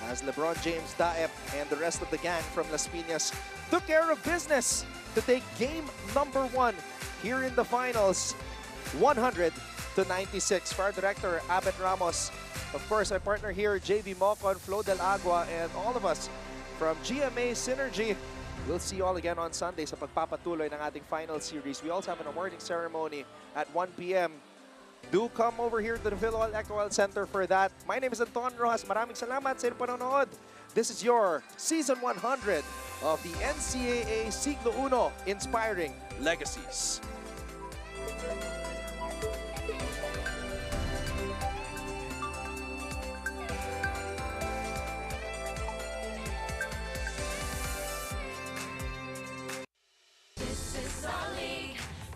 as LeBron James Daep and the rest of the gang from Las Piñas took care of business to take game number 1 here in the finals, 100-96. For our director, Abet Ramos, of course, my partner here, JV Mocon, Flo Del Agua, and all of us from GMA Synergy. We'll see you all again on Sunday sa pagpapatuloy ng ating final series. We also have an awarding ceremony at 1 p.m. Do come over here to the Phil Oil Eco Oil Center for that. My name is Anton Rojas. Maraming salamat sa inyong panonood. This is your Season 100 of the NCAA Siglo Uno Inspiring Legacies.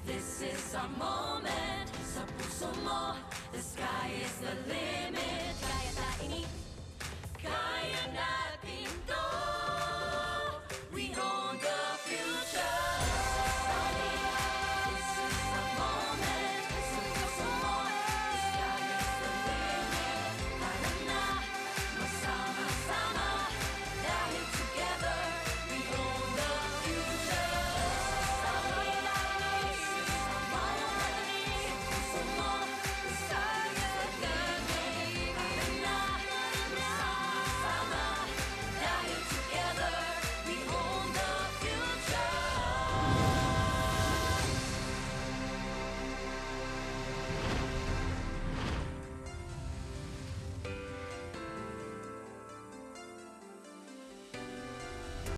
This is our moment. Sa puso mo, the sky is the limit.